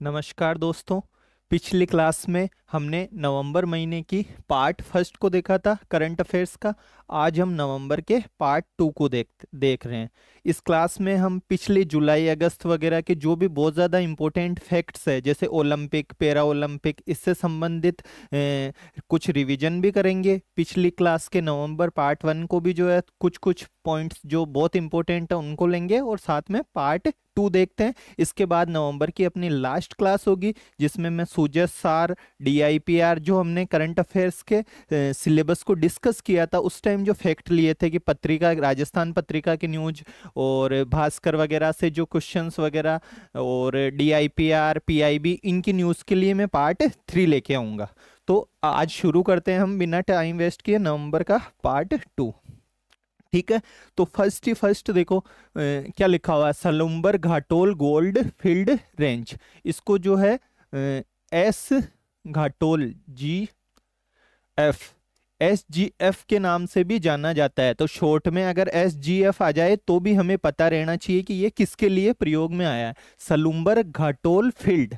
नमस्कार दोस्तों। पिछली क्लास में हमने नवंबर महीने की पार्ट फर्स्ट को देखा था करंट अफेयर्स का। आज हम नवंबर के पार्ट टू को देख रहे हैं। इस क्लास में हम पिछले जुलाई अगस्त वगैरह के जो भी बहुत ज़्यादा इम्पोर्टेंट फैक्ट्स है, जैसे ओलंपिक, पैरा ओलंपिक, इससे संबंधित कुछ रिवीजन भी करेंगे। पिछली क्लास के नवंबर पार्ट वन को भी जो है कुछ कुछ पॉइंट्स जो बहुत इंपॉर्टेंट है उनको लेंगे, और साथ में पार्ट टू देखते हैं। इसके बाद नवंबर की अपनी लास्ट क्लास होगी, जिसमें मैं सूजस सार, DIPR जो हमने करंट अफेयर्स के सिलेबस को डिस्कस किया था, उस टाइम जो फैक्ट लिए थे कि पत्रिका, राजस्थान पत्रिका की न्यूज और भास्कर वगैरह से जो क्वेश्चंस वगैरह, और DIPR, PIB, इनकी न्यूज़ के लिए मैं पार्ट 3 लेके आऊँगा। तो आज शुरू करते हैं हम बिना टाइम वेस्ट किए नवंबर का पार्ट 2। ठीक है, तो फर्स्ट देखो क्या लिखा हुआ है, Salumbar Ghatol gold field range. इसको जो है एस घाटोल SGF के नाम से भी जाना जाता है। तो शॉर्ट में अगर SGF आ जाए तो भी हमें पता रहना चाहिए कि ये किसके लिए प्रयोग में आया है। सलुम्बर घाटोल फील्ड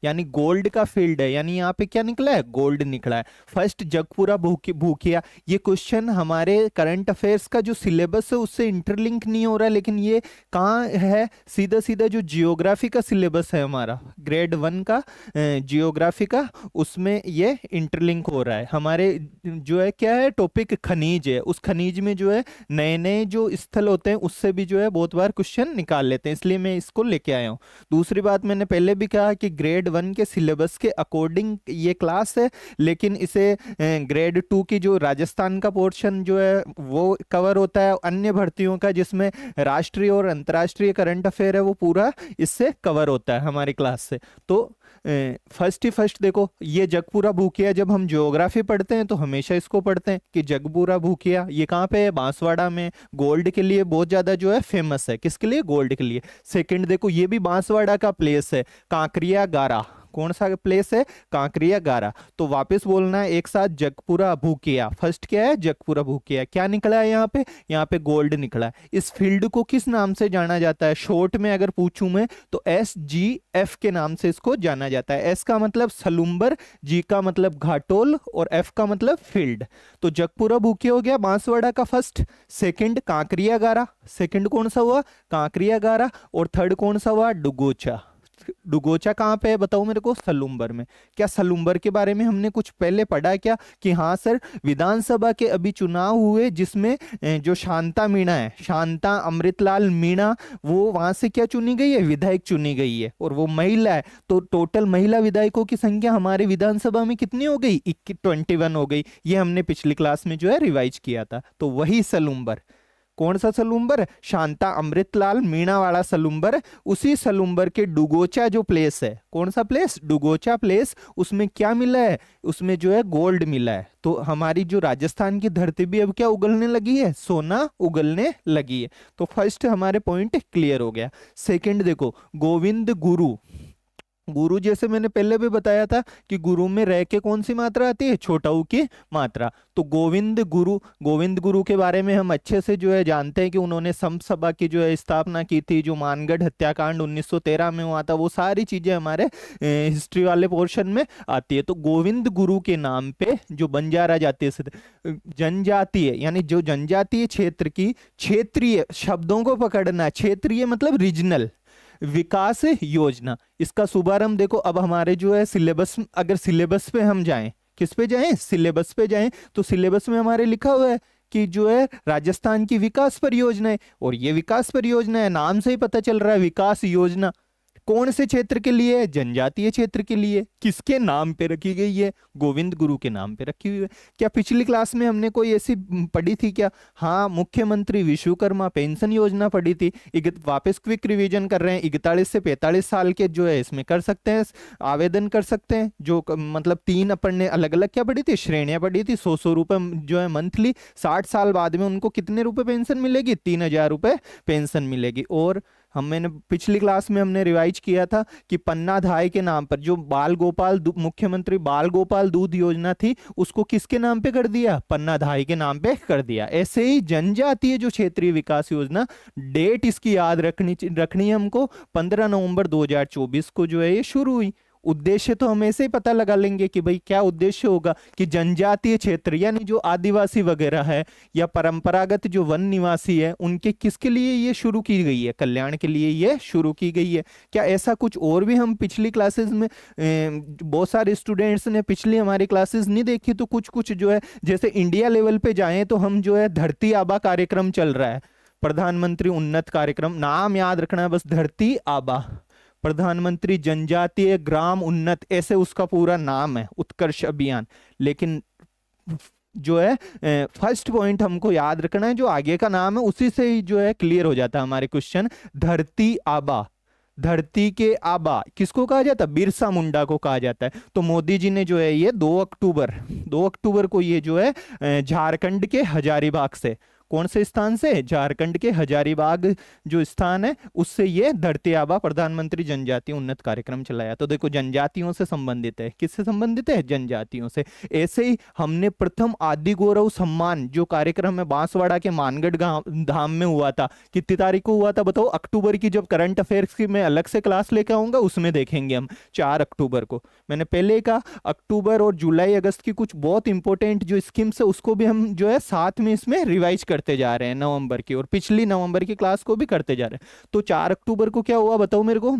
यानी गोल्ड का फील्ड है, यानी यहाँ पे क्या निकला है, गोल्ड निकला है। फर्स्ट जगपुरा भूकिया, ये क्वेश्चन हमारे करंट अफेयर्स का जो सिलेबस है उससे इंटरलिंक नहीं हो रहा है, लेकिन ये कहाँ है, सीधा सीधा जो जियोग्राफी का सिलेबस है हमारा ग्रेड 1 का जियोग्राफी का, उसमें ये इंटरलिंक हो रहा है। हमारे जो है क्या है टॉपिक, खनिज है। उस खनिज में जो है नए नए जो स्थल होते हैं उससे भी जो है बहुत बार क्वेश्चन निकाल लेते हैं, इसलिए मैं इसको लेके आया हूँ। दूसरी बात, मैंने पहले भी कहा कि ग्रेड 1 के सिलेबस के अकॉर्डिंग ये क्लास है, लेकिन इसे ग्रेड 2 की जो राजस्थान का पोर्शन जो है वो कवर होता है। अन्य भर्तियों का जिसमें राष्ट्रीय और अंतर्राष्ट्रीय करंट अफेयर है वो पूरा इससे कवर होता है हमारी क्लास से। तो फर्स्ट देखो, ये जगपुरा भूकिया, जब हम ज्योग्राफी पढ़ते हैं तो हमेशा इसको पढ़ते हैं कि जगपुरा भूकिया ये कहाँ पे है, बांसवाड़ा में। गोल्ड के लिए बहुत ज्यादा जो है फेमस है, किसके लिए, गोल्ड के लिए। सेकंड देखो, ये भी बांसवाड़ा का प्लेस है, कांकरिया गारा। कौन सा प्लेस है, कांकरिया गारा। तो वापस बोलना है एक साथ, जगपुरा भूकिया। फर्स्ट क्या है, जगपुरा भूकिया। क्या निकला है यहाँ पे गोल्ड निकला है। इस फील्ड को किस नाम से जाना जाता है, शॉर्ट में अगर पूछूं मैं तो SGF के नाम से इसको जाना जाता है। S का मतलब सलुम्बर, G का मतलब घाटोल और F का मतलब फील्ड। तो जगपुरा भूकिया हो गया बांसवाड़ा का फर्स्ट। सेकंड कांकरिया गारा, सेकंड कौन सा हुआ, कांकरिया गारा। और थर्ड कौन सा हुआ, डुगोचा। डुगोचा कहाँ पे है बताओ मेरे को, सलुम्बर में। क्या सलुम्बर के बारे में हमने कुछ पहले पढ़ा क्या, कि हाँ सर, विधानसभा के अभी चुनाव हुए जिसमें जो शांता मीणा है, शांता अमृतलाल मीणा, वो वहां से क्या चुनी गई है, विधायक चुनी गई है, और वो महिला है। तो टोटल महिला विधायकों की संख्या हमारे विधानसभा में कितनी हो गई, 21 हो गई। ये हमने पिछली क्लास में जो है रिवाइज किया था। तो वही सलुम्बर, कौन सा सलुम्बर, शांता अमृतलाल मीणा वाला सलुम्बर। उसी सलुम्बर के डुगोचा जो प्लेस है, कौन सा प्लेस, डुगोचा प्लेस, उसमें क्या मिला है, उसमें जो है गोल्ड मिला है। तो हमारी जो राजस्थान की धरती भी अब क्या उगलने लगी है, सोना उगलने लगी है। तो फर्स्ट हमारे पॉइंट क्लियर हो गया। सेकंड देखो, गोविंद गुरु। गुरु जैसे मैंने पहले भी बताया था कि गुरु में रह के कौन सी मात्रा आती है, छोटा ऊ की मात्रा। तो गोविंद गुरु के बारे में हम अच्छे से जो है जानते हैं कि उन्होंने संत सभा की जो है स्थापना की थी। जो मानगढ़ हत्याकांड 1913 में हुआ था, वो सारी चीजें हमारे हिस्ट्री वाले पोर्शन में आती है। तो गोविंद गुरु के नाम पे जो बंजारा जातीय जनजातीय, यानी जो जनजातीय क्षेत्र की, क्षेत्रीय शब्दों को पकड़ना, क्षेत्रीय मतलब रीजनल विकास योजना, इसका शुभारंभ देखो। अब हमारे जो है सिलेबस, अगर सिलेबस पे हम जाएं, किस पे जाएं, सिलेबस पे जाएं, तो सिलेबस में हमारे लिखा हुआ है कि जो है राजस्थान की विकास परियोजना है। और ये विकास परियोजना है, नाम से ही पता चल रहा है विकास योजना। कौन से क्षेत्र के लिए, जनजातीय क्षेत्र के लिए। किसके नाम पे रखी गई है, गोविंद गुरु के नाम पे रखी हुई है। क्या पिछली क्लास में हमने कोई ऐसी पढ़ी थी क्या, हाँ, मुख्यमंत्री विश्वकर्मा पेंशन योजना पढ़ी थी। वापस क्विक रिवीजन कर रहे हैं। 41 से 45 साल के जो है इसमें कर सकते हैं, आवेदन कर सकते हैं। जो मतलब 3 अपन ने अलग अलग क्या पढ़ी थी, श्रेणियां पढ़ी थी। 100 रुपए जो है मंथली। 60 साल बाद में उनको कितने रुपए पेंशन मिलेगी, 3000 रुपए पेंशन मिलेगी। और मैंने पिछली क्लास में हमने रिवाइज किया था कि पन्नाधाय के नाम पर जो मुख्यमंत्री बाल गोपाल दूध योजना थी, उसको किसके नाम पे कर दिया? पन्नाधाय के नाम पे कर दिया। ऐसे ही जनजातीय जो क्षेत्रीय विकास योजना, डेट इसकी याद रखनी है हमको, 15 नवंबर 2024 को जो है ये शुरू हुई। उद्देश्य तो हम ऐसे ही पता लगा लेंगे कि भाई क्या उद्देश्य होगा कि जनजातीय क्षेत्र यानी जो आदिवासी वगैरह है या परंपरागत जो वन निवासी है, उनके किसके लिए ये शुरू की गई है? कल्याण के लिए ये शुरू की गई है। क्या ऐसा कुछ और भी हम पिछली क्लासेस में बहुत सारे स्टूडेंट्स ने पिछली हमारी क्लासेस नहीं देखी, तो कुछ कुछ जो है, जैसे इंडिया लेवल पे जाएं तो हम जो है धरती आबा कार्यक्रम चल रहा है, प्रधानमंत्री उन्नत कार्यक्रम, नाम याद रखना है बस, धरती आबा, प्रधानमंत्री जनजातीय ग्राम उन्नत, ऐसे उसका पूरा नाम है, उत्कर्ष अभियान। लेकिन जो है फर्स्ट पॉइंट हमको याद रखना है, जो आगे का नाम है उसी से ही जो है क्लियर हो जाता है हमारे क्वेश्चन। धरती आबा, धरती के आबा किसको कहा जाता है? बिरसा मुंडा को कहा जाता है। तो मोदी जी ने जो है ये 2 अक्टूबर को ये जो है झारखंड के हजारीबाग से, कौन से स्थान से? झारखंड के हजारीबाग जो स्थान है उससे ये धरती आबा प्रधानमंत्री जनजातीय उन्नत कार्यक्रम चलाया। तो देखो जनजातियों से संबंधित है, किससे संबंधित है? जनजातियों से। ऐसे ही हमने प्रथम आदि गौरव सम्मान जो कार्यक्रम है बांसवाड़ा के मानगढ़ धाम में हुआ था, कितनी तारीख को हुआ था बताओ? अक्टूबर की, जब करंट अफेयर्स की मैं अलग से क्लास लेकर आऊंगा उसमें देखेंगे हम, 4 अक्टूबर को। मैंने पहले कहा अक्टूबर और जुलाई अगस्त की कुछ बहुत इंपॉर्टेंट जो स्कीम्स है उसको भी हम जो है साथ में इसमें रिवाइज करते जा रहे हैं नवंबर की, और पिछली नवंबर की क्लास को भी करते जा रहे हैं। तो 4 अक्टूबर को क्या हुआ बताओ मेरे को?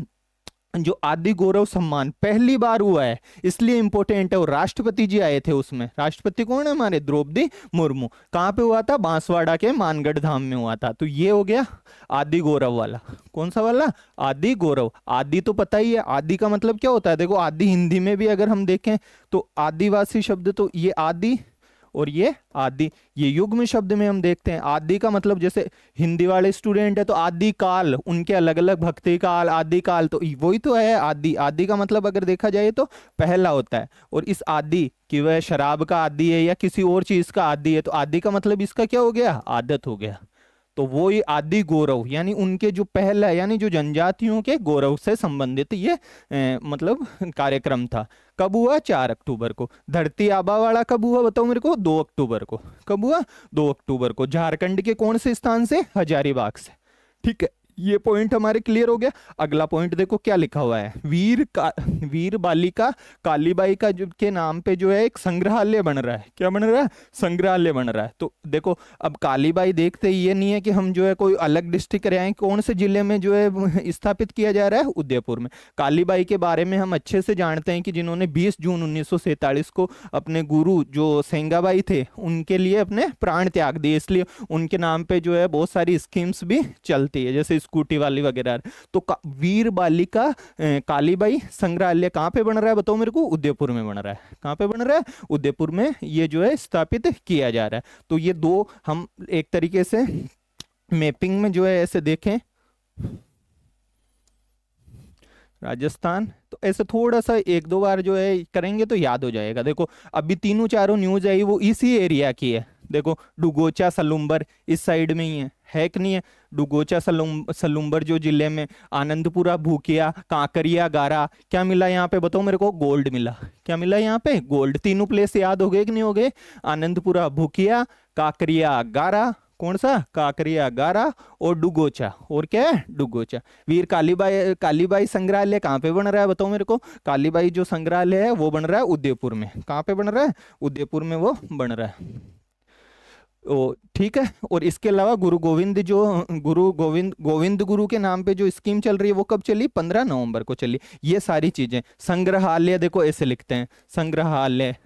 जो आदि गौरव सम्मान पहली बार हुआ है, इसलिए इंपॉर्टेंट है, और राष्ट्रपति जी आए थे उसमें। राष्ट्रपति कौन है हमारे? द्रौपदी मुर्मू। कहां पे हुआ था? बांसवाड़ा के मानगढ़ धाम में हुआ था। तो ये हो गया आदि गौरव वाला। कौन सा वाला? आदि गौरव। आदि तो पता ही है, आदि का मतलब क्या होता है? देखो आदि हिंदी में भी अगर हम देखें तो आदिवासी शब्द, तो ये आदि और ये आदि, ये युग्म शब्द में हम देखते हैं। आदि का मतलब, जैसे हिंदी वाले स्टूडेंट है तो आदि काल, उनके अलग अलग भक्ति काल, आदि काल, तो वही तो है आदि। आदि का मतलब अगर देखा जाए तो पहला होता है, और इस आदि कि वह शराब का आदि है या किसी और चीज का आदि है, तो आदि का मतलब इसका क्या हो गया? आदत हो गया। तो वो ही आदि गौरव यानी उनके जो पहला, यानी जो जनजातियों के गौरव से संबंधित ये मतलब कार्यक्रम था। कब हुआ? 4 अक्टूबर को। धरती आबा वाला कब हुआ बताओ मेरे को? 2 अक्टूबर को। कब हुआ? 2 अक्टूबर को। झारखंड के कौन से स्थान से? हजारीबाग से। ठीक है, ये पॉइंट हमारे क्लियर हो गया। अगला पॉइंट देखो क्या लिखा हुआ है, वीर बालिका कालीबाई का जो के नाम पे जो है एक संग्रहालय बन रहा है। क्या बन रहा है? संग्रहालय बन रहा है। तो देखो अब कालीबाई देखते ही ये नहीं है कि हम जो है कोई अलग डिस्ट्रिक्ट रहे हैं, कौन से जिले में जो है स्थापित किया जा रहा है? उदयपुर में। कालीबाई के बारे में हम अच्छे से जानते हैं कि जिन्होंने 20 जून 1947 को अपने गुरु जो सेंगाबाई थे उनके लिए अपने प्राण त्याग दिए, इसलिए उनके नाम पे जो है बहुत सारी स्कीम्स भी चलती है, जैसे स्कूटी वाली वगैरह। तो वीर बालिका कालीबाई संग्रहालय कहां पे बन रहा है बताओ मेरे को? उदयपुर में बन रहा है। कहां पे बन रहा है? उदयपुर में ये जो है स्थापित किया जा रहा है। तो ये दो हम एक तरीके से मैपिंग में जो है ऐसे देखें, राजस्थान, तो ऐसे थोड़ा सा 1-2 बार जो है करेंगे तो याद हो जाएगा। देखो अभी तीनों चारों न्यूज आई वो इसी एरिया की है। देखो डुगोचा सलुम्बर इस साइड में ही है कि नहीं है? डुगोचा सलुम्बर जो जिले में, आनंदपुरा, भूकिया, कांकरिया, गारा, क्या मिला यहाँ पे बताओ मेरे को? गोल्ड मिला। क्या मिला यहाँ पे? गोल्ड। तीनों प्लेस याद हो गए कि नहीं हो गए? आनंदपुरा, भूकिया, काकरिया, गारा, कौन सा? काकरिया, गारा और डुगोचा। और क्या है? डुगोचा। वीर कालीबाई संग्रहालय कहाँ पे बन रहा है बताओ मेरे को? कालीबाई जो संग्रहालय है वो बन रहा है उदयपुर में। कहाँ पे बन रहा है? उदयपुर में वो बन रहा है। ओ ठीक है। और इसके अलावा गुरु गोविंद गुरु के नाम पे जो स्कीम चल रही है वो कब चली? 15 नवंबर को चली। ये सारी चीजें। संग्रहालय देखो ऐसे लिखते हैं, संग्रहालय।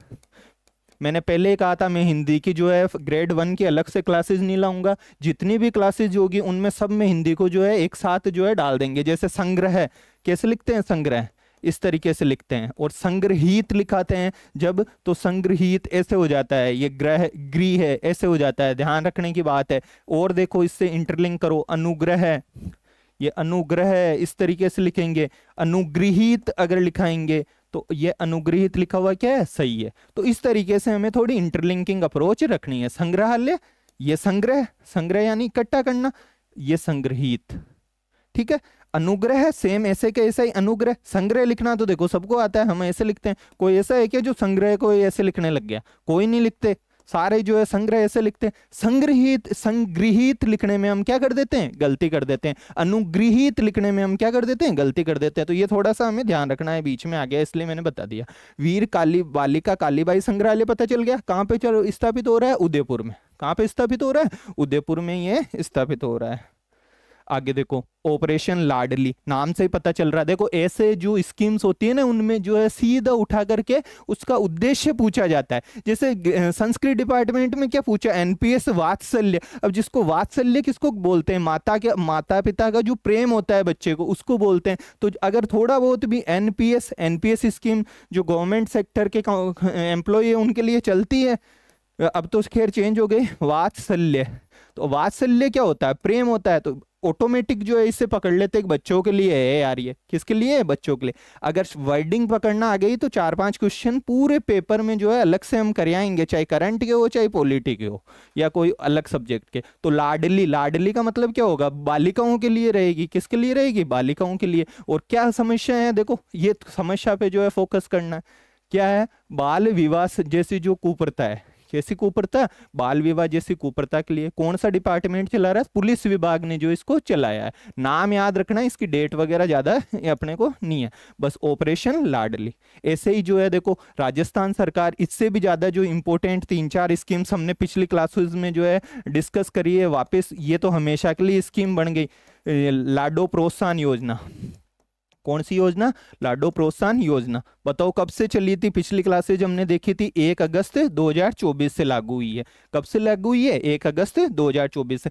मैंने पहले ही कहा था मैं हिंदी की जो है ग्रेड 1 की अलग से क्लासेस नहीं लाऊंगा, जितनी भी क्लासेस होगी उनमें सब में हिंदी को जो है एक साथ जो है डाल देंगे। जैसे संग्रह कैसे लिखते हैं? संग्रह इस तरीके से लिखते हैं, और संग्रहित लिखाते हैं जब, तो संग्रहित ऐसे हो जाता है। ये गृह है ऐसे हो जाता है, ध्यान रखने की बात है। और देखो इससे इंटरलिंक करो, अनुग्रह, ये अनुग्रह है इस तरीके से लिखेंगे। अनुग्रहित अगर लिखाएंगे तो ये अनुग्रहित लिखा हुआ क्या है? सही है। तो इस तरीके से हमें थोड़ी इंटरलिंकिंग अप्रोच रखनी है। संग्रहालय, ये संग्रह, संग्रह यानी इकट्ठा करना, ये संग्रहित, ठीक है। अनुग्रह सेम ऐसे के ऐसा ही अनुग्रह। संग्रह लिखना तो देखो सबको आता है, हम ऐसे लिखते हैं। कोई ऐसा है क्या जो संग्रह को ऐसे लिखने लग गया? कोई नहीं लिखते, सारे जो है संग्रह ऐसे लिखते हैं। संग्रहित, संग्रहित लिखने में हम क्या कर देते हैं? गलती कर देते हैं। अनुगृहित लिखने में हम क्या कर देते हैं? गलती कर देते हैं। तो ये थोड़ा सा हमें ध्यान रखना है, बीच में आ गया इसलिए मैंने बता दिया। वीर काली बालिका कालीबाई संग्रहालय पता चल गया कहाँ पे स्थापित हो रहा है? उदयपुर में। कहाँ पे स्थापित हो रहा है? उदयपुर में ये स्थापित हो रहा है। आगे देखो, ऑपरेशन लाडली, नाम से ही पता चल रहा है। देखो ऐसे जो स्कीम्स होती है ना, उनमें जो है सीधा उठा करके उसका उद्देश्य पूछा जाता है। जैसे संस्कृत डिपार्टमेंट में क्या पूछा? एनपीएस वात्सल्य। अब जिसको वात्सल्य किसको बोलते हैं? माता पिता का जो प्रेम होता है बच्चे को, उसको बोलते हैं। तो अगर थोड़ा बहुत भी एनपीएस स्कीम जो गवर्नमेंट सेक्टर के एम्प्लॉय है उनके लिए चलती है, अब तो खैर चेंज हो गई, वात्सल्य। तो वात्सल्य क्या होता है? प्रेम होता है। तो ऑटोमेटिक जो है इससे पकड़ लेते हैं बच्चों के लिए है यार। ये किसके लिए है? बच्चों के लिए। अगर वर्डिंग पकड़ना आ गई तो 4-5 क्वेश्चन पूरे पेपर में जो है अलग से हम करवाएंगे, चाहे करंट के हो चाहे पॉलिटी के हो या कोई अलग सब्जेक्ट के। तो लाडली, लाडली का मतलब क्या होगा? बालिकाओं के लिए रहेगी। किसके लिए रहेगी? बालिकाओं के लिए। और क्या समस्या है? देखो ये समस्या पे जो है फोकस करना है। क्या है? बाल विवाह जैसी जो कुप्रथा है, कैसी कुप्रथा? बाल विवाह जैसी कुप्रथा के लिए कौन सा डिपार्टमेंट चला रहा है? पुलिस विभाग ने जो इसको चलाया है। नाम याद रखना, इसकी डेट वगैरह ज्यादा अपने को नहीं है, बस ऑपरेशन लाडली। ऐसे ही जो है देखो, राजस्थान सरकार, इससे भी ज्यादा जो इंपॉर्टेंट 3-4 स्कीम्स हमने पिछली क्लासेस में जो है डिस्कस करी है, वापस ये तो हमेशा के लिए स्कीम बन गई। लाडो प्रोत्साहन योजना। कौन सी योजना? लाडो प्रोत्साहन योजना। बताओ कब से चली थी? पिछली क्लासेज हमने देखी थी 1 अगस्त 2024 से लागू हुई है। कब से लागू हुई है? 1 अगस्त 2024 से।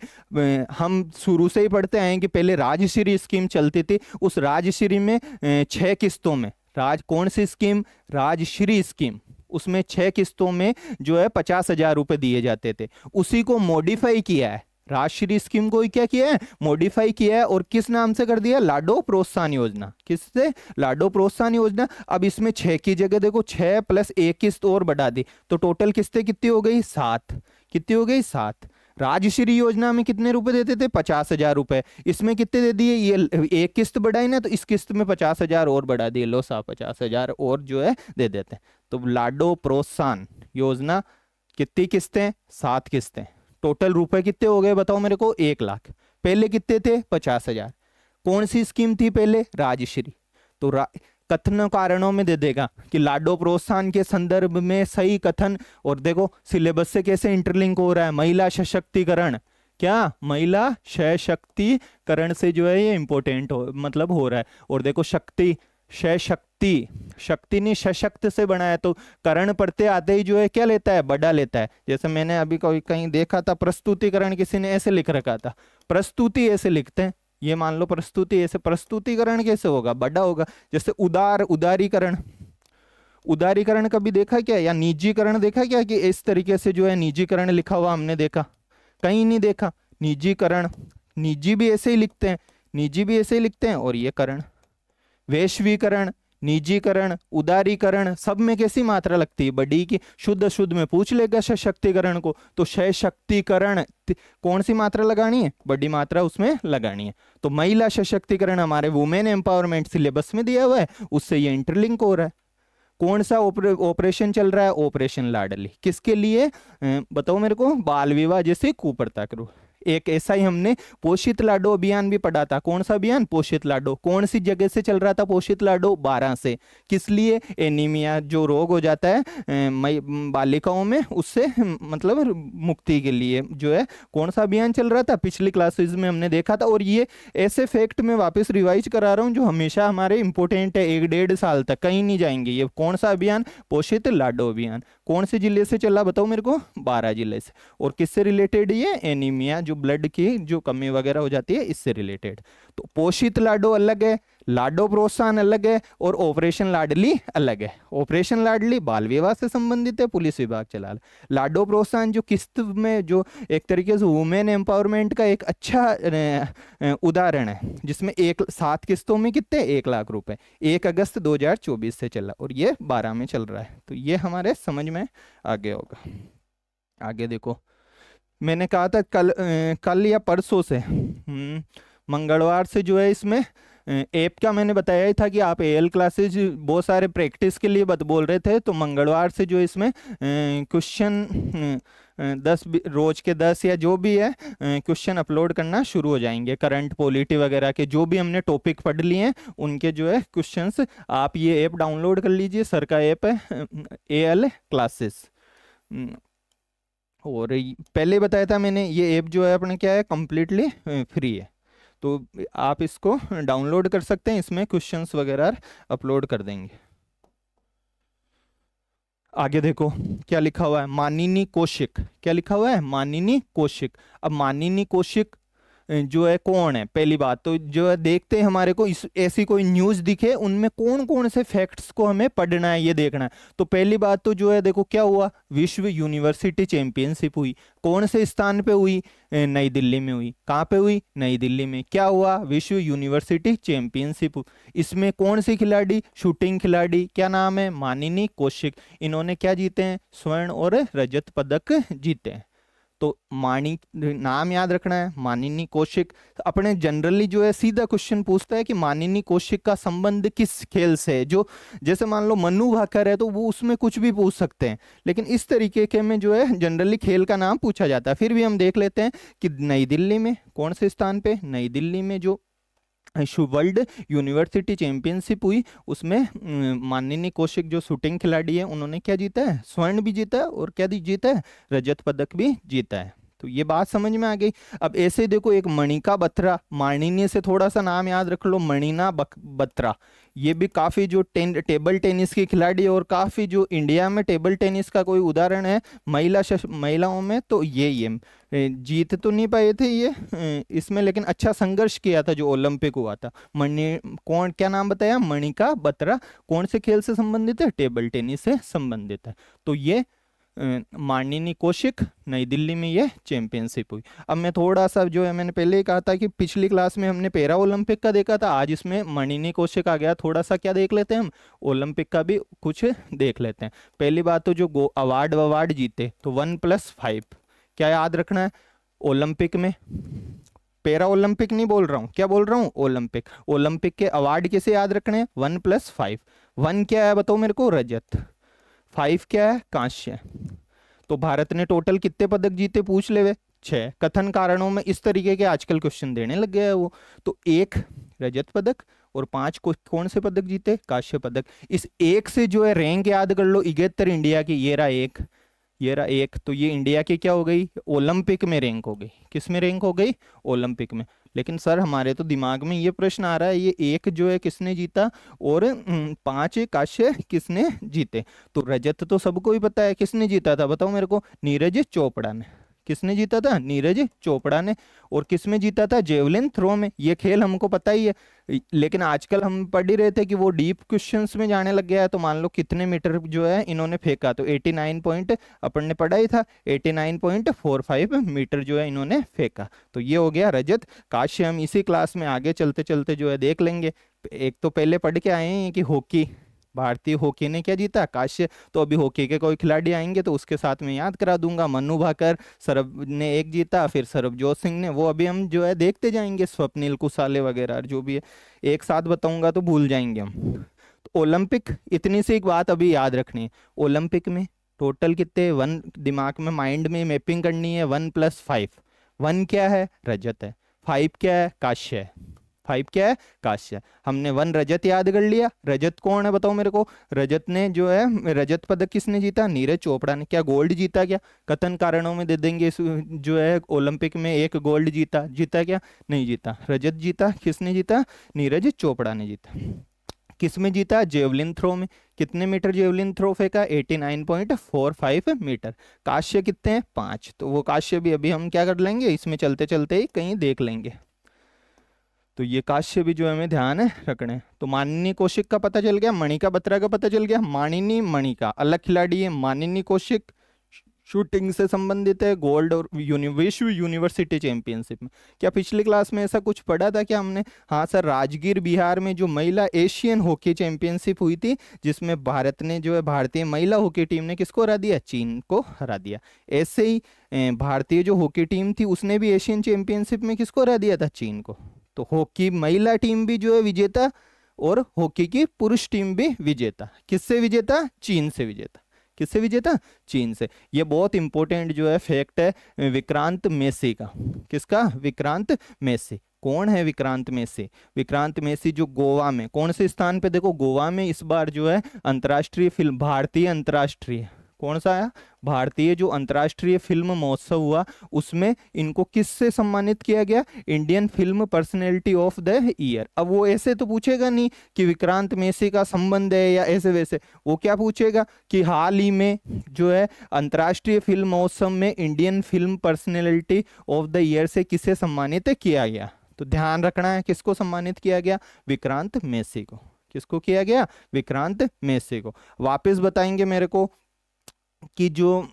हम शुरू से ही पढ़ते आए कि पहले राजश्री स्कीम चलती थी। उस राजश्री में 6 किस्तों में, कौन सी स्कीम? राजश्री स्कीम। उसमें 6 किस्तों में जो है 50,000 रुपए दिए जाते थे। उसी को मॉडिफाई किया है, राजश्री स्कीम को क्या किया है? मॉडिफाई किया है। और किस नाम से कर दिया? लाडो प्रोत्साहन योजना। किससे? लाडो प्रोत्साहन योजना। अब इसमें 6 की जगह देखो 6 + 1 किस्त और बढ़ा दी, तो टोटल किस्तें कितनी हो गई? 7। कितनी हो गई? 7। राजश्री योजना में कितने रुपए देते थे? 50,000 रुपए। इसमें कितने दे दिए? ये 1 किस्त बढ़ाई ना, तो इस किस्त में 50,000 और बढ़ा दिए। लो सा 50,000 और जो है दे देते हैं। तो लाडो प्रोत्साहन योजना कितनी किस्तें? 7 किस्तें। टोटल रुपए कितने हो गए बताओ मेरे को? 1 लाख। पहले कितने थे? 50,000। कौन सी स्कीम थी पहले? राजश्री। तो कथन कारणों में दे देगा कि लाडो प्रोत्साहन के संदर्भ में सही कथन। और देखो सिलेबस से कैसे इंटरलिंक हो रहा है। महिला सशक्तिकरण। क्या? महिला सशक्तिकरण से जो है ये इंपॉर्टेंट मतलब हो रहा है। और देखो शक्ति, सशक्ति, शक्ति ने सशक्त से बनाया, तो करण पढ़ते आते ही जो है क्या लेता है? बड़ा लेता है। जैसे मैंने अभी कोई कहीं देखा था, प्रस्तुतिकरण किसी ने ऐसे लिख रखा था, प्रस्तुति ऐसे लिखते हैं। ये मान लो प्रस्तुति, ऐसे प्रस्तुतिकरण कैसे होगा? बड़ा होगा। जैसे उदारीकरण। उदारीकरण कभी देखा क्या? या निजीकरण देखा क्या कि इस तरीके से जो है निजीकरण लिखा हुआ हमने देखा? कहीं नहीं देखा। निजीकरण, निजी भी ऐसे ही लिखते हैं, निजी भी ऐसे ही लिखते हैं। और ये करण, वैश्वीकरण, निजीकरण, उदारीकरण, सब में कैसी मात्रा लगती है? बड़ी की। शुद्ध शुद्ध में पूछ लेगा सशक्तिकरण को, तो सशक्तिकरण कौन सी मात्रा लगानी है? बड़ी मात्रा उसमें लगानी है। तो महिला सशक्तिकरण हमारे वुमेन एम्पावरमेंट सिलेबस में दिया हुआ है, उससे ये इंटरलिंक हो रहा है। कौन सा ऑपरेशन चल रहा है? ऑपरेशन लाडली। किसके लिए? बताओ मेरे को। बाल विवाह जैसे कुप्रथा करो। एक ऐसा ही हमने पोषित लाडो अभियान भी पढ़ा था। कौन सा अभियान? पोषित लाडो। कौन सी जगह से चल रहा था पोषित लाडो? 12 से। किस लिए? एनीमिया जो रोग हो जाता है बालिकाओं में, उससे मतलब मुक्ति के लिए जो है कौन सा अभियान चल रहा था? पिछली क्लासेस में हमने देखा था। और ये ऐसे फैक्ट में वापस रिवाइज करा रहा हूँ जो हमेशा हमारे इंपॉर्टेंट है, 1-1.5 साल तक कहीं नहीं जाएंगे। ये कौन सा अभियान? पोषित लाडो अभियान। कौन से जिले से चला बताओ मेरे को? 12 जिले से। और किससे रिलेटेड? ये एनीमिया, जो ब्लड की जो कमी वगैरह हो जाती है, इससे रिलेटेड। तो पोषित लाडो अलग है, लाडो प्रोत्साहन अलग है, और ऑपरेशन लाडली अलग है। ऑपरेशन लाडली बाल विवाह से संबंधित है, पुलिस विभाग चला रहा है। लाडो प्रोत्साहन जो किस्त में, जो एक तरीके से वुमेन एम्पावरमेंट का एक अच्छा उदाहरण है, जिसमें 7 किस्तों में कितने? 1 लाख रुपए। 1 अगस्त 2024 से चला और ये 12 में चल रहा है। तो ये हमारे समझ में आगे होगा। आगे देखो, मैंने कहा था कल या परसों से मंगलवार से जो है इसमें ऐप का मैंने बताया ही था कि आप एएल क्लासेज बहुत सारे प्रैक्टिस के लिए बोल रहे थे, तो मंगलवार से जो इसमें क्वेश्चन 10 रोज के 10 या जो भी है क्वेश्चन अपलोड करना शुरू हो जाएंगे। करंट पॉलिटी वगैरह के जो भी हमने टॉपिक पढ़ लिए हैं उनके जो है क्वेश्चंस, आप ये ऐप डाउनलोड कर लीजिए, सर का ऐप है एएल क्लासेस। और पहले बताया था मैंने, ये ऐप जो है अपने क्या है, कंप्लीटली फ्री है, तो आप इसको डाउनलोड कर सकते हैं, इसमें क्वेश्चंस वगैरह अपलोड कर देंगे। आगे देखो क्या लिखा हुआ है, मानिनी कौशिक। क्या लिखा हुआ है, मानिनी कौशिक। अब मानिनी कौशिक जो है कौन है, पहली बात तो जो है देखते हैं हमारे को ऐसी कोई न्यूज दिखे उनमें कौन कौन से फैक्ट्स को हमें पढ़ना है, ये देखना है। तो पहली बात तो जो है देखो क्या हुआ, विश्व यूनिवर्सिटी चैंपियनशिप हुई। कौन से स्थान पे हुई, नई दिल्ली में हुई। कहाँ पे हुई, नई दिल्ली में। क्या हुआ, विश्व यूनिवर्सिटी चैंपियनशिप। इसमें कौन सी खिलाड़ी, शूटिंग खिलाड़ी, क्या नाम है, मानिनी कौशिक। इन्होंने क्या जीते हैं, स्वर्ण और रजत पदक जीते हैं। तो मानी नाम याद रखना है, मानिनी कौशिक। अपने जनरली जो है सीधा क्वेश्चन पूछता है कि मानिनी कौशिक का संबंध किस खेल से है। जो जैसे मान लो मनु भाकर है तो वो उसमें कुछ भी पूछ सकते हैं, लेकिन इस तरीके के में जो है जनरली खेल का नाम पूछा जाता है। फिर भी हम देख लेते हैं कि नई दिल्ली में, कौन से स्थान पे, नई दिल्ली में जो वर्ल्ड यूनिवर्सिटी चैंपियनशिप हुई उसमें मानिनी कौशिक जो शूटिंग खिलाड़ी है उन्होंने क्या जीता है, स्वर्ण भी जीता है और क्या जीता है, रजत पदक भी जीता है। तो ये बात समझ में आ गई। अब ऐसे देखो एक मणिका बत्रा, मानिनी से थोड़ा सा नाम याद रख लो, मणिना बत्रा, ये भी काफी जो टेबल टेनिस की खिलाड़ी है और काफी जो इंडिया में टेबल टेनिस का कोई उदाहरण है महिलाओं में, तो ये जीत तो नहीं पाए थे ये इसमें, लेकिन अच्छा संघर्ष किया था जो ओलंपिक हुआ था। कौन, क्या नाम बताया, मणिका बत्रा। कौन से खेल से संबंधित है, टेबल टेनिस से संबंधित है। तो ये मानिनी कौशिक, नई दिल्ली में ये चैंपियनशिप हुई। अब मैं थोड़ा सा जो है, मैंने पहले ही कहा था कि पिछली क्लास में हमने पैरा ओलंपिक का देखा था, आज इसमें मानिनी कौशिक आ गया। थोड़ा सा क्या देख लेते हैं हम, ओलंपिक का भी कुछ देख लेते हैं। पहली बात तो जो अवार्ड जीते, तो 1+5 क्या याद रखना है, ओलंपिक में, पैरा ओलंपिक नहीं बोल रहा हूँ, क्या बोल रहा हूँ, ओलंपिक। ओलंपिक के अवार्ड कैसे याद रखने हैं, 1+5। 1 क्या है बताओ मेरे को, रजत। 5 क्या है, कांस्य। तो भारत ने टोटल कितने पदक जीते पूछ ले वे, 6। कथन कारणों में इस तरीके के आजकल क्वेश्चन देने लग गया है वो। तो 1 रजत पदक और 5 कौन से पदक जीते, कांस्य पदक। इस 1 से जो है रैंक याद कर लो, 71 इंडिया की, ये रहा 1, ये रहा 1। तो ये इंडिया की क्या हो गई, ओलंपिक में रैंक हो गई। किस में रैंक हो गई, ओलंपिक में। लेकिन सर हमारे तो दिमाग में ये प्रश्न आ रहा है, ये 1 जो है किसने जीता और 5 कांस्य किसने जीते। तो रजत तो सबको ही पता है, किसने जीता था बताओ मेरे को, नीरज चोपड़ा ने। किसने जीता था, नीरज चोपड़ा ने। और किसमें जीता था, जेवलिन थ्रो में। ये खेल हमको पता ही है, लेकिन आजकल हम पढ़ ही रहे थे कि वो डीप क्वेश्चंस में जाने लग गया है। तो मान लो कितने मीटर जो है इन्होंने फेंका, तो 89 पॉइंट, अपन ने पढ़ा ही था, 89.45 मीटर जो है इन्होंने फेंका। तो ये हो गया रजत। कांस्य हम इसी क्लास में आगे चलते चलते जो है देख लेंगे। एक तो पहले पढ़ के आए हैं कि हॉकी, भारतीय हॉकी ने क्या जीता, कांस्य। तो अभी हॉकी के कोई खिलाड़ी आएंगे तो उसके साथ में याद करा दूंगा। मनु भाकर, सरब ने 1 जीता, फिर सरबजोत सिंह ने, वो अभी हम जो है देखते जाएंगे, स्वप्निल कुसाले वगैरह जो भी है, एक साथ बताऊंगा तो भूल जाएंगे हम। तो ओलंपिक, इतनी सी एक बात अभी याद रखनी है, ओलंपिक में टोटल कितने, 1 दिमाग में माइंड में मैपिंग करनी है, 1+5। 1 क्या है, रजत है। 5 क्या है, कांस्य है। 5 क्या है, कांस्य। हमने 1 रजत याद कर लिया। रजत कौन है बताओ मेरे को, रजत ने जो है, रजत पदक किसने जीता, नीरज चोपड़ा ने। क्या गोल्ड जीता क्या, कथन कारणों में दे देंगे जो है, ओलंपिक में 1 गोल्ड जीता, जीता क्या, नहीं जीता, रजत जीता। किसने जीता, नीरज चोपड़ा ने जीता। किस में जीता, जेवलिन थ्रो में। कितने मीटर जेवलिन थ्रो फेंका, 89.45 मीटर। कांस्य कितने हैं, 5। तो वो कांस्य भी अभी हम क्या कर लेंगे, इसमें चलते चलते ही कहीं देख लेंगे। तो ये कांस्य भी जो हमें ध्यान है रखने। तो मानिनी कौशिक का पता चल गया, मणिका बत्रा का पता चल गया। मानिनी मणिका अलग खिलाड़ी है, मानिनी कौशिक शूटिंग से संबंधित है, गोल्ड और विश्व यूनिवर्सिटी चैंपियनशिप में। क्या पिछली क्लास में ऐसा कुछ पढ़ा था क्या हमने, हाँ सर, राजगीर बिहार में जो महिला एशियन हॉकी चैंपियनशिप हुई थी, जिसमें भारत ने जो है, भारतीय महिला हॉकी टीम ने किसको हरा दिया, चीन को हरा दिया। ऐसे ही भारतीय जो हॉकी टीम थी उसने भी एशियन चैंपियनशिप में किसको हरा दिया था, चीन को। तो हॉकी महिला टीम भी जो है विजेता, और हॉकी की पुरुष टीम भी विजेता। किससे विजेता? चीन से विजेता। किससे विजेता? चीन से। ये बहुत इंपॉर्टेंट जो है फैक्ट है विक्रांत मैसी का। किसका? विक्रांत मैसी। कौन है विक्रांत मैसी? विक्रांत मैसी जो गोवा में, कौन से स्थान पे? देखो गोवा में इस बार जो है अंतर्राष्ट्रीय फिल्म, भारतीय अंतर्राष्ट्रीय, कौन सा आया? भारतीय जो अंतर्राष्ट्रीय फिल्म महोत्सव हुआ, उसमें इनको किससे सम्मानित किया गया? Indian film personality of the year. अब वो ऐसे तो पूछेगा नहीं कि विक्रांत मैसी का संबंध है या ऐसे वैसे, वो क्या पूछेगा कि हाल ही में जो है अंतर्राष्ट्रीय फिल्म महोत्सव में Indian film personality of the year से किसे सम्मानित किया गया। तो ध्यान रखना है, किसको सम्मानित किया गया? विक्रांत मैसी को। किसको किया गया? विक्रांत मैसी को। वापस बताएंगे मेरे को कि जो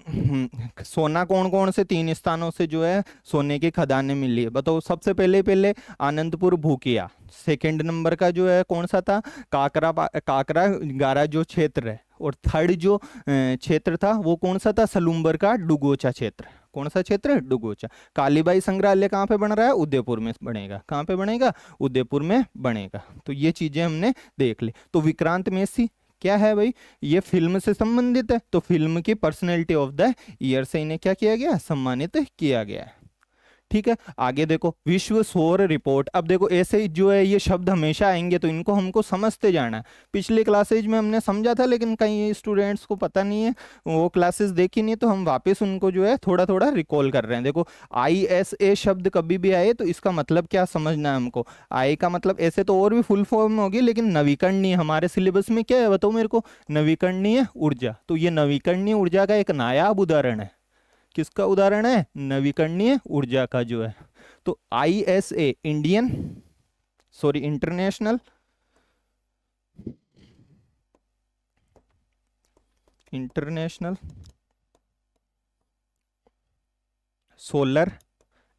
सोना कौन कौन से 3 स्थानों से जो है सोने की खदानें मिली है, बताओ। सबसे पहले आनंदपुर भूकिया। सेकंड नंबर का जो है कौन सा था? काकरा गारा जो क्षेत्र है। और थर्ड जो क्षेत्र था वो कौन सा था? सलूम्बर का डुगोचा क्षेत्र। कौन सा क्षेत्र? डुगोचा। कालीबाई संग्रहालय कहाँ पे बन रहा है? उदयपुर में बनेगा। कहाँ पे बनेगा? उदयपुर में बनेगा। तो ये चीजें हमने देख ली। तो विक्रांत मैसी क्या है भाई? ये फिल्म से संबंधित है, तो फिल्म की पर्सनैलिटी ऑफ द ईयर से इन्हें क्या किया गया? सम्मानित किया गया है। ठीक है, आगे देखो विश्व सौर रिपोर्ट। अब देखो ऐसे ही जो है ये शब्द हमेशा आएंगे, तो इनको हमको समझते जाना है। पिछले क्लासेज में हमने समझा था, लेकिन कई स्टूडेंट्स को पता नहीं है, वो क्लासेस देखी नहीं, तो हम वापस उनको जो है थोड़ा थोड़ा रिकॉल कर रहे हैं। देखो ISA शब्द कभी भी आए तो इसका मतलब क्या समझना है हमको। आई का मतलब ऐसे तो और भी फुल फॉर्म में होगी, लेकिन नवीकरणीय हमारे सिलेबस में क्या है बताओ मेरे को? नवीकरणीय ऊर्जा। तो ये नवीकरणीय ऊर्जा का एक नायाब उदाहरण है। किसका उदाहरण है? नवीकरणीय ऊर्जा का जो है। तो ISA इंटरनेशनल सोलर,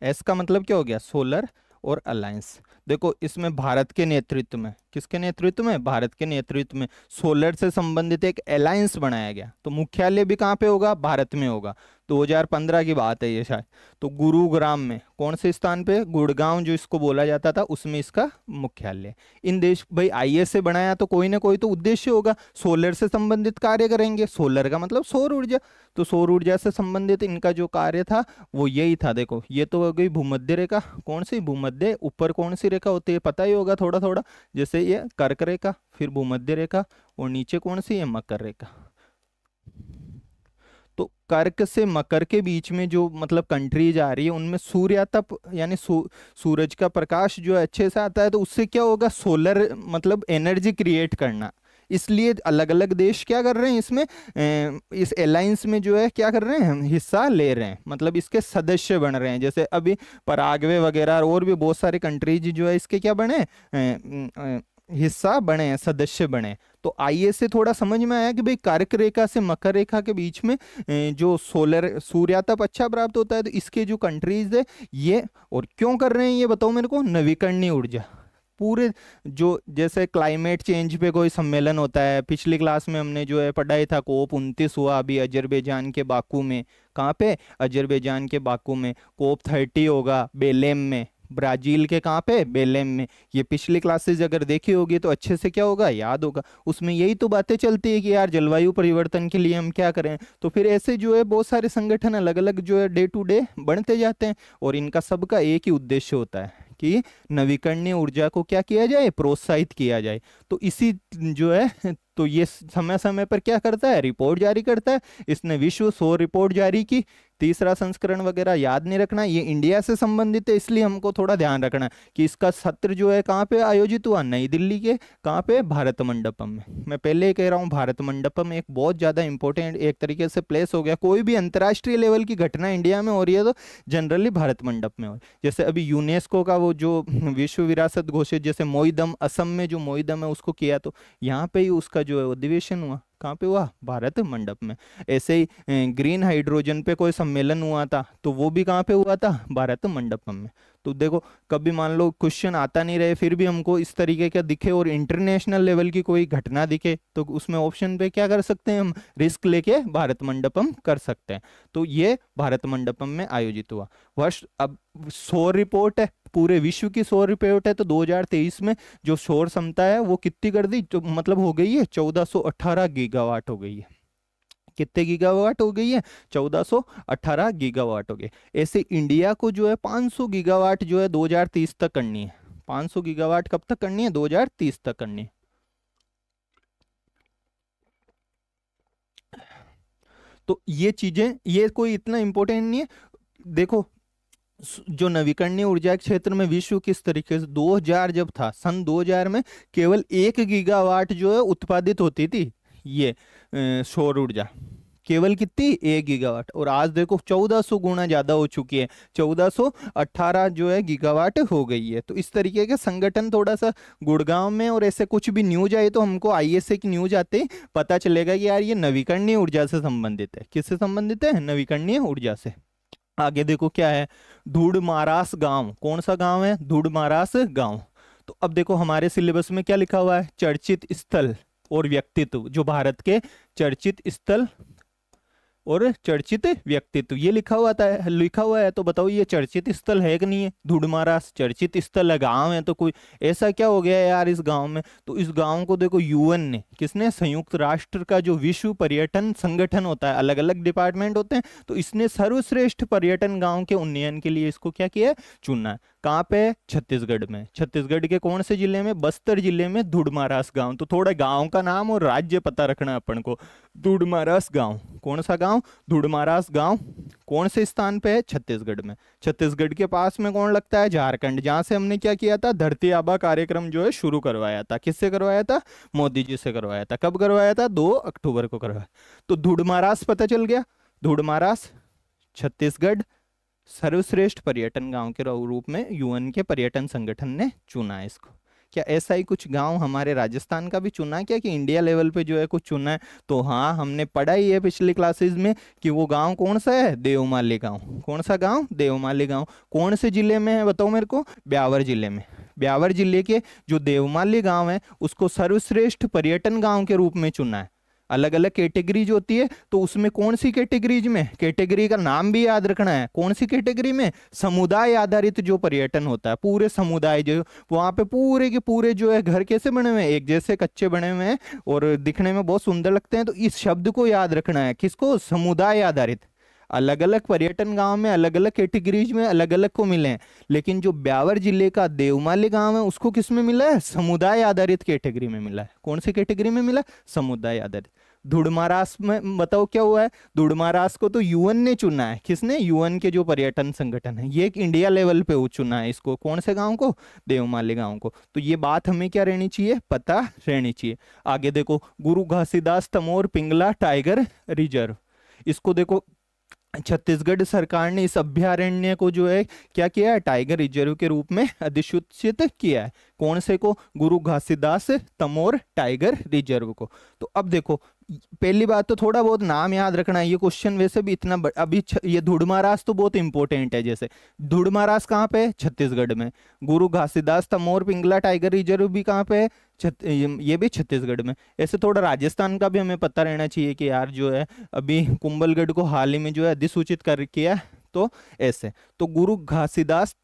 एस का मतलब क्या हो गया? सोलर और अलायंस। देखो इसमें भारत के नेतृत्व में, किसके नेतृत्व में? भारत के नेतृत्व में सोलर से संबंधित एक अलायंस बनाया गया। तो मुख्यालय भी कहाँ पे होगा? भारत में होगा। 2015 की बात है ये शायद। तो गुरुग्राम में, कौन से स्थान पे? गुड़गांव जो इसको बोला जाता था, उसमें इसका मुख्यालय। इन देश भाई ISA बनाया तो कोई ना कोई तो उद्देश्य होगा। सोलर से संबंधित कार्य करेंगे। सोलर का मतलब सौर ऊर्जा। तो सौर ऊर्जा से संबंधित इनका जो कार्य था वो यही था। देखो ये तो हो गई भूमध्य रेखा। कौन सी भूमध्य? ऊपर कौन सी रेखा होती है पता ही होगा थोड़ा थोड़ा, जैसे ये कर्क रेखा, फिर भूमध्य रेखा, और नीचे कौन सी है? मकर रेखा। तो कर्क से मकर के बीच में जो मतलब कंट्रीज आ रही है, उनमें सूर्यातप यानी सूरज का प्रकाश जो है अच्छे से आता है, तो उससे क्या होगा? सोलर मतलब एनर्जी क्रिएट करना। इसलिए अलग अलग देश क्या कर रहे हैं इसमें, इस अलायंस में जो है क्या कर रहे हैं? हिस्सा ले रहे हैं, मतलब इसके सदस्य बन रहे हैं। जैसे अभी पराग्वे वगैरह और भी बहुत सारे कंट्रीज जो है इसके क्या बने? हिस्सा बने हैं, सदस्य बने। तो ISA थोड़ा समझ में आया कि भाई कर्क रेखा से मकर रेखा के बीच में जो सोलर सूर्यातप अच्छा प्राप्त होता है, तो इसके जो कंट्रीज है ये, और क्यों कर रहे हैं ये बताओ मेरे को? नवीकरणीय ऊर्जा। पूरे जो जैसे क्लाइमेट चेंज पे कोई सम्मेलन होता है, पिछली क्लास में हमने जो है पढ़ाई था, COP29 हुआ अभी अजरबैजान के बाकू में। कहाँ पे? अजरबैजान के बाकू में। COP30 होगा बेलेम में, ब्राजील के कहाँ पे? बेलेम में। ये पिछली क्लासेज अगर देखी होगी तो अच्छे से क्या होगा? याद होगा। उसमें यही तो बातें चलती है कि यार जलवायु परिवर्तन के लिए हम क्या करें। तो फिर ऐसे जो है बहुत सारे संगठन अलग अलग जो है डे टू डे बढ़ते जाते हैं, और इनका सबका एक ही उद्देश्य होता है कि नवीकरणीय ऊर्जा को क्या किया जाए? प्रोत्साहित किया जाए। तो इसी जो है तो ये समय समय पर क्या करता है? रिपोर्ट जारी करता है। इसने विश्व सौर रिपोर्ट जारी की, 3रा संस्करण वगैरह याद नहीं रखना, ये इंडिया से संबंधित है, इसलिए हमको थोड़ा ध्यान रखना कि इसका सत्र जो है कहाँ पे आयोजित हुआ? नई दिल्ली के कहाँ पे? भारत मंडपम में। मैं पहले ही कह रहा हूँ भारत मंडपम एक बहुत ज्यादा इंपॉर्टेंट एक तरीके से प्लेस हो गया। कोई भी अंतर्राष्ट्रीय लेवल की घटना इंडिया में हो रही है तो जनरली भारत मंडप में हो। जैसे अभी यूनेस्को का वो जो विश्व विरासत घोषित, जैसे मोईदम, असम में जो मोईदम है उसको किया, तो यहाँ पे ही उसका जो है अधिवेशन हुआ। कहाँ पे हुआ? भारत मंडप में। ऐसे ही ग्रीन हाइड्रोजन पे कोई सम्मेलन हुआ था, तो वो भी कहाँ पे हुआ था? भारत मंडपम में। तो देखो कभी मान लो क्वेश्चन आता नहीं रहे, फिर भी हमको इस तरीके का दिखे और इंटरनेशनल लेवल की कोई घटना दिखे, तो उसमें ऑप्शन पे क्या कर सकते हैं हम? रिस्क लेके भारत मंडपम कर सकते हैं। तो ये भारत मंडपम में आयोजित हुआ। वर्ष अब सौर रिपोर्ट है, पूरे विश्व की सौर रिपोर्ट है, तो 2023 में जो सौर क्षमता है वो कितनी कर दी, तो मतलब हो गई है 1418 गीगावाट हो गई है। कितने गीगावाट हो गई है, 1418 गीगावाट हो गए। ऐसे इंडिया को जो है 500 गीगावाट जो है 2030 तक करनी है। 500 गीगावाट कब तक करनी है, 2030 तक करनी है। तो ये चीजें, ये कोई इतना इंपॉर्टेंट नहीं है। देखो जो नवीकरणीय ऊर्जा के क्षेत्र में विश्व किस तरीके से 2000 जब था, सन 2000 में केवल 1 गीगावाट जो है उत्पादित होती थी ये सौर ऊर्जा, केवल कितनी, 1 गीगावाट। और आज देखो 1400 गुना ज्यादा हो चुकी है, 1418 जो है गीगावाट हो गई है। तो इस तरीके के संगठन थोड़ा सा गुड़गांव में, और ऐसे कुछ भी न्यूज आए तो हमको आईएसए की न्यूज आते ही पता चलेगा कि यार ये नवीकरणीय ऊर्जा से संबंधित है। किससे संबंधित है, नवीकरणीय ऊर्जा से। आगे देखो क्या है, धूड़मारास गांव, कौन सा गांव है, धूड़मारास गांव। तो अब देखो हमारे सिलेबस में क्या लिखा हुआ है, चर्चित स्थल और व्यक्तित्व, जो भारत के चर्चित स्थल और चर्चित व्यक्तित्व, ये लिखा हुआ है। तो बताओ ये चर्चित स्थल है कि नहीं है, धूड़मारास चर्चित स्थल है, गांव है, तो कोई ऐसा क्या हो गया यार इस गांव में। तो इस गांव को देखो यूएन ने, किसने, संयुक्त राष्ट्र का जो विश्व पर्यटन संगठन होता है, अलग अलग डिपार्टमेंट होते हैं, तो इसने सर्वश्रेष्ठ पर्यटन गांव के उन्नयन के लिए इसको क्या किया है, चुना है। कहाँ पे, छत्तीसगढ़ में। छत्तीसगढ़ के कौन से जिले में, बस्तर जिले में धूड़मारास गांव। तो थोड़ा गांव का नाम और राज्य पता रखना अपन को। धूड़मारास गांव, कौन सा गांव, धूड़मारास गांव कौन से स्थान पे है, छत्तीसगढ़ में। छत्तीसगढ़ के पास में कौन लगता है, झारखंड, जहां से हमने क्या किया था, धरती आबा कार्यक्रम जो है शुरू करवाया था। किससे करवाया था, मोदी जी से करवाया था। कब करवाया था, 2 अक्टूबर को करवाया। तो धूड़मारास पता चल गया, धूड़मारास छत्तीसगढ़ सर्वश्रेष्ठ पर्यटन गांव के रूप में यूएन के पर्यटन संगठन ने चुना है इसको। क्या ऐसा ही कुछ गांव हमारे राजस्थान का भी चुना है क्या, कि इंडिया लेवल पे जो है कुछ चुना है। तो हाँ, हमने पढ़ा ही है पिछली क्लासेस में कि वो गांव कौन सा है, देवमाली गांव। कौन सा गांव, देवमाली गांव। कौन से जिले में है बताओ मेरे को, ब्यावर जिले में। ब्यावर जिले के जो देवमाली गांव है उसको सर्वश्रेष्ठ पर्यटन गांव के रूप में चुना है। अलग अलग कैटेगरीज होती है, तो उसमें कौन सी कैटेगरीज में, कैटेगरी का नाम भी याद रखना है, कौन सी कैटेगरी में, समुदाय आधारित जो पर्यटन होता है, पूरे समुदाय जो वहां पे पूरे के पूरे जो है घर कैसे बने हुए हैं, एक जैसे कच्चे बने हुए हैं और दिखने में बहुत सुंदर लगते हैं। तो इस शब्द को याद रखना है, किसको, समुदाय आधारित। अलग अलग पर्यटन गांव में अलग अलग कैटेगरीज में अलग अलग को मिले हैं, लेकिन जो ब्यावर जिले का देवमाली गांव है उसको किस में मिला है, समुदाय आधारित कैटेगरी में मिला है। कौन सी कैटेगरी में मिला, समुदाय आधारित। धूड़मारास में बताओ क्या हुआ है, धूड़मारास को तो यूएन ने चुना है। किसने, यूएन के जो पर्यटन संगठन है, ये एक इंडिया लेवल पे चुना है इसको। कौन से गांव को, देवमाली गांव को। तो ये बात हमें क्या रहनी चाहिए, पता रहनी चाहिए। आगे देखो, गुरु घासीदास तमोर पिंगला टाइगर रिजर्व, इसको देखो छत्तीसगढ़ सरकार ने इस अभ्यारण्य को जो है क्या किया है, टाइगर रिजर्व के रूप में अधिसूचित किया है। कौन से को, गुरु घासीदास तमोर टाइगर रिजर्व को। तो अब देखो, पहली बात तो थोड़ा बहुत नाम याद रखना है, ये क्वेश्चन वैसे भी इतना अभी ये धूड़मारास तो बहुत इंपॉर्टेंट है। जैसे धूड़मारास कहाँ पे है, छत्तीसगढ़ में। गुरु घासीदास तमोर पिंगला टाइगर रिजर्व भी कहाँ पे है, ये भी छत्तीसगढ़ में। ऐसे थोड़ा राजस्थान का भी हमें पता रहना चाहिए कि यार जो है अभी कुंभलगढ़ को हाल ही में जो है अधिसूचित कर किया, तो ऐसे। तो गुरु घासीदास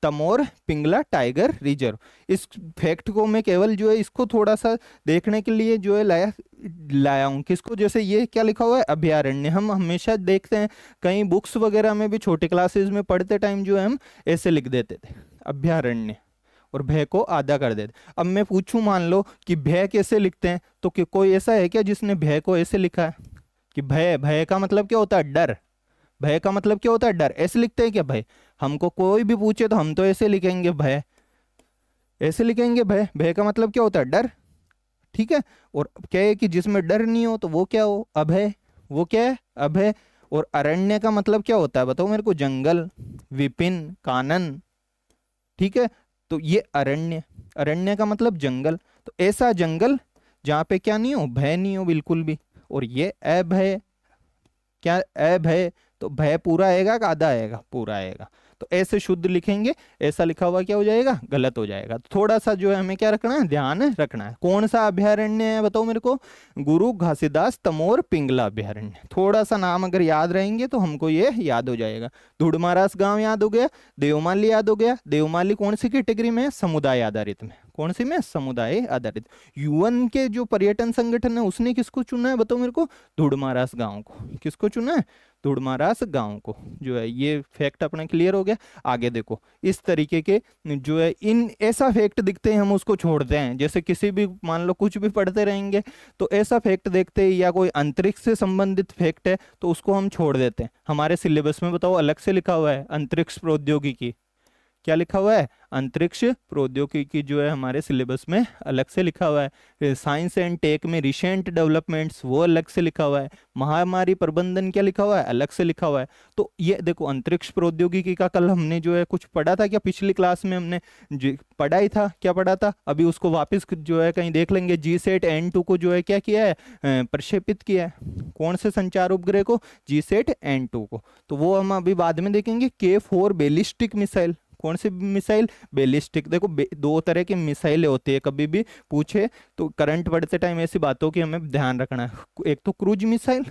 तमोर पिंगला टाइगर रिजर्व, इस फैक्ट को मैं केवल जो है इसको थोड़ा सा देखने के लिए जो है लाया हूँ। किसको, जैसे ये क्या लिखा हुआ है, अभ्यारण्य। हम हमेशा देखते हैं कई बुक्स वगैरह में भी छोटे क्लासेस में पढ़ते टाइम जो है हम ऐसे लिख देते थे, अभ्यारण्य, और भय को आधा कर देते। अब मैं पूछूं, मान लो कि भय कैसे लिखते हैं, तो कोई ऐसा है क्या जिसने भय को ऐसे लिखा है कि भय, भय का मतलब क्या होता है, डर। भय का मतलब क्या होता है, डर। ऐसे लिखते हैं क्या भय, हमको कोई भी पूछे तो हम तो ऐसे लिखेंगे भय, ऐसे लिखेंगे भय। भय का मतलब क्या होता है, डर, ठीक है। और क्या है कि जिसमें डर नहीं हो तो वो क्या हो, अभय। वो क्या है, अभय। और अरण्य का मतलब क्या होता है बताओ मेरे को, जंगल, विपिन, कानन, ठीक है। तो ये अरण्य, अरण्य का मतलब जंगल। तो ऐसा जंगल जहां पे क्या नहीं हो, भय नहीं हो बिल्कुल भी। और ये अभय, क्या अभय, तो भय पूरा आएगा कि आधा आएगा, पूरा आएगा। तो ऐसे शुद्ध लिखेंगे, ऐसा लिखा हुआ क्या हो जाएगा, गलत हो जाएगा। तो थोड़ा सा जो है हमें क्या रखना है, ध्यान रखना है। कौन सा अभयारण्य है बताओ मेरे को, गुरु घासीदास तमोर पिंगला अभयारण्य। थोड़ा सा नाम अगर याद रहेंगे तो हमको ये याद हो जाएगा। धुड़मारास गांव याद हो गया, देवमाली याद हो गया। देवमाली कौन सी कैटेगरी में है, समुदाय आधारित में। कौन सी में, समुदाय आधारित। यूएन के जो पर्यटन संगठन है उसने किसको चुना है बताओ मेरे को, धुड़मारास गांव को। किसको चुना है, धुड़मारास गांव को जो है। ये फैक्ट अपना क्लियर हो गया। आगे देखो, इस तरीके के जो है इन ऐसा फैक्ट दिखते हैं हम उसको छोड़ते हैं। जैसे किसी भी मान लो कुछ भी पढ़ते रहेंगे तो ऐसा फैक्ट देखते हैं या कोई अंतरिक्ष से संबंधित फैक्ट है तो उसको हम छोड़ देते हैं। हमारे सिलेबस में बताओ अलग से लिखा हुआ है अंतरिक्ष प्रौद्योगिकी। क्या लिखा हुआ है, अंतरिक्ष प्रौद्योगिकी जो है हमारे सिलेबस में अलग से लिखा हुआ है। साइंस एंड टेक में रिसेंट डेवलपमेंट्स वो अलग से लिखा हुआ है। महामारी प्रबंधन क्या लिखा हुआ है, अलग से लिखा हुआ है। तो ये देखो अंतरिक्ष प्रौद्योगिकी का कल हमने जो है कुछ पढ़ा था क्या, पिछली क्लास में हमने पढ़ा ही था, क्या पढ़ा था, अभी उसको वापस जो है कहीं देख लेंगे। GSAT-N2 को जो है क्या किया है, प्रक्षेपित किया है। कौन से संचार उपग्रह को, GSAT-N2 को। तो वो हम अभी बाद में देखेंगे। K4 बैलिस्टिक मिसाइल, कौन सी मिसाइल, बैलिस्टिक। देखो दो तरह की मिसाइलें होती है, कभी भी पूछे तो करंट पढ़ते टाइम ऐसी बातों की हमें ध्यान रखना है। एक तो क्रूज मिसाइल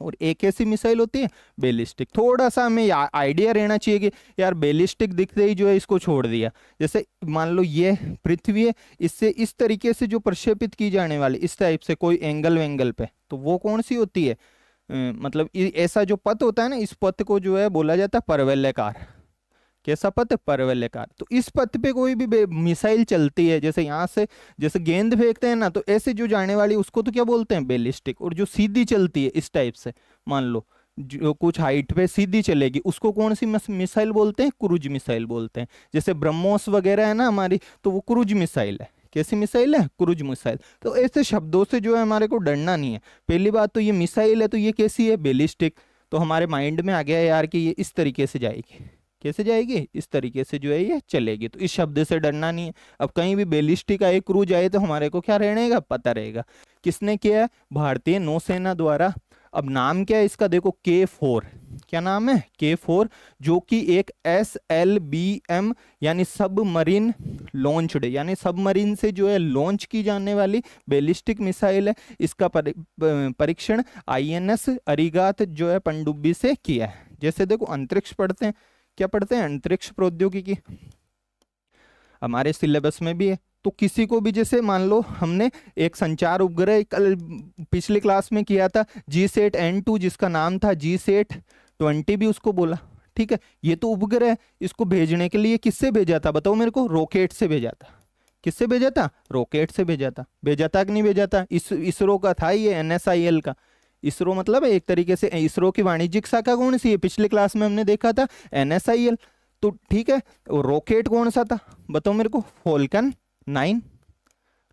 और एक ऐसी मिसाइल होती है बैलिस्टिक। थोड़ा सा हमें आइडिया रहना चाहिए कि यार बैलिस्टिक दिखते ही जो है इसको छोड़ दिया। जैसे मान लो ये पृथ्वी है, इससे इस तरीके से जो प्रक्षेपित की जाने वाली इस टाइप से कोई एंगल वेंगल पे, तो वो कौन सी होती है, मतलब ऐसा जो पथ होता है ना, इस पथ को जो है बोला जाता है परवलयाकार। कैसा पथ, परवलयाकार। तो इस पथ पे कोई भी मिसाइल चलती है, जैसे यहाँ से जैसे गेंद फेंकते हैं ना, तो ऐसे जो जाने वाली उसको तो क्या बोलते हैं, बैलिस्टिक। और जो सीधी चलती है इस टाइप से, मान लो जो कुछ हाइट पे सीधी चलेगी, उसको कौन सी मिसाइल बोलते हैं, क्रूज मिसाइल बोलते हैं। जैसे ब्रह्मोस वगैरह है ना हमारी, तो वो क्रूज मिसाइल है। कैसी मिसाइल है, क्रूज मिसाइल। तो ऐसे शब्दों से जो है हमारे को डरना नहीं है। पहली बात तो ये मिसाइल है तो ये कैसी है, बैलिस्टिक। तो हमारे माइंड में आ गया यार कि ये इस तरीके से जाएगी। कैसे जाएगी, इस तरीके से जो है ये चलेगी। तो इस शब्द से डरना नहीं है। अब कहीं भी बैलिस्टिक आए, क्रूज आए, तो हमारे को क्या रहेगा, पता रहेगा। किसने किया है, भारतीय नौसेना द्वारा। अब नाम क्या है इसका, देखो K4। क्या नाम है, K4, जो कि एक SLBM यानी सबमरीन लॉन्च्ड, यानी सबमरीन से जो है लॉन्च की जाने वाली बैलिस्टिक मिसाइल है। इसका परीक्षण INS अरिगात जो है पनडुब्बी से किया है। जैसे देखो अंतरिक्ष पढ़ते हैं, क्या पढ़ते हैं, अंतरिक्ष प्रौद्योगिकी, हमारे सिलेबस में भी है। तो किसी को भी जैसे मान लो हमने एक संचार उपग्रह कल पिछली क्लास में किया था GSAT-N2, जिसका नाम था GSAT-20 भी उसको बोला, ठीक है। ये तो उपग्रह है, इसको भेजने के लिए किससे भेजा था बताओ मेरे को, रॉकेट से भेजा था। किससे भेजा था, रॉकेट से भेजा था। भेजा था कि नहीं भेजा था, इसरो का था ये, NSIL का। इसरो मतलब एक तरीके से इसरो की वाणिज्यिक शाखा कौन सी है, पिछली क्लास में हमने देखा था NSIL। तो ठीक है, रॉकेट कौन सा था बताओ मेरे को, फॉल्कन 9।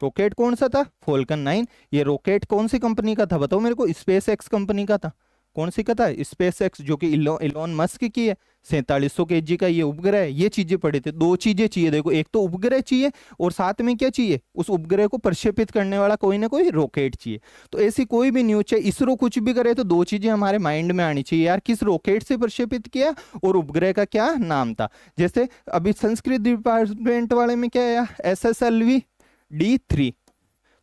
रॉकेट कौन सा था, फॉल्कन 9। ये रॉकेट कौन सी कंपनी का था बताओ मेरे को, स्पेस एक्स कंपनी का था। कौन सी का था, स्पेस एक्स, जो कि इलोन मस्क की है। 4700 kg का ये उपग्रह है। ये चीजें पढ़ी थी। दो चीजें चाहिए देखो, एक तो उपग्रह चाहिए और साथ में क्या चाहिए, उस उपग्रह को प्रक्षेपित करने वाला कोई ना कोई रॉकेट चाहिए। तो ऐसी कोई भी न्यूज चाहिए, इसरो कुछ भी करे तो दो चीजें हमारे माइंड में आनी चाहिए यार, किस रॉकेट से प्रक्षेपित किया और उपग्रह का क्या नाम था। जैसे अभी संस्कृत डिपार्टमेंट वाले में क्या है, SSLV D3,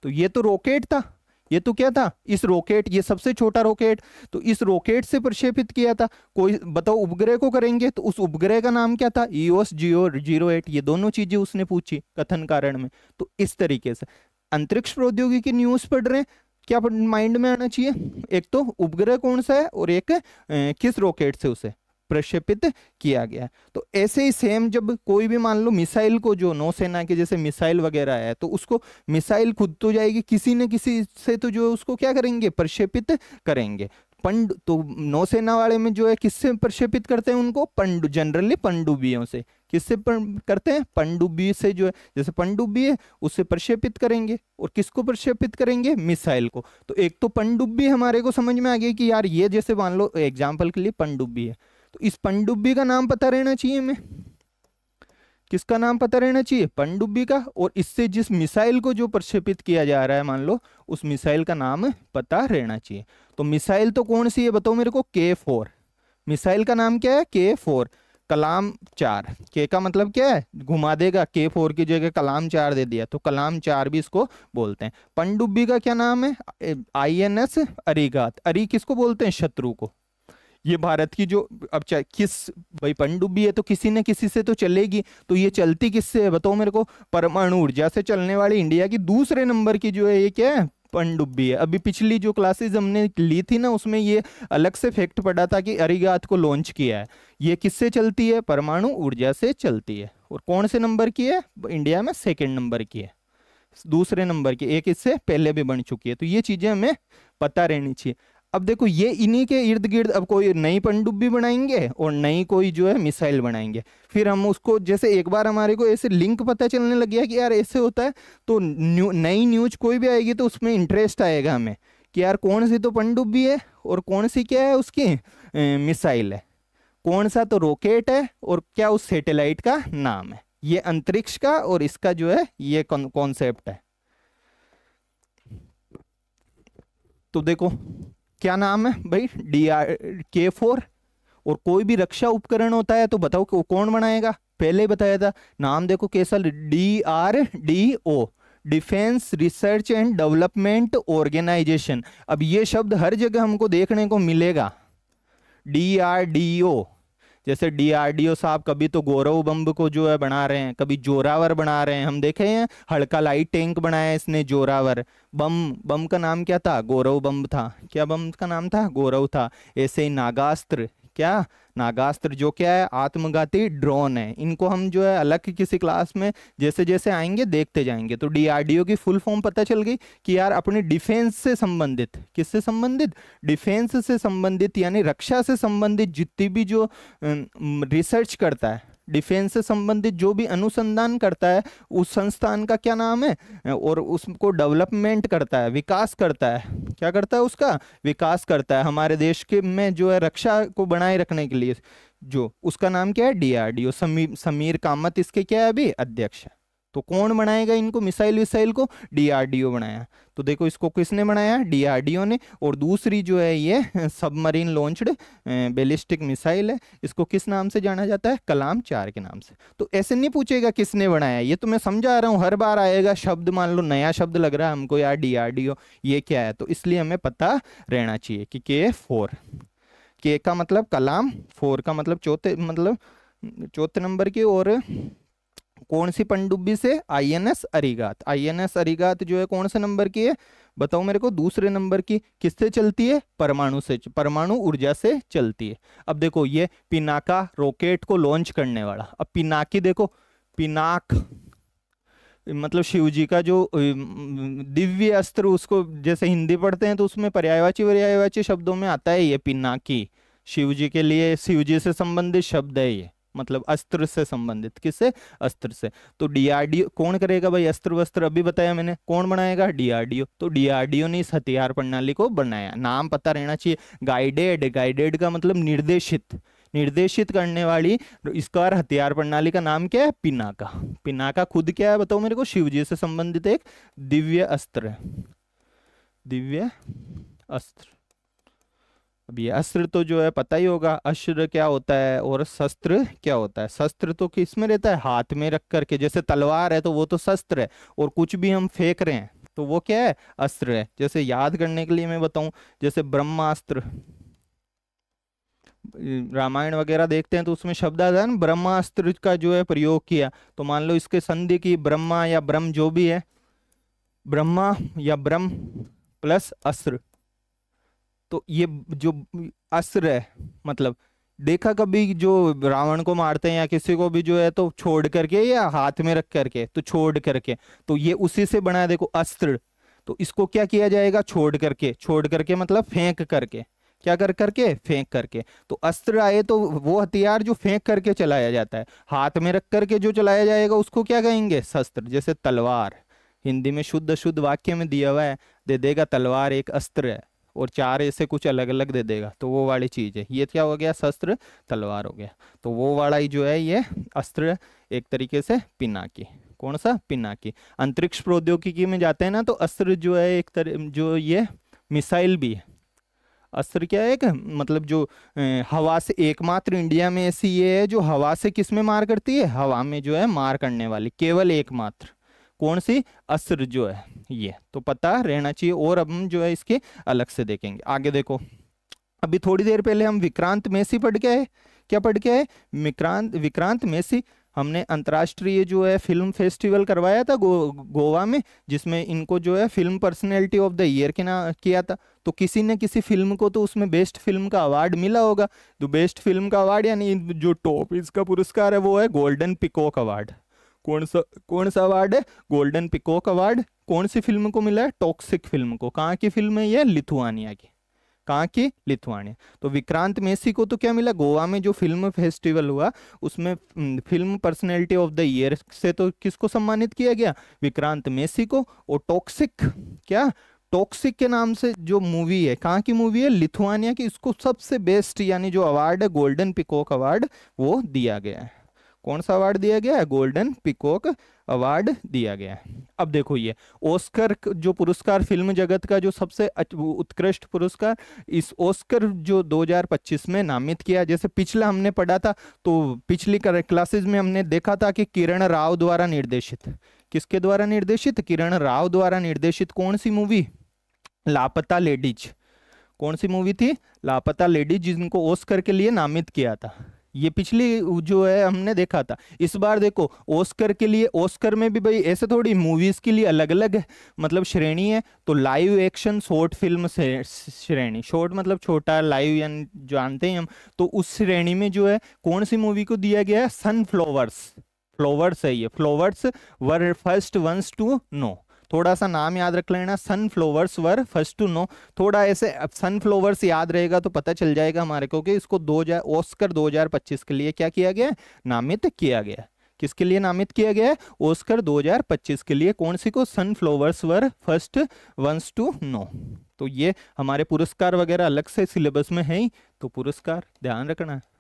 तो ये तो रॉकेट था। ये तो क्या था, इस रॉकेट, ये सबसे छोटा रॉकेट, तो इस रॉकेट से प्रक्षेपित किया था। कोई बताओ उपग्रह को करेंगे तो उस उपग्रह का नाम क्या था, EOS 08। ये दोनों चीजें उसने पूछी कथन कारण में। तो इस तरीके से अंतरिक्ष प्रौद्योगिकी न्यूज पढ़ रहे हैं, क्या माइंड में आना चाहिए, एक तो उपग्रह कौन सा है और एक किस रॉकेट से उसे प्रक्षेपित किया गया। तो ऐसे ही सेम जब कोई भी मान लो मिसाइल को, जो नौसेना के जैसे मिसाइल वगैरह है, तो उसको मिसाइल खुद तो जाएगी, किसी न किसी से तो जो उसको क्या करेंगे, प्रक्षेपित करेंगे। तो नौसेना वाले में जो है किससे प्रक्षेपित करते हैं उनको, जनरली पनडुब्बियों से। किससे करते हैं, पनडुब्बी से जो है, जैसे पनडुब्बी है उससे प्रक्षेपित करेंगे। और किसको प्रक्षेपित करेंगे, मिसाइल को। तो एक तो पनडुब्बी हमारे को समझ में आ गई कि यार ये जैसे मान लो एग्जाम्पल के लिए पनडुब्बी है, तो इस पनडुब्बी का नाम पता रहना चाहिए हमें। किसका नाम पता रहना चाहिए, पनडुब्बी का। और इससे जिस मिसाइल को जो प्रक्षेपित किया जा रहा है मान लो, उस मिसाइल का नाम पता रहना चाहिए। तो मिसाइल तो कौन सी है बताओ मेरे को, K4। मिसाइल का नाम क्या है, K4। कलाम 4, के का मतलब क्या है, घुमा देगा, K4 की जगह कलाम 4 दे दिया तो कलाम 4 भी इसको बोलते हैं। पनडुब्बी का क्या नाम है, INS अरिगात। अरी किसको बोलते हैं, शत्रु को। ये भारत की जो, अब चाहे किस, भाई पनडुब्बी है तो किसी न किसी से तो चलेगी, तो ये चलती किससे है बताओ मेरे को, परमाणु ऊर्जा से चलने वाली इंडिया की दूसरे नंबर की जो है ये क्या है, पनडुब्बी है। अभी पिछली जो क्लासेस हमने ली थी ना उसमें ये अलग से फैक्ट पढ़ा था कि अरिगात को लॉन्च किया है। ये किससे चलती है, परमाणु ऊर्जा से चलती है। और कौन से नंबर की है, इंडिया में सेकेंड नंबर की है, दूसरे नंबर की, एक इससे पहले भी बन चुकी है। तो ये चीजें हमें पता रहनी चाहिए। अब देखो ये इन्हीं के इर्द गिर्द अब कोई नई पनडुब्बी बनाएंगे और नई कोई जो है मिसाइल बनाएंगे, फिर हम उसको, जैसे एक बार हमारे को ऐसे लिंक पता चलने लग गया कि यार ऐसे होता है, तो नई न्यूज कोई भी आएगी तो उसमें इंटरेस्ट आएगा हमें कि यार कौन सी तो पनडुब्बी है और कौन सी क्या है उसकी मिसाइल है, कौन सा तो रॉकेट है और क्या उस सैटेलाइट का नाम है। ये अंतरिक्ष का और इसका जो है ये कॉन्सेप्ट है। तो देखो क्या नाम है भाई, K4। और कोई भी रक्षा उपकरण होता है तो बताओ कौन बनाएगा, पहले ही बताया था नाम, देखो कैसा, DRDO, defence research and development organisation. अब ये शब्द हर जगह हमको देखने को मिलेगा, DRDO। जैसे DRDO साहब कभी तो गौरव बम को जो है बना रहे हैं, कभी जोरावर बना रहे हैं, हम देखे हैं हल्का लाइट टैंक बनाया इसने जोरावर। बम का नाम क्या था, गौरव बम था, क्या बम का नाम था, गौरव था। ऐसे ही नागास्त्र, क्या नागास्त्र जो क्या है, आत्मघाती ड्रोन है। इनको हम जो है अलग किसी क्लास में जैसे जैसे आएंगे देखते जाएंगे। तो DRDO की फुल फॉर्म पता चल गई कि यार अपने डिफेंस से संबंधित, किससे संबंधित, डिफेंस से संबंधित, यानी रक्षा से संबंधित जितनी भी जो रिसर्च करता है, डिफेंस से संबंधित जो भी अनुसंधान करता है, उस संस्थान का क्या नाम है, और उसको डेवलपमेंट करता है, विकास करता है, क्या करता है, उसका विकास करता है हमारे देश के में जो है रक्षा को बनाए रखने के लिए, जो उसका नाम क्या है, DRDO। समीर कामत इसके क्या है अभी अध्यक्ष है। तो कौन बनाएगा इनको, मिसाइल विसाइल को, DRDO बनाया। तो देखो इसको किसने बनाया, DRDO ने। और दूसरी जो है ये सबमरीन लॉन्च्ड बैलिस्टिक मिसाइल है, इसको किस नाम से जाना जाता है, कलाम 4 के नाम से। तो ऐसे नहीं पूछेगा किसने बनाया, ये तो मैं समझा रहा हूँ, हर बार आएगा शब्द, मान लो नया शब्द लग रहा है हमको यार DRDO ये क्या है, तो इसलिए हमें पता रहना चाहिए कि K4, K का मतलब कलाम, 4 का मतलब चौथे नंबर की। और कौन सी पनडुब्बी से, INS अरिगात। INS अरिगात जो है कौन से नंबर की है बताओ मेरे को, दूसरे नंबर की। किससे चलती है, परमाणु से, परमाणु ऊर्जा से चलती है। अब देखो ये पिनाका रॉकेट को लॉन्च करने वाला, अब पिनाकी देखो, पिनाक मतलब शिव जी का जो दिव्य अस्त्र, उसको जैसे हिंदी पढ़ते हैं तो उसमें पर्यायवाची शब्दों में आता है ये पिनाकी, शिव जी के लिए, शिव जी से संबंधित शब्द है ये, मतलब अस्त्र से संबंधित, किससे, अस्त्र से। तो DRDO कौन करेगा भाई, अस्त्र वस्त्र अभी बताया मैंने, कौन बनाएगा, DRDO। तो DRDO ने इस हथियार प्रणाली को बनाया, नाम पता रहना चाहिए। गाइडेड का मतलब निर्देशित, निर्देशित करने वाली इसका हथियार प्रणाली का नाम क्या है, पिनाका। पिनाका खुद क्या है बताओ मेरे को, शिवजी से संबंधित एक दिव्य अस्त्र है, दिव्य अस्त्र। अब ये अस्त्र तो जो है पता ही होगा, अस्त्र क्या होता है और शस्त्र क्या होता है। शस्त्र तो किस में रहता है, हाथ में रख करके, जैसे तलवार है तो वो तो शस्त्र है, और कुछ भी हम फेंक रहे हैं तो वो क्या है, अस्त्र है। जैसे याद करने के लिए मैं बताऊं, जैसे ब्रह्मास्त्र, रामायण वगैरह देखते हैं तो उसमें शब्द आता है ना, ब्रह्मास्त्र का जो है प्रयोग किया, तो मान लो इसके संधि की, ब्रह्मा या ब्रह्म जो भी है, ब्रह्मा या ब्रह्म प्लस अस्त्र, तो ये जो अस्त्र है, मतलब देखा कभी जो रावण को मारते हैं या किसी को भी जो है तो छोड़ करके या हाथ में रख करके, तो छोड़ करके, तो ये उसी से बना है देखो अस्त्र। तो इसको क्या किया जाएगा, छोड़ करके, छोड़ करके मतलब फेंक करके, क्या कर करके, फेंक करके। तो अस्त्र आए तो वो हथियार जो फेंक करके चलाया जाता है, हाथ में रख करके जो चलाया जाएगा उसको क्या कहेंगे, शस्त्र। जैसे तलवार, हिंदी में शुद्ध शुद्ध वाक्य में दिया हुआ है, दे देगा तलवार एक अस्त्र है, और 4 ऐसे कुछ अलग अलग दे देगा, तो वो वाली चीज है, ये क्या हो गया, शस्त्र, तलवार हो गया। तो वो वाला ही जो है ये अस्त्र, एक तरीके से पिनाकी। कौन सा, पिनाकी। अंतरिक्ष प्रौद्योगिकी में जाते हैं ना तो अस्त्र जो है एक तरह जो ये मिसाइल भी है, अस्त्र क्या है? एक मतलब जो हवा से, एकमात्र इंडिया में ऐसी ये है जो हवा से किस में मार करती है? हवा में जो है मार करने वाली, केवल एकमात्र। कौन सी? अस्त्र जो है ये, तो पता रहना चाहिए। और अब हम जो है इसके अलग से देखेंगे। आगे देखो, अभी थोड़ी देर पहले हम विक्रांत मेसी पढ़ के आए। क्या पढ़ के आए? विक्रांत मेसी। हमने अंतर्राष्ट्रीय जो है फिल्म फेस्टिवल करवाया था गोवा में, जिसमें इनको जो है film personality of the year के ना किया था। तो किसी न किसी फिल्म को तो उसमें बेस्ट फिल्म का अवार्ड मिला होगा। तो बेस्ट फिल्म का अवार्ड यानी जो टॉप इसका पुरस्कार है वो है गोल्डन पिकॉक अवार्ड। कौन सा अवार्ड है? Golden peacock award. कौन सी फिल्म को मिला है? टॉक्सिक फिल्म को। कहाँ की फिल्म है ये? लिथुआनिया की। कहाँ की? लिथुआनिया। तो विक्रांत मेसी को तो क्या मिला? गोवा में जो फिल्म फेस्टिवल हुआ उसमें film personality of the year से तो किसको सम्मानित किया गया? विक्रांत मेसी को। और टॉक्सिक, क्या? टॉक्सिक के नाम से जो मूवी है, कहाँ की मूवी है? लिथुआनिया की। इसको सबसे बेस्ट यानी जो अवार्ड है गोल्डन पिकॉक अवार्ड वो दिया गया है। कौन सा अवार्ड दिया गया है? गोल्डन पिकॉक अवार्ड दिया गया है। अब देखो ये ऑस्कर जो पुरस्कार, फिल्म जगत का जो सबसे उत्कृष्ट पुरस्कार, इस ऑस्कर जो 2025 में नामित किया। जैसे पिछला हमने पढ़ा था, तो पिछली क्लासेस में हमने देखा था कि किरण राव द्वारा निर्देशित, किसके द्वारा निर्देशित? किरण राव द्वारा निर्देशित कौन सी मूवी? लापता लेडीज। कौन सी मूवी थी? लापता लेडीज, जिनको ऑस्कर के लिए नामित किया था। ये पिछली जो है हमने देखा था। इस बार देखो ऑस्कर के लिए, ऑस्कर में भी भाई ऐसे थोड़ी मूवीज के लिए अलग अलग मतलब श्रेणी है। तो लाइव एक्शन शॉर्ट फिल्म से श्रेणी, शॉर्ट मतलब छोटा, लाइव यानी जानते हैं हम, तो उस श्रेणी में जो है कौन सी मूवी को दिया गया है? सनफ्लावर्स। फ्लावर्स है ये, flowers were first ones to know. थोड़ा सा नाम याद रख लेना, sunflowers were first to know. थोड़ा ऐसे सनफ्लावर्स याद रहेगा तो पता चल जाएगा हमारे को कि इसको ऑस्कर 2025 के लिए क्या किया गया है? नामित किया गया। किसके लिए नामित किया गया है? ऑस्कर 2025 के लिए। कौन सी को? Sunflowers were first ones to know. तो ये हमारे पुरस्कार वगैरह अलग से सिलेबस में है ही, तो पुरस्कार ध्यान रखना है।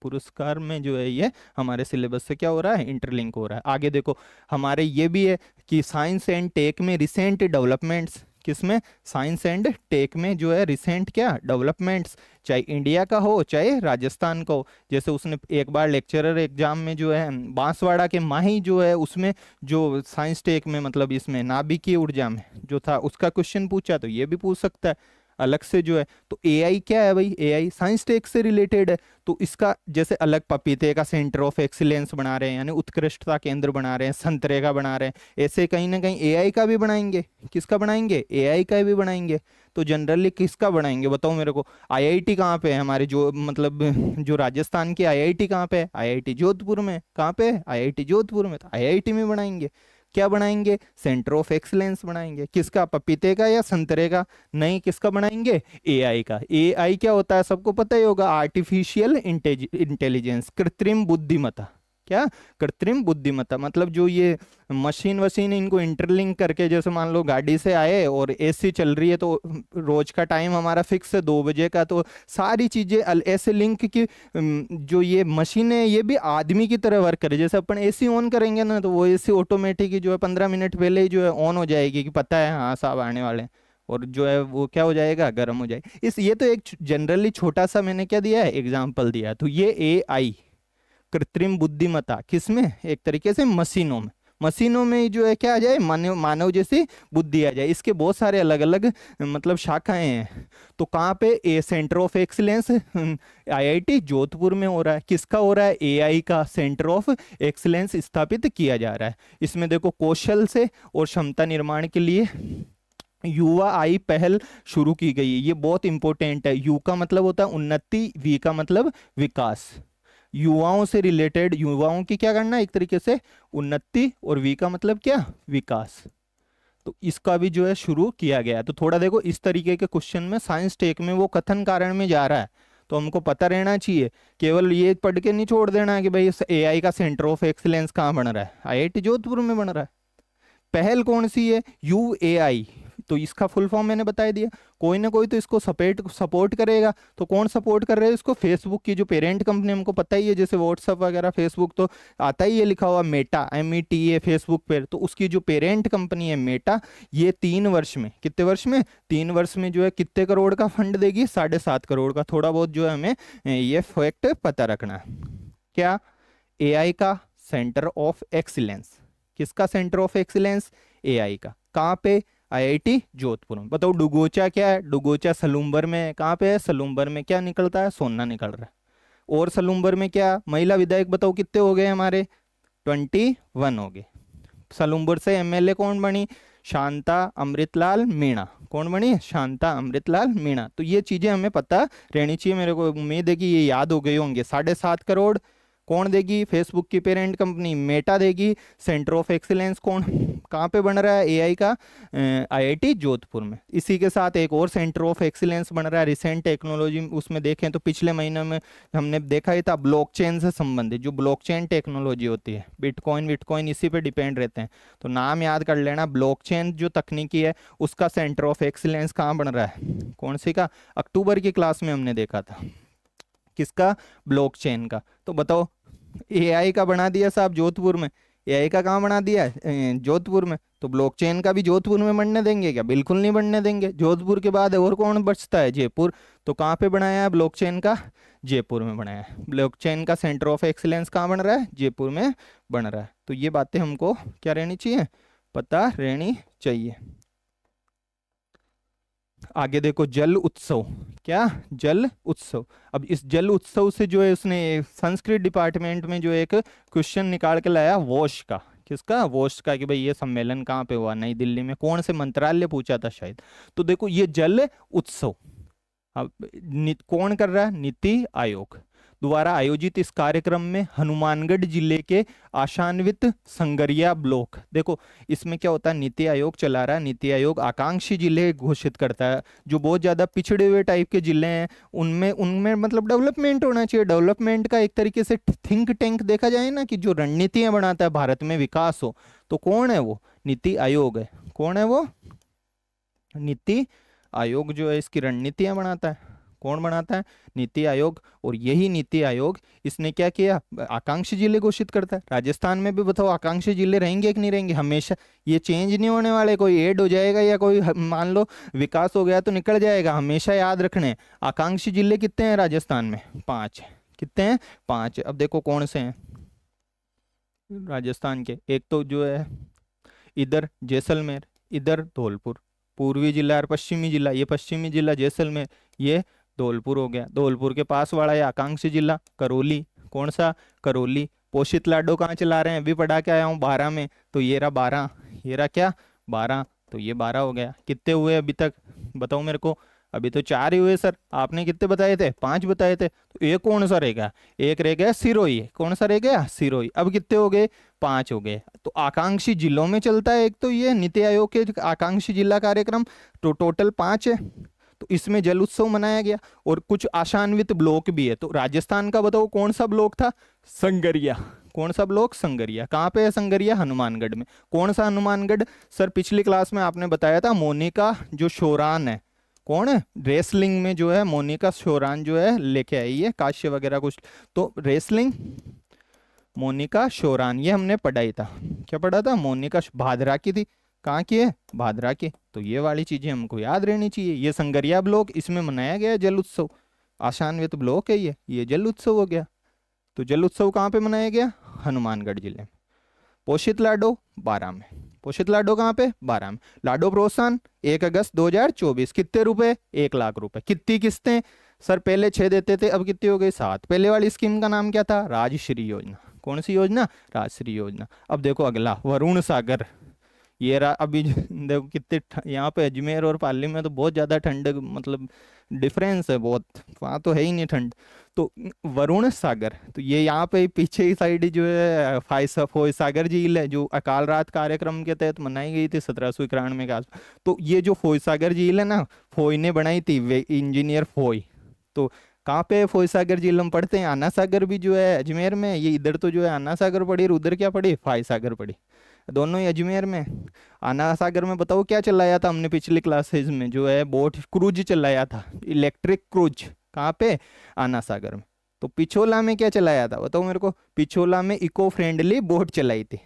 पुरस्कार में जो है ये हमारे सिलेबस से क्या हो रहा है? इंटरलिंक हो रहा है। आगे देखो, हमारे ये भी है कि साइंस एंड टेक में रिसेंट डेवलपमेंट्स, किसमें? साइंस एंड टेक में जो है रिसेंट क्या डेवलपमेंट्स, चाहे इंडिया का हो चाहे राजस्थान का हो। जैसे उसने एक बार लेक्चरर एग्जाम में जो है बांसवाड़ा के माही जो है उसमें जो साइंस टेक में मतलब इसमें नाभिकीय ऊर्जा में जो था उसका क्वेश्चन पूछा, तो ये भी पूछ सकता है अलग से जो है। तो एआई क्या है भाई? एआई साइंस टेक से रिलेटेड है। तो इसका जैसे अलग पपीते का सेंटर ऑफ एक्सीलेंस बना रहे हैं, यानी उत्कृष्टता केंद्र बना रहे हैं, संतरे का बना रहे हैं, ऐसे कहीं ना कहीं एआई का भी बनाएंगे। किसका बनाएंगे? एआई का भी बनाएंगे। तो जनरली किसका बनाएंगे बताओ मेरे को? आईआईटी कहाँ पे है हमारे, जो मतलब जो राजस्थान की आईआईटी कहाँ पे है? आईआईटी जोधपुर में। कहाँ पे है? आईआईटी जोधपुर में। तो आईआईटी में बनाएंगे। क्या बनाएंगे? सेंटर ऑफ एक्सीलेंस बनाएंगे। किसका? पपीते का या संतरे का? नहीं, किसका बनाएंगे? एआई का। एआई क्या होता है? सबको पता ही होगा, आर्टिफिशियल इंटेलिजेंस, कृत्रिम बुद्धिमत्ता। क्या? कृत्रिम बुद्धिमत्ता मतलब जो ये मशीन वशीन इनको इंटरलिंक करके, जैसे मान लो गाड़ी से आए और एसी चल रही है तो रोज का टाइम हमारा फिक्स है 2 बजे का, तो सारी चीजें ऐसे लिंक की जो ये मशीन है ये भी आदमी की तरह वर्क करे। जैसे अपन एसी ऑन करेंगे ना, तो वो एसी ऑटोमेटिक जो है 15 मिनट पहले ही जो है ऑन हो जाएगी कि पता है हाँ साहब आने वाले हैं, और जो है वो क्या हो जाएगा? गर्म हो जाएगी। ये तो एक जनरली छोटा सा मैंने क्या दिया है? एग्जाम्पल दिया। तो ये एआई कृत्रिम बुद्धिमत्ता किसमें? एक तरीके से मशीनों में। मशीनों में जो है क्या आ जाए? मानव जैसी बुद्धि आ जाए। इसके बहुत सारे अलग अलग मतलब शाखाएं हैं। तो कहाँ पे? A centre of excellence IIT Jodhpur में हो रहा है। किसका हो रहा है? एआई का सेंटर ऑफ एक्सीलेंस स्थापित किया जा रहा है। इसमें देखो कौशल से और क्षमता निर्माण के लिए युवा आई पहल शुरू की गई है। ये बहुत इंपॉर्टेंट है। यू का मतलब होता है उन्नति, वी का मतलब विकास। युवाओं से रिलेटेड, युवाओं की क्या करना? एक तरीके से उन्नति, और वी का मतलब क्या? विकास। तो इसका भी जो है शुरू किया गया है। तो थोड़ा देखो इस तरीके के क्वेश्चन में साइंस टेक में वो कथन कारण में जा रहा है, तो हमको पता रहना चाहिए। केवल ये पढ़ के नहीं छोड़ देना है कि भाई एआई का सेंटर ऑफ एक्सीलेंस कहाँ बन रहा है? आईआईटी जोधपुर में बन रहा है। पहल कौन सी है? यूएआई। तो इसका फुल फॉर्म मैंने बता दिया। कोई ना कोई तो इसको सपोर्ट करेगा, तो कौन सपोर्ट कर रहा है इसको? फेसबुक की जो पेरेंट कंपनी, हमको पता ही है, जैसे व्हाट्सअप वगैरह, फेसबुक तो आता ही है लिखा हुआ मेटा, META, फेसबुक पे। तो उसकी जो पेरेंट कंपनी है मेटा, ये 3 वर्ष में, कितने वर्ष में? 3 वर्ष में जो है कितने करोड़ का फंड देगी? 7.5 करोड़ का। थोड़ा बहुत जो है हमें ये फैक्ट पता रखना है। क्या? AI का सेंटर ऑफ एक्सीलेंस। किसका सेंटर ऑफ एक्सीलेंस? AI का। कहाँ पे? IIT जोधपुर में। बताओ डुगोचा क्या है? डुगोचा सलूम्बर में है। कहाँ पे है? सलूम्बर में। क्या निकलता है? सोना निकल रहा है। और सलूम्बर में क्या? महिला विधायक बताओ कितने हो गए हमारे? 21 हो गए। सलूम्बर से MLA कौन बनी? शांता अमृतलाल मीणा। कौन बनी? शांता अमृतलाल मीणा। तो ये चीजें हमें पता रहनी चाहिए। मेरे को उम्मीद है कि ये याद हो गए होंगे। 7.5 करोड़ कौन देगी? फेसबुक की पेरेंट कंपनी मेटा देगी। सेंटर ऑफ एक्सीलेंस कौन, कहाँ पे बन रहा है? AI का IIT जोधपुर में। इसी के साथ एक और सेंटर ऑफ एक्सीलेंस बन रहा है रिसेंट टेक्नोलॉजी। उसमें देखें तो पिछले महीने में हमने देखा ही था, ब्लॉकचेन से संबंधित जो ब्लॉकचेन टेक्नोलॉजी होती है, बिटकॉइन इसी पे डिपेंड रहते हैं। तो नाम याद कर लेना, ब्लॉकचेन जो तकनीकी है उसका सेंटर ऑफ एक्सीलेंस कहाँ बन रहा है? कौन सी का? अक्टूबर की क्लास में हमने देखा था। किसका? ब्लॉकचेन का। तो बताओ, AI का बना दिया साहब जोधपुर में। AI का कहाँ बना दिया है? जोधपुर में। तो ब्लॉकचेन का भी जोधपुर में बनने देंगे क्या? बिल्कुल नहीं बनने देंगे। जोधपुर के बाद और कौन बचता है? जयपुर। तो कहाँ पे बनाया है ब्लॉकचेन का? जयपुर में बनाया है। ब्लॉकचेन का सेंटर ऑफ एक्सीलेंस कहाँ बन रहा है? जयपुर में बन रहा है। तो ये बातें हमको क्या रहनी चाहिए? पता रहनी चाहिए। आगे देखो, जल उत्सव। क्या? जल उत्सव। अब इस जल उत्सव से जो है उसने संस्कृत डिपार्टमेंट में जो एक क्वेश्चन निकाल के लाया वोश का। किसका? वोश का, कि भाई ये सम्मेलन कहाँ पे हुआ? नई दिल्ली में। कौन से मंत्रालय पूछा था शायद। तो देखो ये जल उत्सव अब कौन कर रहा है? नीति आयोग द्वारा आयोजित इस कार्यक्रम में हनुमानगढ़ जिले के आशान्वित संगरिया ब्लॉक, देखो इसमें क्या होता है, नीति आयोग चला रहा है। नीति आयोग आकांक्षी जिले घोषित करता है, जो बहुत ज्यादा पिछड़े हुए टाइप के जिले हैं उनमें उनमें मतलब डेवलपमेंट होना चाहिए। डेवलपमेंट का एक तरीके से थिंक टैंक देखा जाए ना, कि जो रणनीतियां बनाता है भारत में विकास हो, तो कौन है वो? नीति आयोग है। कौन है वो? नीति आयोग जो है इसकी रणनीतियां बनाता है। कौन बनाता है? नीति आयोग। और यही नीति आयोग इसने क्या किया? आकांक्षी जिले घोषित करता है। राजस्थान में भी बताओ आकांक्षी जिले रहेंगे कि नहीं रहेंगे? हमेशा ये चेंज नहीं होने वाले। कोई ऐड हो जाएगा या कोई मान लो विकास हो गया तो निकल जाएगा। हमेशा याद रखने, आकांक्षी जिले कितने हैं राजस्थान में? 5। कितने हैं? 5। अब देखो कौन से हैं राजस्थान के। एक तो जो है इधर जैसलमेर, इधर धौलपुर, पूर्वी जिला और पश्चिमी जिला। ये पश्चिमी जिला जैसलमेर, ये धौलपुर हो गया। धौलपुर के पास वाला है आकांक्षी जिला करौली। कौन सा? करौली। पोषित लाडो कहाँ चला रहे हैं? अभी पढ़ा के आया हूँ 12 में, तो ये रहा 12। ये रहा क्या? 12। तो ये 12 हो गया। कितने हुए अभी तक बताओ मेरे को? अभी तो 4 ही हुए सर। आपने कितने बताए थे? 5 बताए थे। तो एक कौन सा रह गया? एक रह गया सिरोही। कौन सा रह गया? सिरोही। अब कितने हो गए? 5 हो गए। तो आकांक्षी जिलों में चलता है एक तो ये नीति आयोग के आकांक्षी जिला कार्यक्रम, तो टोटल 5 है। तो इसमें जल उत्सव मनाया गया और कुछ आशान्वित ब्लॉक भी है। तो राजस्थान का बताओ कौन सा ब्लॉक था? संगरिया। कौन सा ब्लॉक? संगरिया। कहाँ पे है संगरिया? हनुमानगढ़ में। कौन सा हनुमानगढ़? सर पिछली क्लास में आपने बताया था मोनिका जो शोरान है, कौन है? रेसलिंग में जो है मोनिका शोरान जो है लेके आई है काश्य वगैरह कुछ। तो रेसलिंग मोनिका शोरान, ये हमने पढ़ाई था। क्या पढ़ा था? मोनिका भादरा की थी। कहाँ की है? भादरा की। तो ये वाली चीजें हमको याद रहनी चाहिए। ये संगरिया ब्लॉक, इसमें मनाया गया जल उत्सव। आशान्वित ब्लॉक है ये जल उत्सव हो गया। तो जल उत्सव कहाँ पे मनाया गया? हनुमानगढ़ जिले में। पोषित लाडो 12 में। पोषित लाडो कहाँ पे? 12 में। लाडो प्रोत्साहन 1 अगस्त 2024 कितने रुपए? 1 लाख रुपए। कितनी किस्तें? सर पहले 6 देते थे, अब कितनी हो गई? 7। पहले वाली स्कीम का नाम क्या था? राजश्री योजना। कौन सी योजना? राजश्री योजना। अब देखो अगला वरुण सागर। ये रहा। अभी देखो कितने यहाँ पे अजमेर और पाली में तो बहुत ज्यादा ठंड, मतलब डिफरेंस है बहुत, वहाँ तो है ही नहीं ठंड। तो वरुण सागर, तो ये यहाँ पे पीछे ही साइड जो है फोय सागर झील है, जो अकाल रात कार्यक्रम के तहत मनाई गई थी 1791 के आसपास। तो ये जो फोय सागर झील है ना, फोय ने बनाई थी, वे इंजीनियर फोय। तो कहाँ पे फोय सागर झील हम पढ़ते हैं? अन्ना सागर भी जो है अजमेर में। ये इधर तो जो है अन्ना सागर पड़ी, उधर क्या पड़ी? फाय सागर पड़ी। दोनों ही अजमेर में। आना सागर में बताओ क्या चलाया था हमने पिछली क्लासेज में, जो है बोट क्रूज चलाया था, इलेक्ट्रिक क्रूज। कहाँ पे? आना सागर में। तो पिछोला में क्या चलाया था बताओ मेरे को? पिछोला में इको फ्रेंडली बोट चलाई थी।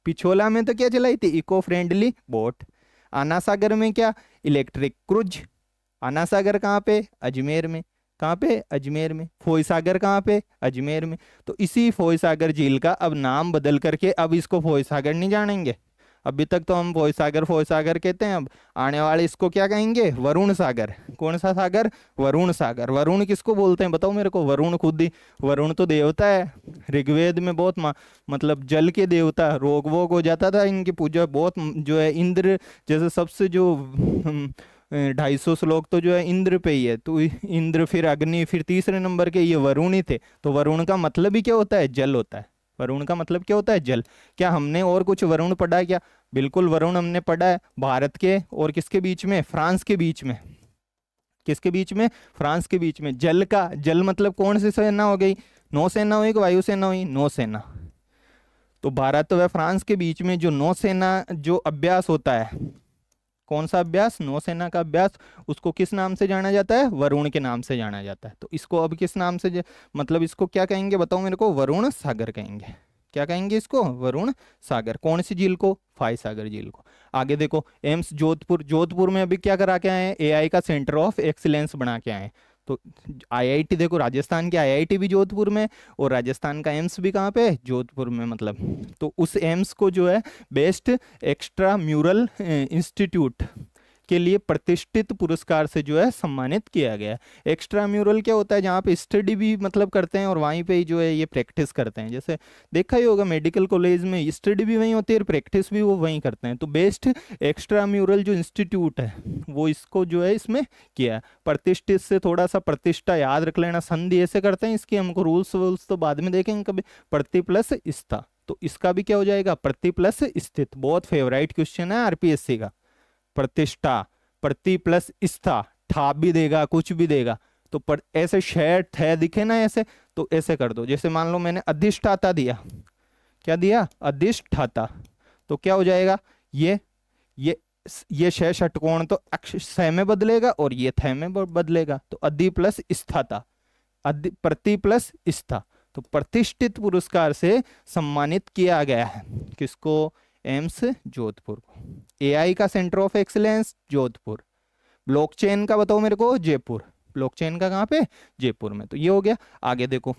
पिछोला में तो क्या चलाई थी? Eco friendly boat. Ana Sagar में क्या? Electric cruise. आना सागर कहाँ पे? अजमेर में। कहाँ पे? अजमेर में। फोई सागर कहाँ पे? अजमेर में। तो इसी फोई सागर झील का अब नाम बदल करके अब इसको फोई सागर नहीं जानेंगे। अभी तक तो हम फोई सागर कहते हैं, अब आने वाले इसको क्या कहेंगे? वरुण सागर। कौन सा सागर? वरुण सागर। वरुण किसको बोलते हैं बताओ मेरे को? वरुण खुद ही, वरुण तो देवता है, ऋग्वेद में बहुत मतलब जल के देवता। रोग वोग हो जाता था इनकी पूजा बहुत, जो है इंद्र जैसे सबसे जो 250 श्लोक तो जो है इंद्र पे ही है। तो इंद्र, फिर अग्नि, फिर तीसरे नंबर के ये वरुण ही थे। तो वरुण का मतलब ही क्या होता है? जल होता है। वरुण का मतलब क्या होता है? जल। क्या हमने और कुछ वरुण पढ़ा है क्या? बिल्कुल वरुण हमने पढ़ा है। भारत के और किसके बीच में? फ्रांस के बीच में। किसके बीच में? फ्रांस के बीच में। जल का, जल मतलब कौन सी सेना हो गई? नौसेना हुई कि वायुसेना हुई? नौसेना। तो भारत व फ्रांस के बीच में जो नौसेना जो अभ्यास होता है, कौन सा अभ्यास? नौसेना का अभ्यास। उसको किस नाम से जाना जाता है? वरुण के नाम से जाना जाता है। तो इसको अब किस नाम से मतलब इसको क्या कहेंगे बताओ मेरे को? वरुण सागर कहेंगे। क्या कहेंगे इसको? वरुण सागर। कौन सी झील को? फाई सागर झील को। आगे देखो, एम्स जोधपुर। जोधपुर में अभी क्या करा के आए हैं? एआई का सेंटर ऑफ एक्सीलेंस बना के आए हैं। तो आईआईटी देखो, राजस्थान की आईआईटी भी जोधपुर में, और राजस्थान का एम्स भी कहाँ पे? जोधपुर में। मतलब तो उस एम्स को जो है बेस्ट एक्स्ट्रा म्यूरल इंस्टीट्यूट के लिए प्रतिष्ठित पुरस्कार से जो है सम्मानित किया गया। एक्स्ट्रा म्यूरल क्या होता है? जहाँ पे स्टडी भी मतलब करते हैं और वहीं पे ही जो है ये प्रैक्टिस करते हैं। जैसे देखा ही होगा मेडिकल कॉलेज में स्टडी भी वहीं होती है और प्रैक्टिस भी वो वहीं करते हैं। तो बेस्ट एक्स्ट्रा म्यूरल जो इंस्टीट्यूट है वो इसको जो है इसमें किया है। प्रतिष्ठित से थोड़ा सा प्रतिष्ठा याद रख लेना, संधि ऐसे करते हैं इसकी, हमको रूल्स वूल्स तो बाद में देखेंगे कभी। प्रति प्लस स्था, तो इसका भी क्या हो जाएगा? प्रति प्लस स्थित। बहुत फेवरेट क्वेश्चन है आरपीएससी का। प्रतिष्ठा, प्रति प्लस स्था, ठा भी देगा कुछ भी देगा। तो ऐसे शेर थे दिखे ना ऐसे, तो ऐसे कर दो। जैसे मान लो मैंने अधिष्ठाता दिया, क्या दिया? अधिष्ठाता। तो क्या हो जाएगा? ये शय षटकोण तो स में बदलेगा और ये थ में बदलेगा। तो अधि प्लस स्থাता, प्रति प्लस स्था। तो प्रतिष्ठित पुरस्कार से सम्मानित किया गया है किसको? एम्स जोधपुर को। एआई का centre of excellence Jodhpur. Blockchain का बताओ मेरे को? जयपुर। ब्लॉकचेन का कहाँ पे? जयपुर में। तो ये हो गया। आगे देखो,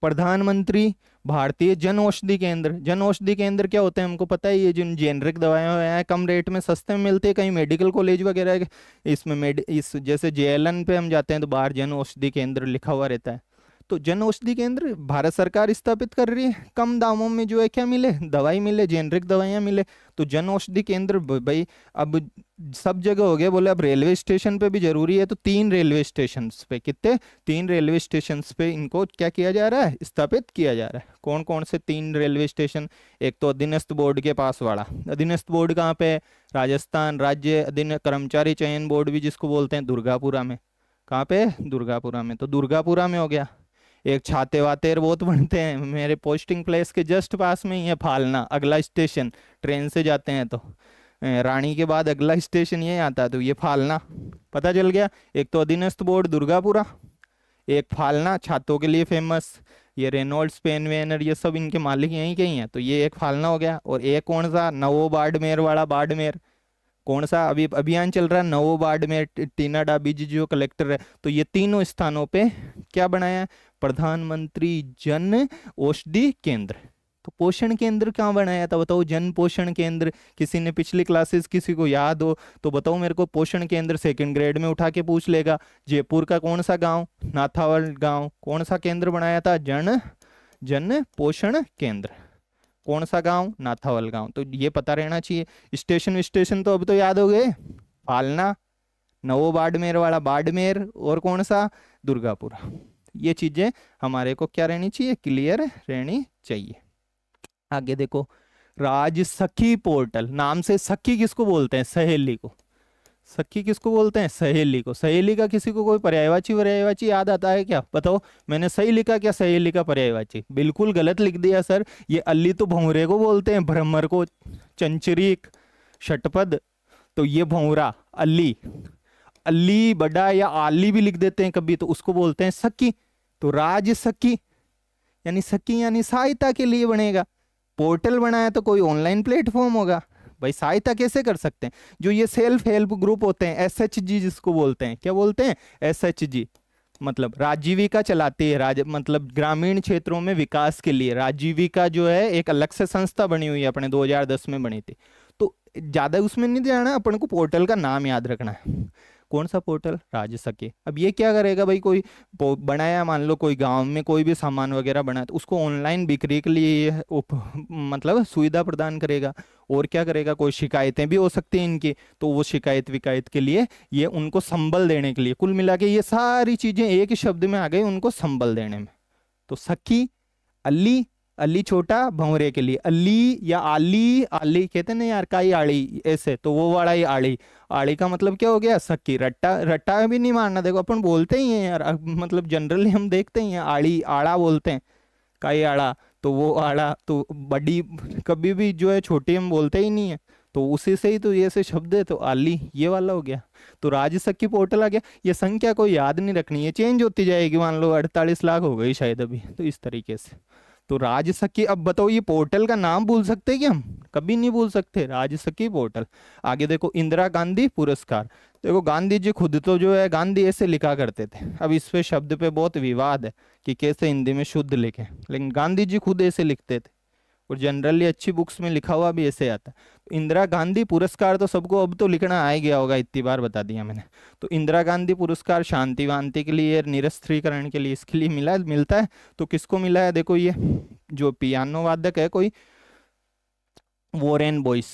प्रधानमंत्री भारतीय जन औषधि केंद्र। जन औषधि केंद्र क्या होते हैं हमको पता है, ये जिन जेनरिक दवाएं हैं कम रेट में सस्ते में मिलती है कहीं मेडिकल कॉलेज वगैरह इसमें इस जैसे जेएलएन पे हम जाते हैं तो बाहर जन औषधि केंद्र लिखा हुआ रहता है। तो जन औषधि केंद्र भारत सरकार स्थापित कर रही है, कम दामों में जो है क्या मिले? दवाई मिले, जेनरिक दवाइयाँ मिले। तो जन औषधि केंद्र भाई अब सब जगह हो गया। बोले अब रेलवे स्टेशन पे भी जरूरी है, तो 3 रेलवे स्टेशन पे, कितने? 3 रेलवे स्टेशन पे इनको क्या किया जा रहा है? स्थापित किया जा रहा है। कौन कौन से 3 रेलवे स्टेशन? एक तो अधीनस्थ बोर्ड के पास वाला। अधीनस्थ बोर्ड कहाँ पे? राजस्थान राज्य अधीन कर्मचारी चयन बोर्ड भी जिसको बोलते हैं, दुर्गापुरा में। कहाँ पे? दुर्गापुरा में। तो दुर्गापुरा में हो गया। एक छाते वातेर बहुत बनते हैं, मेरे पोस्टिंग प्लेस के जस्ट पास में ही है फालना। अगला स्टेशन ट्रेन से जाते हैं तो रानी के बाद अगला स्टेशन ये आता है, तो ये फालना। पता चल गया। एक तो अधीनस्थ बोर्ड दुर्गापुरा, एक फालना छातों के लिए फेमस, ये रेनॉल्ड्स पेनवेनर ये सब इनके मालिक यहीं के ही हैं। तो ये एक फालना हो गया। और एक कौन सा? नवो बाड़मेर वाला। बाड़मेर कौन सा? अभी अभियान चल रहा है नवो बाड़मेर, टीना डाबीज जो कलेक्टर है। तो ये तीनों स्थानों पे क्या बनाया? प्रधानमंत्री जन औषधि केंद्र। तो पोषण केंद्र कहाँ बनाया था बताओ? जन पोषण केंद्र। किसी ने पिछली क्लासेस किसी को याद हो तो बताओ मेरे को। पोषण केंद्र 2nd ग्रेड में उठा के पूछ लेगा। जयपुर का कौन सा गांव? नाथावल गांव। कौन सा केंद्र बनाया था? जन पोषण केंद्र। कौन सा गांव? नाथावल गांव। तो ये पता रहना चाहिए। स्टेशन तो अब तो याद हो गए। फालना, नवो बाड़मेर वाला बाड़मेर, और कौन सा? दुर्गापुरा। ये चीजें हमारे को क्या रहनी चाहिए? क्लियर रहनी चाहिए। आगे देखो, राज सखी पोर्टल। नाम से सखी किसको बोलते हैं? सहेली को। सखी किसको बोलते हैं? सहेली को। सहेली का किसी को कोई पर्यायवाची पर्यायवाची याद आता है क्या? बताओ, मैंने सही लिखा क्या सहेली का पर्यायवाची? बिल्कुल गलत लिख दिया सर। ये अल्ली तो भंवरे को बोलते हैं, भ्रमर को चंचरीक षटपद, तो ये भंवरा अल्ली। अल्ली बड़ा या आली भी लिख देते हैं कभी, तो उसको बोलते हैं सखी। तो राज सखी यानी सखी यानी सहायता के लिए बनेगा। पोर्टल बनाया तो कोई ऑनलाइन प्लेटफॉर्म होगा भाई। सहायता कैसे कर सकते हैं? जो ये सेल्फ हेल्प ग्रुप होते हैं, SHG जिसको बोलते हैं, क्या बोलते हैं? SHG मतलब राजीविका चलाती है। मतलब ग्रामीण क्षेत्रों में विकास के लिए राजीविका जो है एक अलग से संस्था बनी हुई है, अपने 2010 में बनी थी। तो ज्यादा उसमें नहीं जाना, अपन को पोर्टल का नाम याद रखना है। कौन सा पोर्टल? राज सके। अब ये क्या करेगा भाई, कोई बनाया, मान लो कोई गांव में कोई भी सामान वगैरह बनाया, तो उसको ऑनलाइन बिक्री के लिए मतलब सुविधा प्रदान करेगा। और क्या करेगा, कोई शिकायतें भी हो सकती हैं इनकी, तो वो शिकायत विकायत के लिए ये उनको संबल देने के लिए, कुल मिला के ये सारी चीजें एक ही शब्द में आ गई, उनको संबल देने में। तो सखी, अली, अली छोटा भंवरे के लिए, अली या आली, आली कहते हैं ना यार, काई आड़ी ऐसे, तो वो वाला ही आड़ी। आड़ी का मतलब क्या हो गया? सखी। रट्टा, रट्टा भी नहीं मारना, देखो अपन बोलते ही हैं यार, मतलब जनरली हम देखते ही हैं, आड़ी आड़ा बोलते हैं, काई आड़ा, तो वो आड़ा। तो बड़ी कभी भी जो है छोटी हम बोलते ही नहीं है, तो उसी से ही तो ये से शब्द है, तो आली ये वाला हो गया। तो राज सखी पोर्टल आ गया। ये संख्या कोई याद नहीं रखनी है, चेंज होती जाएगी, मान लो 48 लाख हो गई शायद अभी, तो इस तरीके से। तो राज सखी, अब बताओ ये पोर्टल का नाम भूल सकते हैं क्या हम? कभी नहीं भूल सकते, राज सखी पोर्टल। आगे देखो, इंदिरा गांधी पुरस्कार। देखो गांधी जी खुद तो जो है गांधी ऐसे लिखा करते थे, अब इस पे शब्द पे बहुत विवाद है कि कैसे हिंदी में शुद्ध लिखें, लेकिन गांधी जी खुद ऐसे लिखते थे, और जनरली अच्छी बुक्स में लिखा हुआ भी ऐसे आता है। तो इंदिरा गांधी पुरस्कार तो सबको अब तो लिखना आ ही गया होगा, इतनी बार बता दिया मैंने। तो इंदिरा गांधी पुरस्कार शांति वांति के लिए, निरस्त्रीकरण के लिए, इसके लिए मिलता है। तो किसको मिला है? देखो ये जो पियानो वादक है कोई, वोरेन बॉयस,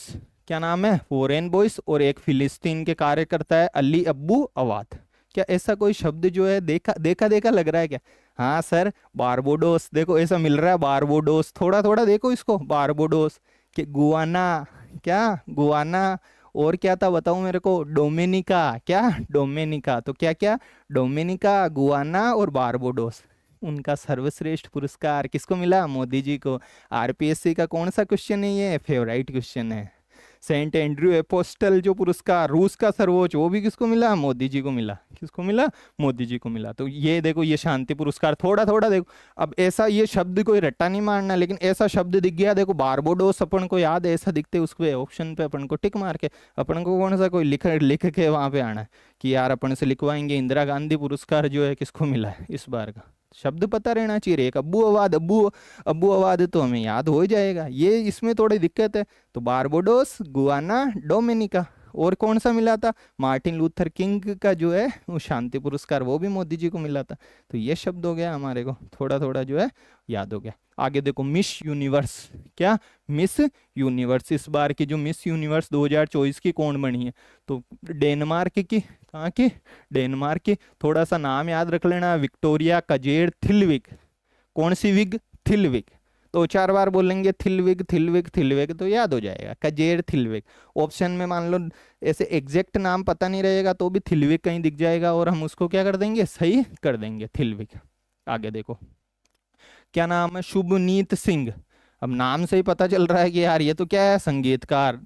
क्या नाम है? वोरेन बॉयस। और एक फिलिस्तीन के कार्यकर्ता है अली अब्बू अवाद। क्या ऐसा कोई शब्द जो है देखा देखा देखा लग रहा है क्या? हाँ सर, बारबोडोस, देखो ऐसा मिल रहा है, बारबोडोस, थोड़ा थोड़ा देखो इसको, बारबोडोस के गुआना, क्या गुआना, और क्या था बताओ मेरे को? डोमिनिका, क्या डोमिनिका, तो क्या क्या? डोमिनिका, गुआना और बारबोडोस। उनका सर्वश्रेष्ठ पुरस्कार किसको मिला? मोदी जी को। RPSC का कौन सा क्वेश्चन है ये? फेवरेट क्वेश्चन है। सेंट एंड्रयू एपोस्टल जो पुरस्कार रूस का सर्वोच्च, वो भी किसको मिला? मोदी जी को मिला। किसको मिला? मोदी जी को मिला। तो ये देखो, ये शांति पुरस्कार, थोड़ा थोड़ा देखो। अब ऐसा ये शब्द कोई रट्टा नहीं मारना, लेकिन ऐसा शब्द दिख गया, देखो बारबोडोस अपन को याद है, ऐसा दिखते उस पे ऑप्शन पे अपन को टिक मार के, अपन को कौन सा कोई लिख के वहां पे आना है कि यार अपन से लिखवाएंगे इंदिरा गांधी पुरस्कार जो है किसको मिला है इस बार का। शब्द पता रहना चाहिए। एक अब्बू अवाद, अब्बू अब्बू अवाद तो हमें याद हो जाएगा, ये इसमें थोड़ी दिक्कत है। तो बारबोडोस, गुआना, डोमिनिका। और कौन सा मिला था? मार्टिन लूथर किंग का जो है वो शांति पुरस्कार, वो भी मोदी जी को मिला था। तो ये शब्द हो गया हमारे को थोड़ा थोड़ा जो है याद हो गया। आगे देखो, मिस यूनिवर्स, क्या? Miss universe. इस बार की जो मिस यूनिवर्स 2024 की कौन बनी है? तो डेनमार्क की। कहाँ की? डेनमार्क की। थोड़ा सा नाम याद रख लेना, विक्टोरिया कजेर थिलविक। कौन सी विग? थिलविक। तो 4 बार बोलेंगे थिलविग थिलविग थिलविग, तो याद हो जाएगा, कजेर थिलविग। ऑप्शन में मान लो ऐसे एग्जैक्ट नाम पता नहीं रहेगा तो भी थिलविग कहीं दिख जाएगा, और हम उसको क्या कर देंगे? सही कर देंगे, थिलविग। आगे देखो, क्या नाम है? शुभनीत सिंह। अब नाम से ही पता चल रहा है कि यार ये तो क्या है, संगीतकार,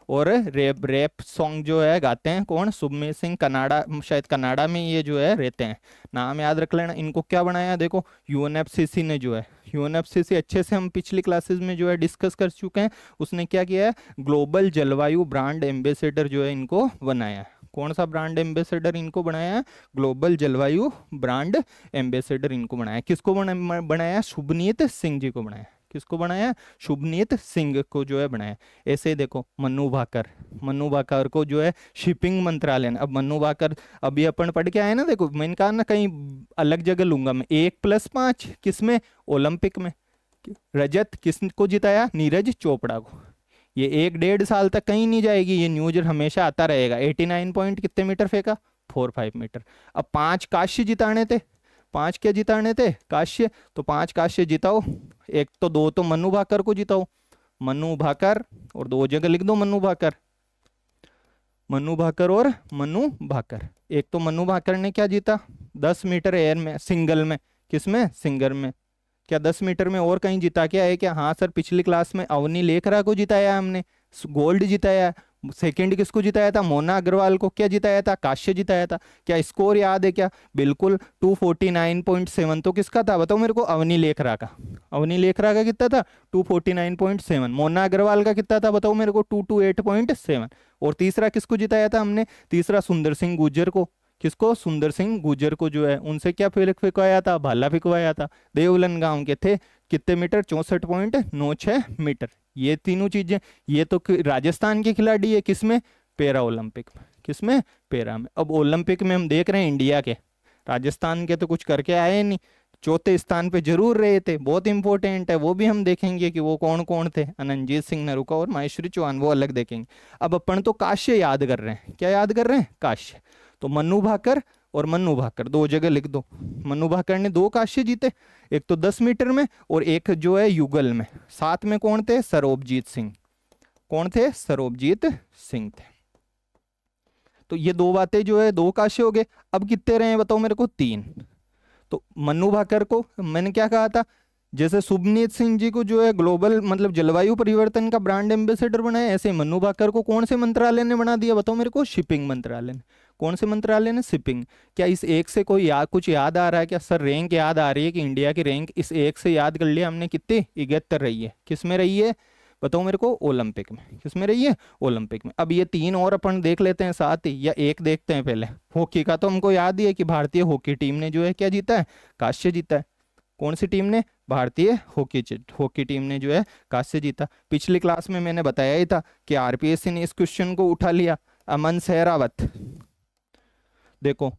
और रैप सॉन्ग जो है गाते हैं। कौन? शुभमीत सिंह। कनाडा, शायद कनाडा में ये जो है रहते हैं। नाम याद रख लेना। इनको क्या बनाया? देखो UNFCC ने जो है, UNFCC अच्छे से हम पिछली क्लासेस में जो है डिस्कस कर चुके हैं। उसने क्या किया है? ग्लोबल जलवायु ब्रांड एम्बेसडर जो है इनको बनाया है। कौन सा ब्रांड एम्बेसडर इनको बनाया है? ग्लोबल जलवायु ब्रांड एम्बेसडर इनको बनाया। किसको बनाया? शुभनीत सिंह जी को बनाया। किसको बनाया? शुभनीत सिंह को जो है बनाया। ऐसे ही देखो, मनु भाकर, मनु भाकर को जो है शिपिंग मंत्रालय ने। अब मनु भाकर अभी अपन पढ़ के आए ना, देखो मैंने कहा ना कहीं अलग जगह लूंगा मैं। 1+5 किसमें? ओलंपिक में। रजत किसको जिताया? नीरज चोपड़ा को। ये 1-1.5 साल तक कहीं नहीं जाएगी, ये न्यूज हमेशा आता रहेगा। 89 पॉइंट कितने मीटर फेंका? 4-5 मीटर। अब 5 काश्य जिताने थे। 5 क्या जिताने थे? काश्य। तो 5 काश्य जिताओ। एक तो 2 तो मनु भाकर को जिताओ, मनु भाकर, और 2 जगह लिख दो मनु भाकर। मनु भाकर और मनु भाकर। एक तो मनु भाकर ने क्या जीता 10 मीटर एयर में सिंगल में, किसमें सिंगल में, क्या 10 मीटर में और कहीं जीता क्या है क्या? हाँ सर, पिछली क्लास में अवनी लेखरा को जिताया हमने, गोल्ड जिताया। सेकंड किसको जिताया था? मोना अग्रवाल को। क्या जिताया था? काश्य जिताया था। क्या स्कोर याद है क्या? बिल्कुल 249.7 तो किसका था बताओ मेरे को? अवनी लेखरा का। अवनी लेखरा का कितना था? 249.7। मोना अग्रवाल का कितना था बताओ मेरे को? 228.7। और तीसरा किसको जिताया था हमने? तीसरा सुंदर सिंह गुर्जर को। किसको? सुंदर सिंह गुर्जर को जो है उनसे क्या फिकवाया था? भाला फिकवाया था। देवलन गांव के थे। कितने मीटर? 64.96 मीटर। ये तीनों चीजें, ये तो राजस्थान के खिलाड़ी है किसमें? पैरा ओलंपिक में। किसमें? पैरा में। अब ओलंपिक में हम देख रहे हैं इंडिया के, राजस्थान के तो कुछ करके आए नहीं, चौथे स्थान पे जरूर रहे थे, बहुत इंपॉर्टेंट है वो भी हम देखेंगे कि वो कौन कौन थे। अनंजीत सिंह नरूका और माहेश्वरी चौहान, वो अलग देखेंगे। अब अपन तो काश्य याद कर रहे हैं। क्या याद कर रहे हैं? काश्य। तो मनु भाकर और मनु भाकर दो जगह लिख दो। मनु भाकर ने 2 काश्य जीते, एक तो 10 मीटर में और एक जो है युगल में। साथ में कौन थे? सरोबजीत सिंह। कौन थे? सरोबजीत सिंह थे। तो ये 2 बातें जो है 2 काश्य हो गए। अब कितने रहे बताओ मेरे को? 3। तो मनु भाकर को मैंने क्या कहा था, जैसे सुभनीत सिंह जी को जो है ग्लोबल मतलब जलवायु परिवर्तन का ब्रांड एम्बेसडर बनाया, ऐसे मनु भाकर को कौन से मंत्रालय ने बना दिया बताओ मेरे को? शिपिंग मंत्रालय ने। कौन से मंत्रालय ने? शिपिंग। क्या इस एक से कोई कुछ याद आ रहा है क्या सर? रैंक याद आ रही है कि इंडिया की रैंक इस एक से याद कर लिया हमने, कितनी? 71 रही है। किस में रही है बताओ मेरे को? ओलंपिक में। किस में रही है? ओलंपिक में। अब ये 3 और अपन देख लेते हैं साथ ही, या एक देखते हैं पहले। हॉकी का तो हमको याद ही है कि भारतीय हॉकी टीम ने जो है क्या जीता है? कांस्य जीता है। कौन सी टीम ने? भारतीय हॉकी टीम ने जो है कांस्य जीता। पिछली क्लास में मैंने बताया ही था कि आरपीएससी ने इस क्वेश्चन को उठा लिया। अमन सहरावत देखो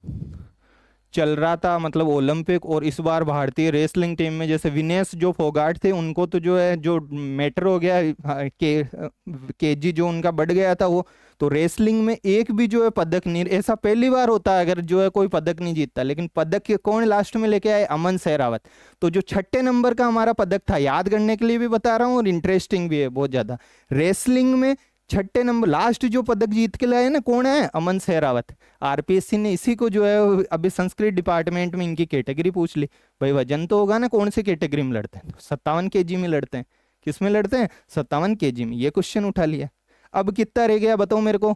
चल रहा था मतलब ओलंपिक, और इस बार भारतीय रेसलिंग टीम में जैसे विनेश जो फोगाट थे उनको तो जो है जो मैटर हो गया केजी जो उनका बढ़ गया था वो, तो रेसलिंग में एक भी जो है पदक नहीं। ऐसा पहली बार होता है अगर जो है कोई पदक नहीं जीतता, लेकिन पदक कौन लास्ट में लेके आए? अमन सहरावत। तो जो 6ठे नंबर का हमारा पदक था, याद करने के लिए भी बता रहा हूँ और इंटरेस्टिंग भी है बहुत ज्यादा, रेसलिंग में 6ठे नंबर लास्ट जो पदक जीत के लाए ना, कौन है? अमन सहरावत। आरपीएससी ने इसी को जो है अभी संस्कृत डिपार्टमेंट में इनकी कैटेगरी पूछ ली, भाई वजन तो होगा ना, कौन सी कैटेगरी में लड़ते हैं? 57 केजी में लड़ते हैं। किस में लड़ते हैं? 57 केजी में। ये क्वेश्चन उठा लिया। अब कितना रह गया बताओ मेरे को?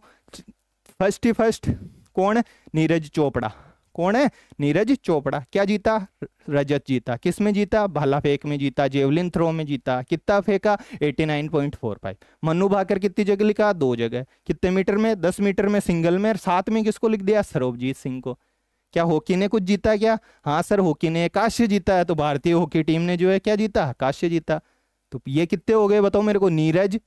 फर्स्ट कौन है? नीरज चोपड़ा। कौन है? नीरज चोपड़ा। क्या जीता? रजत जीता। किस में जीता? भाला फेंक में जीता, जेवलिन थ्रो में जीता। कितना फेंका? 89.45। मनु भाकर कितनी जगह लिखा? 2 जगह। कितने मीटर में? 10 मीटर में सिंगल में। साथ में किसको लिख दिया? सरोबजीत सिंह को। क्या हॉकी ने कुछ जीता क्या? हाँ सर, हॉकी ने कांस्य जीता है। तो भारतीय हॉकी टीम ने जो है क्या जीता? कांस्य जीता। तो ये कितने हो गए बताओ मेरे को? नीरज,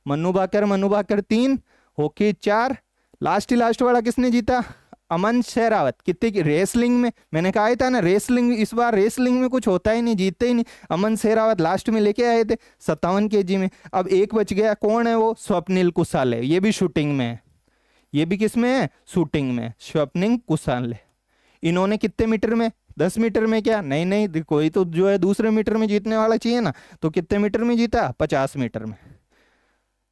मनु भाकर 3, हॉकी 4, लास्ट वाला किसने जीता? अमन सहरावत। कितने की? रेसलिंग में मैंने कहा था ना, रेसलिंग इस बार रेसलिंग में कुछ होता ही नहीं, जीतते ही नहीं। अमन सहरावत लास्ट में लेके आए थे 57 केजी में। अब एक बच गया, कौन है वो? स्वप्निल कुसाले। ये भी शूटिंग में है। ये भी किस में है? शूटिंग में। स्वप्निल कुसाले। इन्होंने कितने मीटर में? 10 मीटर में। क्या? नहीं, कोई तो जो है दूसरे मीटर में जीतने वाला चाहिए ना। तो कितने मीटर में जीता? 50 मीटर में।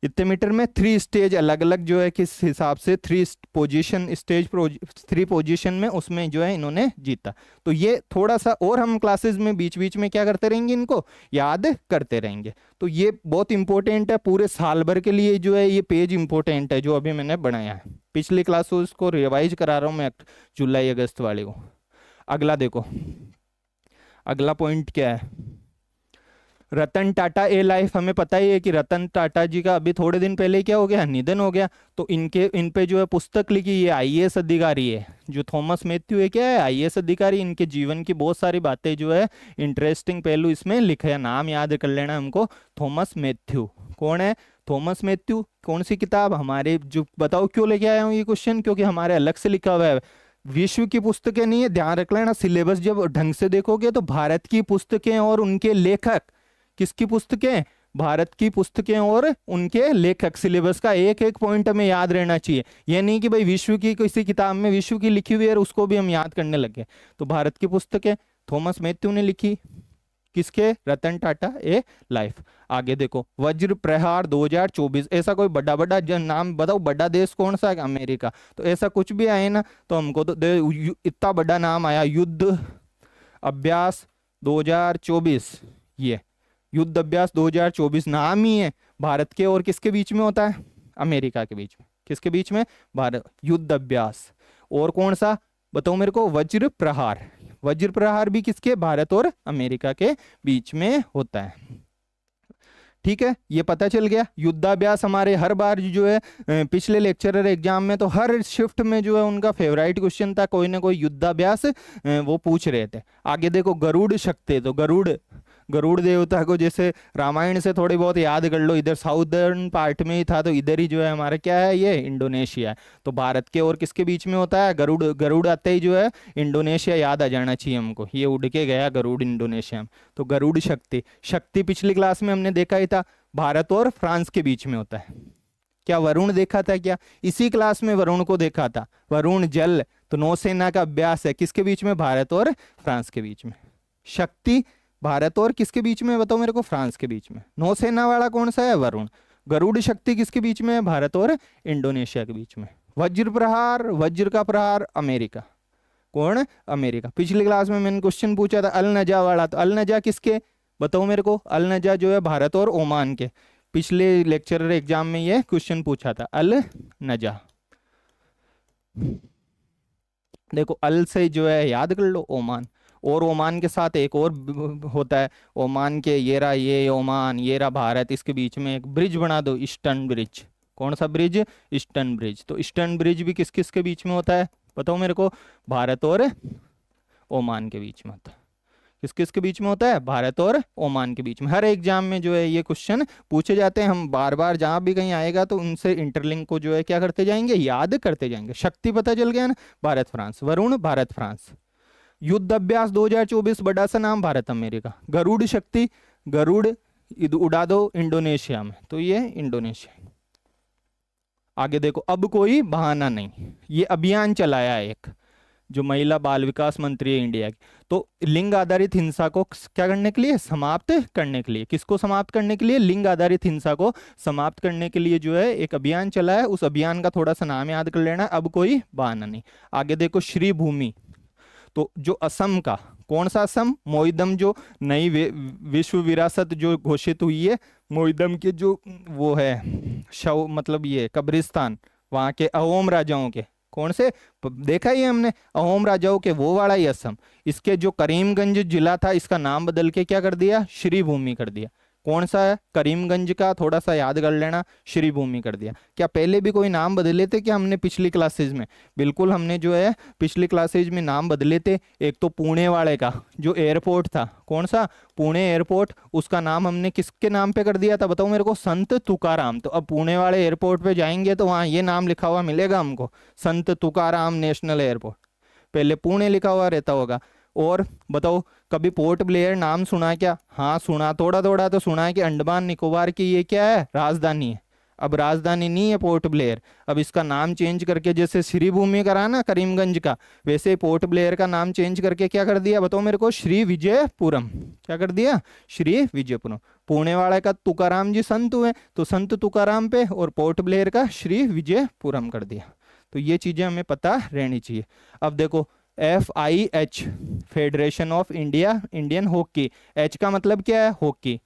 इतने मीटर में 3 स्टेज अलग अलग जो है किस हिसाब से 3 पोजीशन, स्टेज 3 पोजीशन में, उसमें जो है इन्होंने जीता। तो ये थोड़ा सा और हम क्लासेस में बीच बीच में क्या करते रहेंगे? इनको याद करते रहेंगे। तो ये बहुत इंपॉर्टेंट है, पूरे साल भर के लिए जो है ये पेज इंपॉर्टेंट है जो अभी मैंने बनाया है। पिछली क्लासेस को रिवाइज करा रहा हूँ मैं जुलाई अगस्त वाले को। अगला देखो, अगला पॉइंट क्या है? रतन टाटा ए लाइफ। हमें पता ही है कि रतन टाटा जी का अभी थोड़े दिन पहले क्या हो गया? निधन हो गया। तो इन पे जो है पुस्तक लिखी, ये आईएएस अधिकारी है जो थॉमस मैथ्यू है। क्या है? आईएएस अधिकारी। इनके जीवन की बहुत सारी बातें जो है इंटरेस्टिंग पहलू इसमें लिखे है। नाम याद कर लेना हमको, थॉमस मैथ्यू। कौन है? Thomas Matthew. कौन सी किताब? हमारे जो, बताओ क्यों लेके आया हूँ ये क्वेश्चन? क्योंकि हमारे अलग से लिखा हुआ है, विश्व की पुस्तकें नहीं है। ध्यान रख लेना, सिलेबस जब ढंग से देखोगे तो भारत की पुस्तकें और उनके लेखक, किसकी पुस्तकें? भारत की पुस्तकें और उनके लेखक। सिलेबस का एक एक पॉइंट हमें याद रहना चाहिए। यह नहीं कि भाई विश्व की किसी किताब में विश्व की लिखी हुई है उसको भी हम याद करने लगे। तो भारत की पुस्तकें थॉमस मैथ्यू ने लिखी। किसके? रतन टाटा ए लाइफ। आगे देखो वज्र प्रहार 2024, ऐसा कोई बड़ा बड़ा नाम बताओ, बड़ा देश कौन सा है? अमेरिका। तो ऐसा कुछ भी आए ना तो हमको तो इतना बड़ा नाम आया, युद्ध अभ्यास 2024, ये युद्ध अभ्यास 2024 नाम ही है। भारत के और किसके बीच में होता है? अमेरिका के बीच में। किसके बीच में? भारत, युद्ध अभ्यास। और कौन सा बताओ मेरे को? वज्र प्रहार। वज्र प्रहार भी किसके? भारत और अमेरिका के बीच में होता है। ठीक है, ये पता चल गया। युद्धाभ्यास हमारे हर बार जो है पिछले लेक्चरर एग्जाम में तो हर शिफ्ट में जो है उनका फेवरेट क्वेश्चन था, कोई ना कोई युद्धाभ्यास वो पूछ रहे थे। आगे देखो गरुड़ शक्ति, तो गरुड़ देवता को जैसे रामायण से थोड़ी बहुत याद कर लो, इधर साउदर्न पार्ट में ही था, तो इधर ही जो है हमारा क्या है? ये इंडोनेशिया है। तो भारत के और किसके बीच में होता है? गरुड़ आते ही जो है इंडोनेशिया याद आ जाना चाहिए हमको, ये उड़ के गया गरुड़ इंडोनेशिया में। तो गरुड़ शक्ति पिछली क्लास में हमने देखा ही था, भारत और फ्रांस के बीच में होता है। क्या वरुण देखा था क्या? इसी क्लास में वरुण को देखा था। वरुण जल, तो नौसेना का अभ्यास है, किसके बीच में? भारत और फ्रांस के बीच में। शक्ति भारत और किसके बीच में? बताओ मेरे को? फ्रांस के बीच में। नौसेना वाला कौन सा है? वरुण। गरुड़ शक्ति किसके बीच में है? भारत और इंडोनेशिया के बीच में। वज्र प्रहार, वज्र का प्रहार अमेरिका। कौन? अमेरिका। पिछली क्लास में मैंने क्वेश्चन पूछा था अल नजा वाला, तो अल नजा किसके? बताओ मेरे को? अल नजा जो है भारत और ओमान के। पिछले लेक्चर एग्जाम में ये क्वेश्चन पूछा था, अल नजा। देखो अल से जो है याद कर लो ओमान, और ओमान के साथ एक और होता है, ओमान के ये ओमान, ये रहा भारत, इसके बीच में एक ब्रिज बना दो, ईस्टर्न ब्रिज। कौन सा ब्रिज? Eastern bridge. तो ईस्टर्न ब्रिज भी किस किस के बीच में होता है? बताओ मेरे को? भारत और ओमान के बीच में होता है। किस किस के बीच में होता है? भारत और ओमान के बीच में। हर एग्जाम में जो है ये क्वेश्चन पूछे जाते हैं, हम बार बार जहां भी कहीं आएगा तो उनसे इंटरलिंक को जो है क्या करते जाएंगे? याद करते जाएंगे। शक्ति पता चल गया ना? भारत फ्रांस। वरुण भारत फ्रांस। युद्ध अभ्यास 2024 बड़ा सा नाम, भारत अमेरिका। गरुड़ शक्ति, गरुड़ उड़ा दो इंडोनेशिया में, तो ये इंडोनेशिया। आगे देखो अब कोई बहाना नहीं, ये अभियान चलाया है एक, जो महिला बाल विकास मंत्री है इंडिया की। तो लिंग आधारित हिंसा को क्या करने के लिए? समाप्त करने के लिए। किसको समाप्त करने के लिए? लिंग आधारित हिंसा को समाप्त करने के लिए जो है एक अभियान चला है। उस अभियान का थोड़ा सा नाम याद कर लेना। अब कोई बहाना नहीं। आगे देखो श्री भूमि, तो जो असम का, कौन सा असम? मोइदम, जो नई विश्व विरासत जो घोषित हुई है, मोइदम के जो वो है शव, मतलब ये कब्रिस्तान, वहां के अहोम राजाओं के, कौन से? देखा ही हमने, अहोम राजाओं के, वो वाला ही असम। इसके जो करीमगंज जिला था, इसका नाम बदल के क्या कर दिया? श्री भूमि कर दिया। कौन सा है? करीमगंज का, थोड़ा सा याद कर लेना, श्री भूमि कर दिया। क्या पहले भी कोई नाम बदले थे क्या हमने पिछली क्लासेज में? बिल्कुल, हमने जो है पिछली क्लासेज में नाम बदले थे। एक तो पुणे वाले का जो एयरपोर्ट था, कौन सा? पुणे एयरपोर्ट, उसका नाम हमने किसके नाम पे कर दिया था? बताओ मेरे को? संत तुकाराम। तो अब पुणे वाले एयरपोर्ट पे जाएंगे तो वहाँ ये नाम लिखा हुआ मिलेगा हमको, संत तुकाराम नेशनल एयरपोर्ट। पहले पुणे लिखा हुआ रहता होगा। और बताओ कभी पोर्ट ब्लेयर नाम सुना क्या? हाँ सुना, थोड़ा थोड़ा तो सुना है कि अंडमान निकोबार की ये क्या है? राजधानी है। अब राजधानी नहीं है पोर्ट ब्लेयर, अब इसका नाम चेंज करके, जैसे श्री भूमि करा ना करीमगंज का, वैसे पोर्ट ब्लेयर का नाम चेंज करके क्या कर दिया? बताओ मेरे को? श्री विजयपुरम। क्या कर दिया? श्री विजयपुरम। पुणे वाले का तुकाराम जी संत हुए, तो संत तुकाराम पे, और पोर्ट ब्लेयर का श्री विजयपुरम कर दिया। तो ये चीजें हमें पता रहनी चाहिए। अब देखो FIH, federation of Indian hockey. H का मतलब क्या है? हॉकी।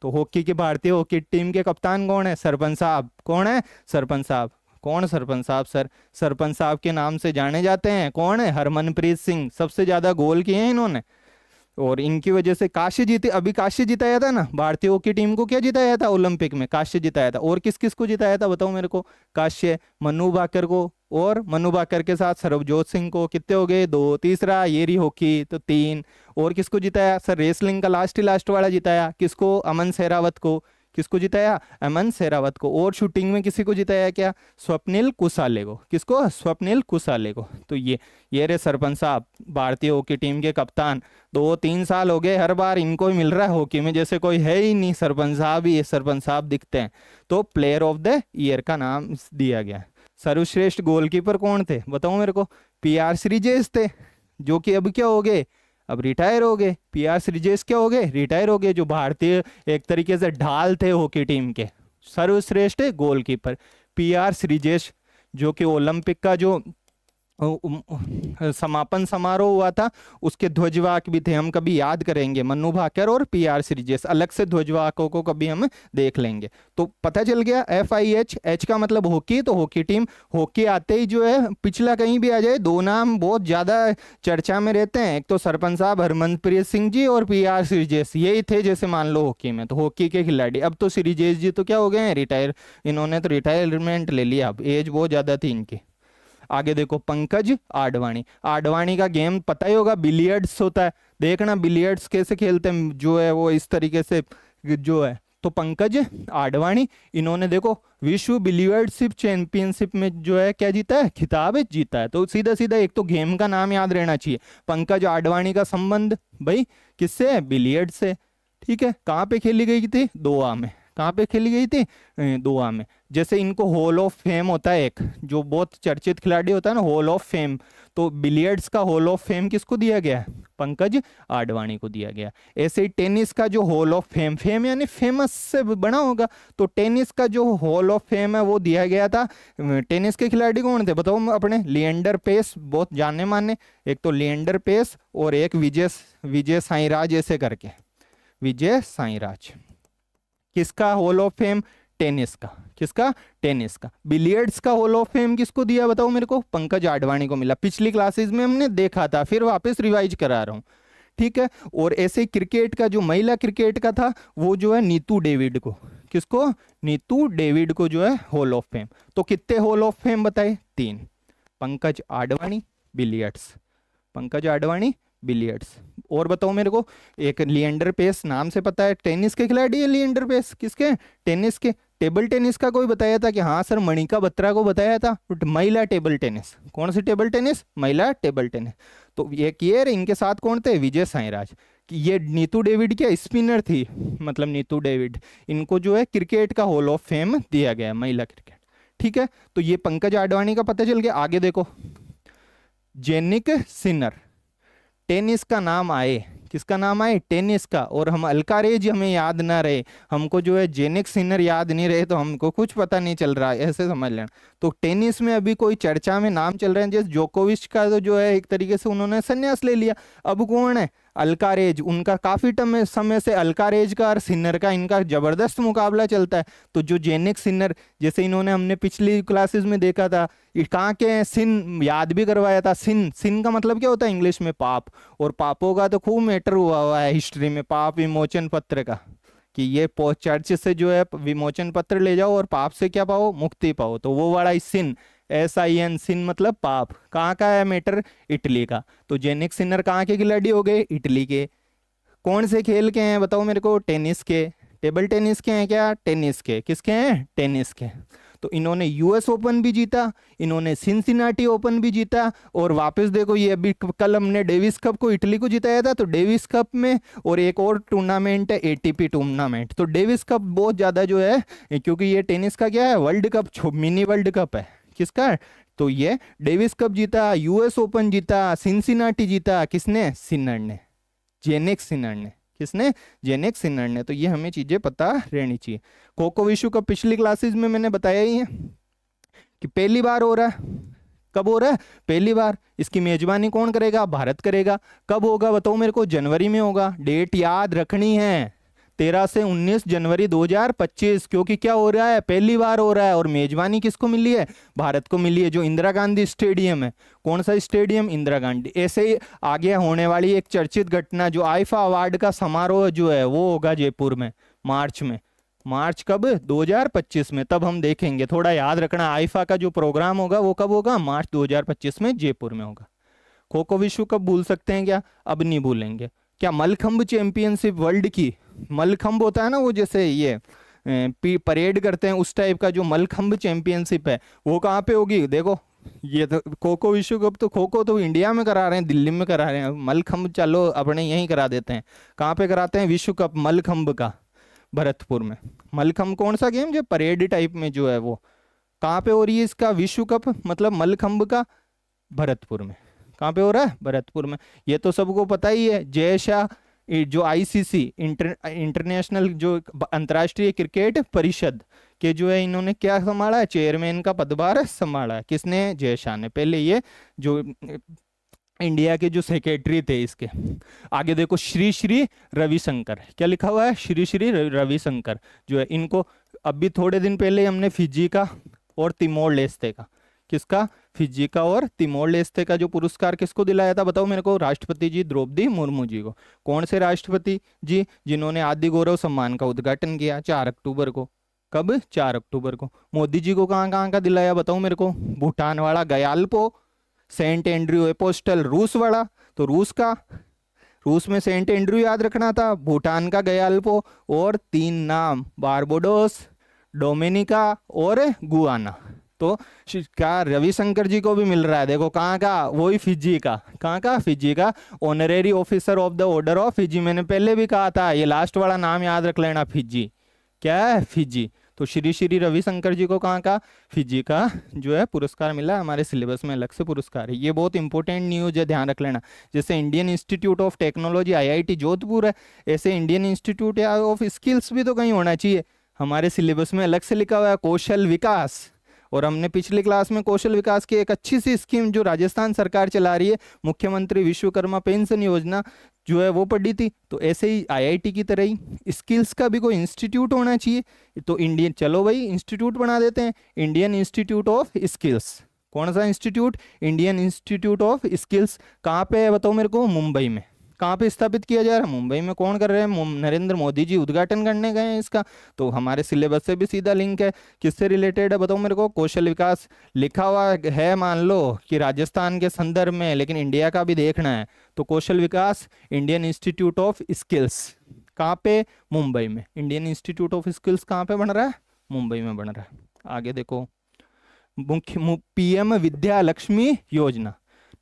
तो हॉकी की भारतीय हॉकी टीम के कप्तान कौन है? सरपंच साहब। कौन है? सरपंच साहब। कौन सरपंच साहब? सर सरपंच साहब के नाम से जाने जाते हैं। कौन है? हरमनप्रीत सिंह। सबसे ज्यादा गोल किए हैं इन्होंने, और इनकी वजह से कांस्य जीते। अभी कांस्य जिताया था ना भारतीय हॉकी टीम को, क्या जिताया था? ओलंपिक में कांस्य जिताया था। और किस किस को जिताया था? बताओ मेरे को? कांस्य मनु भाकर को, और मनु भाकर के साथ सरबजोत सिंह को। कितने हो गए? 2। तीसरा येरी हॉकी, तो 3। और किसको जिताया? सर रेसलिंग का लास्ट वाला जिताया। किसको? अमन शेरावत को। किसको जिताया? अमन शेरावत को। और शूटिंग में किसी को जिताया क्या? स्वप्निल कुसाले को। किसको? स्वप्निल कुसाले को। तो ये रे सरपंच साहब, भारतीय हॉकी टीम के कप्तान। 2-3 साल हो गए, हर बार इनको ही मिल रहा है हॉकी में, जैसे कोई है ही नहीं, सरपंच साहब ही सरपंच साहब दिखते हैं। तो प्लेयर ऑफ द ईयर का नाम दिया गया। सर्वश्रेष्ठ गोलकीपर कौन थे? बताओ मेरे को? PR श्रीजेश थे, जो कि अब क्या हो गए? अब रिटायर हो गए। पीआर श्रीजेश क्या हो गए, रिटायर हो गए, जो भारतीय एक तरीके से ढाल थे हॉकी टीम के, सर्वश्रेष्ठ गोलकीपर पीआर श्रीजेश, जो कि ओलंपिक का जो समापन समारोह हुआ था उसके ध्वजवाहक भी थे। हम कभी याद करेंगे मन्नू भाकर और पीआर श्रीजेश, अलग से ध्वजवाहकों को कभी हम देख लेंगे। तो पता चल गया FIH, एच का मतलब हॉकी, तो हॉकी टीम, हॉकी आते ही जो है पिछला कहीं भी आ जाए, दो नाम बहुत ज्यादा चर्चा में रहते हैं, एक तो सरपंच साहब हरमनप्रीत सिंह जी और पीआर श्रीजेश, यही थे जैसे मान लो हॉकी में, तो हॉकी के खिलाड़ी। अब तो श्रीजेश जी तो क्या हो गए हैं, रिटायर, इन्होंने तो रिटायरमेंट ले लिया, अब एज बहुत ज्यादा थी इनकी। आगे देखो पंकज आडवाणी, आडवाणी का गेम पता ही होगा, बिलियर्ड्स होता है, देखना बिलियर्ड्स कैसे खेलते हैं जो है वो इस तरीके से जो है। तो पंकज आडवाणी, इन्होंने देखो विश्व बिलियर्डशिप चैंपियनशिप में जो है क्या जीता है, खिताब जीता है। तो सीधा सीधा एक तो गेम का नाम याद रहना चाहिए, पंकज आडवाणी का संबंध भाई किससे है, बिलियर्ड से। ठीक है, कहाँ पे खेली गई थी, दोहा में। कहाँ पे खेली गई थी, दोहा में। जैसे इनको हॉल ऑफ फेम होता है एक, जो बहुत चर्चित खिलाड़ी होता है ना, हॉल ऑफ फेम, तो बिलियर्ड्स का हॉल ऑफ फेम किसको दिया गया है, पंकज आडवाणी को दिया गया। ऐसे ही टेनिस का जो हॉल ऑफ फेम, फेम यानी फेमस से बना होगा, तो टेनिस का जो हॉल ऑफ फेम है वो दिया गया था। टेनिस के खिलाड़ी कौन थे बताओ अपने, लिएंडर पेस, बहुत जाने माने, एक तो लिएंडर पेस और एक विजय साईराज, ऐसे करके विजय साईराज। किसका हॉल ऑफ फेम, टेनिस का। किसका, टेनिस का। बिलियर्ड्स का हॉल ऑफ फेम किसको दिया बताओ मेरे को, पंकज आडवाणी को मिला। पिछली क्लासेस में हमने देखा था, फिर वापस रिवाइज करा रहा हूं। ठीक है, और ऐसे क्रिकेट का जो महिला क्रिकेट का था वो जो है नीतू डेविड को, किसको, नीतू डेविड को जो है हॉल ऑफ फेम। तो कितने हॉल ऑफ फेम बताए, 3, पंकज आडवाणी बिलियर्ड्स, पंकज आडवाणी बिलियर्ड्स। और बताओ मेरे को, एक लिएंडर पेस, नाम से पता है टेनिस के खिलाड़ी है लिएंडर पेस, किसके, टेनिस के। टेबल टेनिस का कोई बताया था कि हाँ सर, मणिका बत्रा को बताया था, महिला टेबल टेनिस। कौन सी टेबल टेनिस, महिला टेबल टेनिस। तो ये किए, इनके साथ कौन थे, विजय साईराज। ये नीतू डेविड क्या स्पिनर थी, मतलब नीतू डेविड, इनको जो है क्रिकेट का हॉल ऑफ फेम दिया गया, महिला क्रिकेट। ठीक है, तो ये पंकज आडवाणी का पता चल गया। आगे देखो, जेनिक सिनर, टेनिस का नाम आए, किसका नाम आए, टेनिस का, और हम अल्कारेज हमें याद ना रहे, हमको जो है जेनिक सिनर याद नहीं रहे, तो हमको कुछ पता नहीं चल रहा है, ऐसे समझ लेना। तो टेनिस में अभी कोई चर्चा में नाम चल रहे हैं, जैसे जोकोविच का तो जो है एक तरीके से उन्होंने संन्यास ले लिया, अब कौन है, अल्कारेज। उनका काफी समय से अल्कारेज का और सिनर का इनका जबरदस्त मुकाबला चलता है। तो जो जेनिक सिनर, जैसे इन्होंने हमने पिछली क्लासेस में देखा था, कहाँ के हैं, सिन याद भी करवाया था। सिन, सिन का मतलब क्या होता है इंग्लिश में, पाप, और पापों का तो खूब मैटर हुआ है हिस्ट्री में, पाप विमोचन पत्र का, कि ये चर्च से जो है विमोचन पत्र ले जाओ और पाप से क्या पाओ, मुक्ति पाओ। तो वो वाला सिन, SIN, सिन मतलब पाप। कहाँ का है मैटर, इटली का। तो जेनिक सिनर कहाँ के खिलाड़ी हो गए, इटली के। कौन से खेल के हैं बताओ मेरे को, टेनिस के। टेबल टेनिस के हैं क्या, टेनिस के। किसके हैं, टेनिस के। तो इन्होंने US ओपन भी जीता, इन्होंने सिनसिनाटी ओपन भी जीता, और वापस देखो ये अभी कल हमने डेविस कप को इटली को जिताया था, तो डेविस कप में, और एक और टूर्नामेंट है ATP टूर्नामेंट। तो डेविस कप बहुत ज्यादा जो है, क्योंकि ये टेनिस का क्या है, world cup, mini world cup है। किसका, तो ये डेविस कप जीता, US ओपन जीता, सिनसिनाटी जीता, किसने, सिनर ने, जेनिक सिनर ने। किसने, जेनिक सिनर ने। तो ये हमें चीजें पता रहनी चाहिए। खो खो विश्व कप पिछली क्लासेस में मैंने बताया ही है कि पहली बार हो रहा है। कब हो रहा है, पहली बार। इसकी मेजबानी कौन करेगा, भारत करेगा। कब होगा बताओ मेरे को, जनवरी में होगा। डेट याद रखनी है, 13 से 19 जनवरी 2025, क्योंकि क्या हो रहा है, पहली बार हो रहा है। और मेजबानी किसको मिली है, भारत को मिली है, जो इंदिरा गांधी स्टेडियम है। कौन सा स्टेडियम, इंदिरा गांधी। ऐसे ही आगे होने वाली एक चर्चित घटना, जो आईफा अवार्ड का समारोह जो है वो होगा जयपुर में, मार्च में। मार्च कब, 2025 में। तब हम देखेंगे, थोड़ा याद रखना, आईफा का जो प्रोग्राम होगा वो कब होगा, मार्च 2025 में जयपुर में होगा। खो खो विश्व कप भूल सकते हैं क्या, अब नहीं भूलेंगे। क्या मलखंब चैंपियनशिप वर्ल्ड की, मलखंब होता है ना वो, जैसे ये परेड करते हैं उस टाइप का, जो मलखंब चैंपियनशिप है वो कहाँ पे होगी। देखो ये तो खो खो विश्व कप, तो खो खो तो इंडिया में करा रहे हैं, दिल्ली में करा रहे हैं। मलखंब चलो अपने यहीं करा देते हैं। कहाँ पे कराते हैं विश्व कप, मलखंब का, भरतपुर में। मलखंब कौन सा गेम, जो परेड टाइप में जो है वो, कहाँ पे हो रही है इसका विश्व कप, मतलब मलखंब का, भरतपुर में। कहाँ पे हो रहा है? भरतपुर में। ये तो सबको पता ही है। जय शाह जो आईसीसी इंटरनेशनल जो अंतर्राष्ट्रीय क्रिकेट परिषद के जो है इन्होंने क्या संभाला है? चेयरमैन का पदभार संभाला है। किसने? जय शाह ने। पहले ये जो इंडिया के जो सेक्रेटरी थे इसके। आगे देखो श्री श्री रविशंकर, क्या लिखा हुआ है? श्री श्री रविशंकर जो है, इनको अभी थोड़े दिन पहले हमने फिजी का और तिमोर लेस्ते का, किसका? फिजी का और तिमोर लेस्ते का जो पुरस्कार किसको दिलाया था बताओ मेरे को? राष्ट्रपति जी द्रौपदी मुर्मू जी को। कौन से राष्ट्रपति जी? जिन्होंने आदि गौरव सम्मान का उद्घाटन किया 4 अक्टूबर को। कब? 4 अक्टूबर को। मोदी जी को कहाँ कहाँ का दिलाया बताओ मेरे को? भूटान वाला गयाल्पो, सेंट एंड्रयू एपोस्टल रूस वाला, तो रूस का, रूस में सेंट एंड्रयू याद रखना था, भूटान का गयाल्पो, और 3 नाम बारबाडोस, डोमिनिका और गुआना। तो क्या रविशंकर जी को भी मिल रहा है? देखो कहाँ का? वही फिजी का। कहाँ का? फिजी का honorary officer of the order of Fiji. मैंने पहले भी कहा था, ये लास्ट वाला नाम याद रख लेना, फिजी। क्या है? फिजी। तो श्री श्री रविशंकर जी को कहाँ का? फिजी का जो है पुरस्कार मिला। हमारे सिलेबस में अलग से पुरस्कार है। ये बहुत इंपॉर्टेंट न्यूज है, ध्यान रख लेना। जैसे Indian institute of technology IIT Jodhpur है, ऐसे इंडियन इंस्टीट्यूट ऑफ स्किल्स भी तो कहीं होना चाहिए। हमारे सिलेबस में अलग से लिखा हुआ है कौशल विकास। और हमने पिछली क्लास में कौशल विकास की एक अच्छी सी स्कीम जो राजस्थान सरकार चला रही है, मुख्यमंत्री विश्वकर्मा पेंशन योजना जो है वो पढ़ी थी। तो ऐसे ही IIT की तरह ही स्किल्स का भी कोई इंस्टीट्यूट होना चाहिए। तो इंडियन, चलो भाई इंस्टीट्यूट बना देते हैं, इंडियन इंस्टीट्यूट ऑफ स्किल्स। कौन सा institute? Indian institute of skills. कहाँ पे है बताओ मेरे को? मुंबई में। कहाँ पे स्थापित किया जा रहा है? मुंबई में। कौन कर रहे हैं? नरेंद्र मोदी जी उद्घाटन करने गए हैं इसका। तो हमारे सिलेबस से भी सीधा लिंक है। किससे रिलेटेड है बताओ मेरे को? कौशल विकास लिखा हुआ है, मान लो कि राजस्थान के संदर्भ में, लेकिन इंडिया का भी देखना है। तो कौशल विकास इंडियन इंस्टीट्यूट ऑफ स्किल्स कहाँ पे? मुंबई में। इंडियन इंस्टीट्यूट ऑफ स्किल्स कहाँ पे बन रहा है? मुंबई में बन रहा है। आगे देखो, मुख्य PM विद्या लक्ष्मी योजना।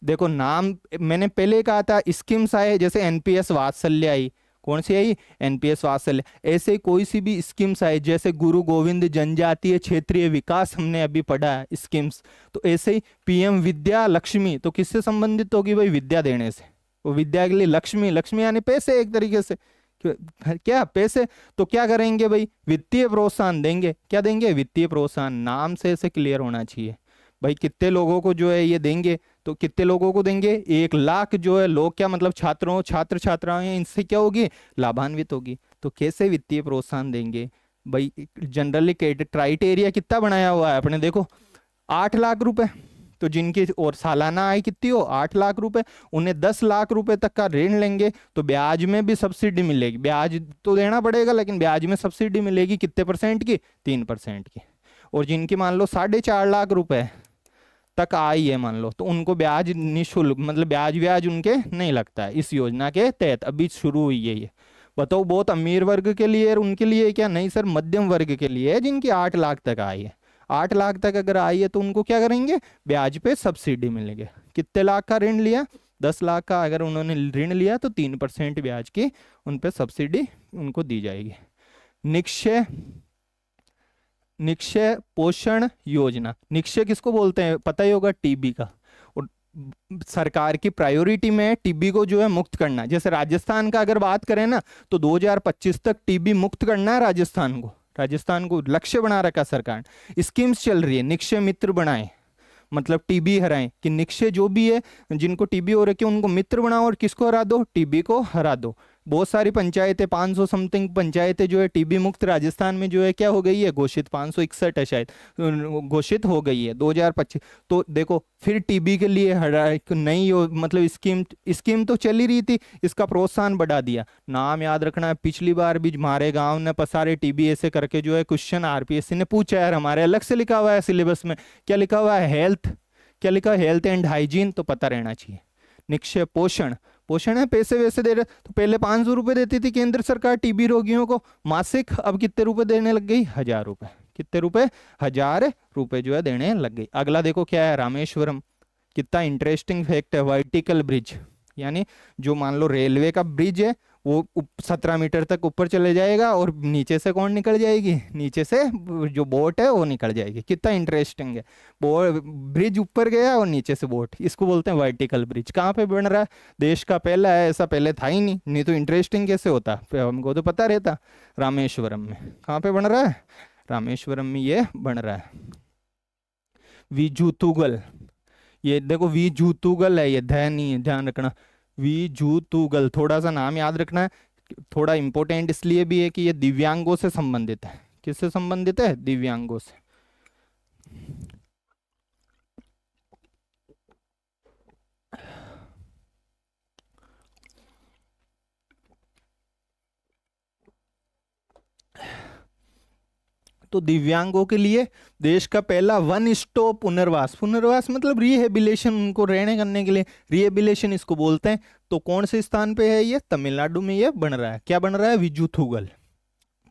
देखो नाम मैंने पहले कहा था, स्कीम्स आए जैसे NPS वात्सल्य आई। कौन सी आई? NPS वात्सल्य। ऐसे कोई सी भी स्कीम्स आए, जैसे गुरु गोविंद जनजातीय क्षेत्रीय विकास हमने अभी पढ़ा है स्कीम्स। तो ऐसे ही PM विद्या लक्ष्मी, तो किससे संबंधित होगी भाई? विद्या देने से। वो विद्या के लिए लक्ष्मी, लक्ष्मी यानी पैसे एक तरीके से। क्या? पैसे। तो क्या करेंगे भाई? वित्तीय प्रोत्साहन देंगे। क्या देंगे? वित्तीय प्रोत्साहन। नाम से ऐसे क्लियर होना चाहिए भाई। कितने लोगों को जो है ये देंगे? तो कितने लोगों को देंगे? 1 लाख जो है लोग, क्या मतलब छात्रों, छात्र छात्राएं, इनसे क्या होगी? लाभान्वित होगी। तो कैसे वित्तीय प्रोत्साहन देंगे भाई? जनरली क्राइटेरिया कितना बनाया हुआ है अपने? देखो 8 लाख रुपए। तो जिनकी और सालाना आय कितनी हो? 8 लाख रुपए, उन्हें 10 लाख रुपए तक का ऋण लेंगे तो ब्याज में भी सब्सिडी मिलेगी। ब्याज तो देना पड़ेगा, लेकिन ब्याज में सब्सिडी मिलेगी कितने % की? 3% की। और जिनकी मान लो 4.5 लाख रुपए तक आई है मान लो, तो उनको ब्याज निःशुल्क, मतलब ब्याज उनके नहीं लगता है इस योजना के तहत। अभी शुरू हुई है ये। बताओ बहुत अमीर वर्ग के लिए उनके लिए क्या? नहीं सर, मध्यम वर्ग के लिए है, जिनकी 8 लाख तक आई है। 8 लाख तक अगर आई है तो उनको क्या करेंगे? ब्याज पे सब्सिडी मिलेगी। कितने लाख का ऋण लिया? 10 लाख का अगर उन्होंने ऋण लिया तो 3% ब्याज की उन पे सब्सिडी उनको दी जाएगी। निक्षय पोषण योजना। निक्षय किसको बोलते हैं? पता ही होगा, टीबी का। और सरकार की प्रायोरिटी में टीबी को जो है मुक्त करना। जैसे राजस्थान का अगर बात करें ना, तो 2025 तक टीबी मुक्त करना है राजस्थान को लक्ष्य बना रखा सरकार। स्कीम्स चल रही है, निक्षय मित्र बनाए, मतलब टीबी हराएं। कि निक्षय जो भी है, जिनको टीबी हो रखी है उनको मित्र बनाओ और किसको हरा दो? टीबी को हरा दो। बहुत सारी पंचायतें, 500 समथिंग पंचायतें जो है टीबी मुक्त राजस्थान में जो है क्या हो गई है? घोषित। 561 है शायद, घोषित हो गई है 2025। तो देखो फिर टीबी के लिए नई मतलब स्कीम तो चली रही थी, इसका प्रोत्साहन बढ़ा दिया। नाम याद रखना है, पिछली बार भी हमारे गांव ने पसारे टीबी ऐसे करके जो है क्वेश्चन RPSC ने पूछा यार, हमारे अलग से लिखा हुआ है सिलेबस में। क्या लिखा हुआ है? हेल्थ। क्या लिखा है? हेल्थ एंड हाइजीन, तो पता रहना चाहिए। निक्षय पोषण, पोषण है, पैसे वैसे दे रहे। तो पहले 500 रुपए देती थी केंद्र सरकार टीबी रोगियों को मासिक, अब कितने रुपए देने लग गई? 1000 रुपए। कितने रुपए? 1000 रुपए जो है देने लग गई। अगला देखो क्या है? रामेश्वरम। कितना इंटरेस्टिंग फैक्ट है। वर्टिकल ब्रिज, यानी जो मान लो रेलवे का ब्रिज है वो 17 मीटर तक ऊपर चले जाएगा और नीचे से कौन निकल जाएगी, नीचे से जो बोट है वो निकल जाएगी। कितना इंटरेस्टिंग है, बोट ब्रिज ऊपर गया और नीचे से बोट, इसको बोलते हैं वर्टिकल ब्रिज। कहाँ पे बन रहा है, देश का पहला है, ऐसा पहले था ही नहीं, नहीं तो इंटरेस्टिंग कैसे होता, हमको तो पता रहता। रामेश्वरम में कहाँ पे बन रहा है, रामेश्वरम में ये बन रहा है। विजुतुगल, ये देखो विजुतुगल है, ये ध्यान नहीं है, ध्यान रखना। विजुतुगल, थोड़ा सा नाम याद रखना है, थोड़ा इंपॉर्टेंट इसलिए भी है कि ये दिव्यांगों से संबंधित है। किससे संबंधित है, दिव्यांगों से। तो दिव्यांगों के लिए देश का पहला वन स्टॉप पुनर्वास, पुनर्वास मतलब रिहेबिलेशन, उनको रहने करने के लिए रिहेबिलेशन इसको बोलते हैं। तो कौन से स्थान पे है ये, तमिलनाडु में ये बन रहा है। क्या बन रहा है, विजुथुगल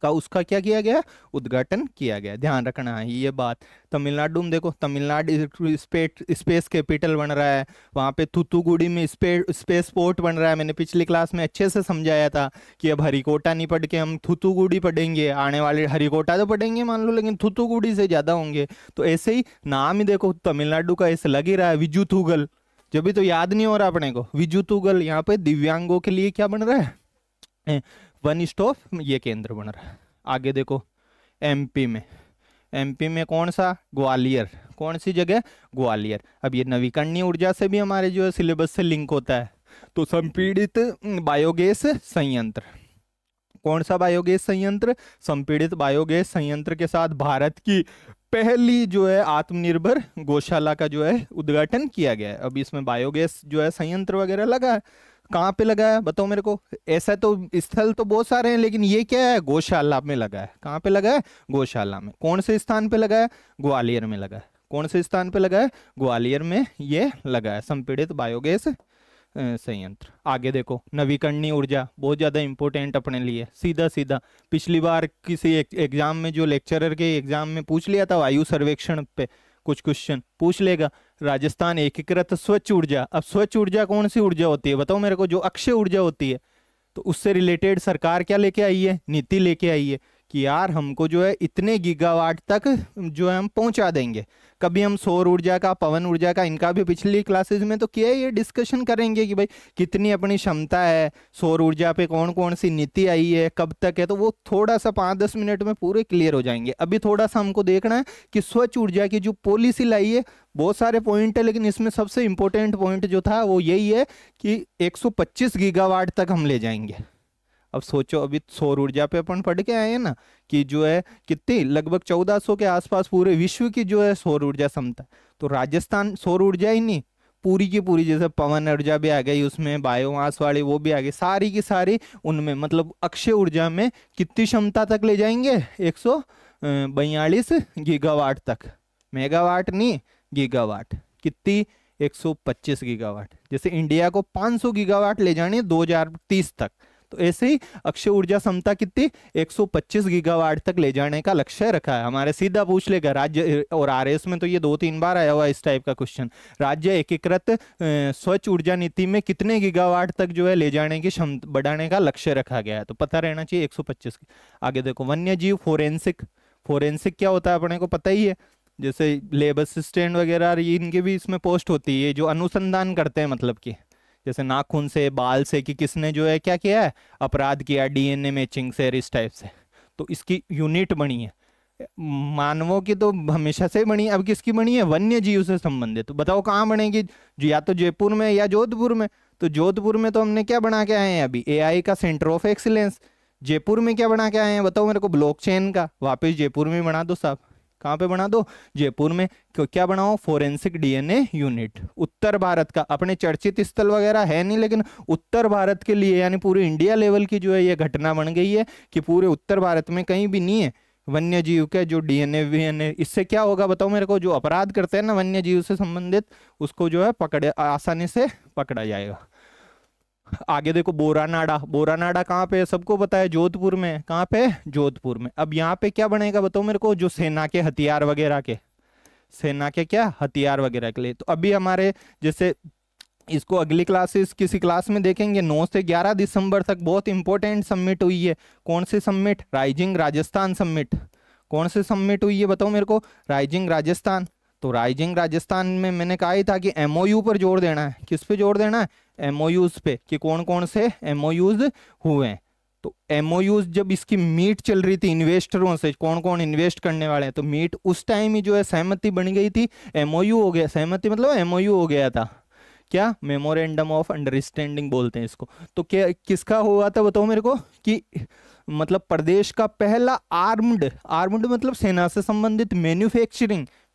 का, उसका क्या किया गया, उद्घाटन किया गया। ध्यान रखना है ये बात। तमिलनाडु में देखो, तमिलनाडु स्पेस कैपिटल बन रहा है, वहाँ पे थूथुकुडी में स्पेस पोर्ट बन रहा है। मैंने पिछली क्लास में अच्छे से समझाया था कि अब हरिकोटा नहीं पढ़ के हम थूथुकुडी पढ़ेंगे, आने वाले हरिकोटा तो पढ़ेंगे मान लो, लेकिन थूथुकुडी से ज़्यादा होंगे। तो ऐसे ही नाम ही देखो तमिलनाडु का ऐसे लग ही रहा है, विजुथुगल। जब भी तो याद नहीं हो रहा अपने को, विजुथुगल। यहाँ पे दिव्यांगों के लिए क्या बन रहा है, वन स्टॉप ये केंद्र बन रहा है। आगे देखो, एमपी में, एमपी में कौन सा, ग्वालियर। कौन सी जगह, ग्वालियर। अब ये नवीकरणीय ऊर्जा से भी हमारे जो है सिलेबस से लिंक होता है। तो संपीड़ित बायोगैस संयंत्र, कौन सा बायोगैस संयंत्र, संपीड़ित बायोगैस संयंत्र के साथ भारत की पहली जो है आत्मनिर्भर गौशाला का जो है उद्घाटन किया गया है। अब इसमें बायोगैस जो है संयंत्र वगैरह लगा है। कहाँ पे लगा है बताओ मेरे को, ऐसा तो स्थल तो बहुत सारे हैं, लेकिन ये क्या है, गौशाला में लगा है। कहाँ पे लगा है, गौशाला में। कौन से स्थान पे लगा है, ग्वालियर में लगा है। कौन से स्थान पे लगा है, ग्वालियर में ये लगा है, संपीड़ित बायोगैस संयंत्र। आगे देखो, नवीकरणीय ऊर्जा बहुत ज्यादा इंपॉर्टेंट अपने लिए। सीधा सीधा पिछली बार किसी एग्जाम में जो लेक्चरर के एग्जाम में पूछ लिया था, वायु सर्वेक्षण पे कुछ क्वेश्चन पूछ लेगा। राजस्थान एकीकृत स्वच्छ ऊर्जा, अब स्वच्छ ऊर्जा कौन सी ऊर्जा होती है बताओ मेरे को, जो अक्षय ऊर्जा होती है। तो उससे रिलेटेड सरकार क्या लेके आई है, नीति लेके आई है कि यार हमको जो है इतने गीगावाट तक जो है हम पहुंचा देंगे। कभी हम सौर ऊर्जा का, पवन ऊर्जा का, इनका भी पिछली क्लासेस में तो किया है, ये डिस्कशन करेंगे कि भाई कितनी अपनी क्षमता है, सौर ऊर्जा पे कौन कौन सी नीति आई है, कब तक है। तो वो थोड़ा सा 5-10 मिनट में पूरे क्लियर हो जाएंगे। अभी थोड़ा सा हमको देखना है कि स्वच्छ ऊर्जा की जो पॉलिसी लाई है, बहुत सारे पॉइंट है, लेकिन इसमें सबसे इंपॉर्टेंट पॉइंट जो था वो यही है कि 125 गीगावाट तक हम ले जाएंगे। अब सोचो, अभी सौर ऊर्जा पे अपन पढ़ के आए हैं ना कि जो है कितनी, लगभग 1400 के आसपास पूरे विश्व की जो है सौर ऊर्जा क्षमता। तो राजस्थान सौर ऊर्जा ही नहीं, पूरी की पूरी, जैसे पवन ऊर्जा भी आ गई उसमें, बायोमास वाली वो भी आ गई, सारी की सारी उनमें, मतलब अक्षय ऊर्जा में कितनी क्षमता तक ले जाएंगे, 142 गीगावाट तक। मेगावाट नहीं, गीगावाट। कितनी, 125 गीगावाट। जैसे इंडिया को 500 गीगावाट ले जानी है 2030 तक, तो ऐसे ही अक्षय ऊर्जा क्षमता कितनी, 125 गीगावाट तक ले जाने का लक्ष्य रखा है हमारे। सीधा पूछ लेगा राज्य, और आरएस में तो ये 2-3 बार आया हुआ इस टाइप का क्वेश्चन। राज्य एकीकृत स्वच्छ ऊर्जा नीति में कितने गीगावाट तक जो है ले जाने की क्षमता बढ़ाने का लक्ष्य रखा गया है, तो पता रहना चाहिए 125 की। आगे देखो, वन्य जीव फोरेंसिक। फोरेंसिक क्या होता है अपने को पता ही है, जैसे लैब असिस्टेंट वगैरह इनके भी इसमें पोस्ट होती है, जो अनुसंधान करते हैं, मतलब कि जैसे नाखून से, बाल से, कि किसने जो है क्या किया है, अपराध किया, डीएनए मैचिंग से, इस टाइप से। तो इसकी यूनिट बनी है। मानवों की तो हमेशा से बनी है, अब किसकी बनी है, वन्य जीव से संबंधित। तो बताओ कहाँ बनेगी, या तो जयपुर में या जोधपुर में। तो जोधपुर में तो हमने क्या बना के आए हैं अभी, एआई का सेंटर ऑफ एक्सीलेंस। जयपुर में क्या बना के आए हैं बताओ मेरे को, ब्लॉकचेन का। वापस जयपुर में बना दो साहब, कहाँ पे बना दो, जयपुर में। क्या बनाओ, फोरेंसिक डीएनए यूनिट। उत्तर भारत का, अपने चर्चित स्थल वगैरह है नहीं, लेकिन उत्तर भारत के लिए, यानी पूरे इंडिया लेवल की जो है ये घटना बन गई है कि पूरे उत्तर भारत में कहीं भी नहीं है वन्य जीव के जो डीएनए वीएनए। इससे क्या होगा बताओ मेरे को, जो अपराध करते हैं ना वन्य जीव से संबंधित, उसको जो है पकड़े, आसानी से पकड़ा जाएगा। आगे देखो, बोरानाडा। बोरानाडा कहाँ पे है, सबको पता है, जोधपुर में। कहाँ पे, जोधपुर में। अब यहाँ पे क्या बनेगा बताओ मेरे को, जो सेना के हथियार वगैरह के, सेना के क्या हथियार वगैरह के लिए। तो अभी हमारे जैसे इसको अगली क्लासेस किसी क्लास में देखेंगे। 9 से 11 दिसंबर तक बहुत इंपॉर्टेंट सबमिट हुई है। कौन से सबमिट? Rising Rajasthan submit. कौन से सबमिट हुई है बताओ मेरे को? राइजिंग राजस्थान। तो राइजिंग राजस्थान में मैंने कहा ही था कि एमओयू पर जोर देना है। किस पे जोर देना है? एमओयूज पे, कि कौन कौन से एमओयूज हुए हैं। तो एमओयूज जब इसकी मीट चल रही थी इन्वेस्टरों से, कौन कौन इन्वेस्ट करने वाले हैं, तो मीट उस टाइम ही जो है सहमति बन गई थी, एमओयू हो गया। सहमति मतलब एमओयू हो गया था। क्या? मेमोरेंडम ऑफ अंडरस्टैंडिंग बोलते हैं इसको। तो क्या किसका हुआ था बताओ मेरे को? कि मतलब प्रदेश का पहला आर्म्ड मतलब सेना से संबंधित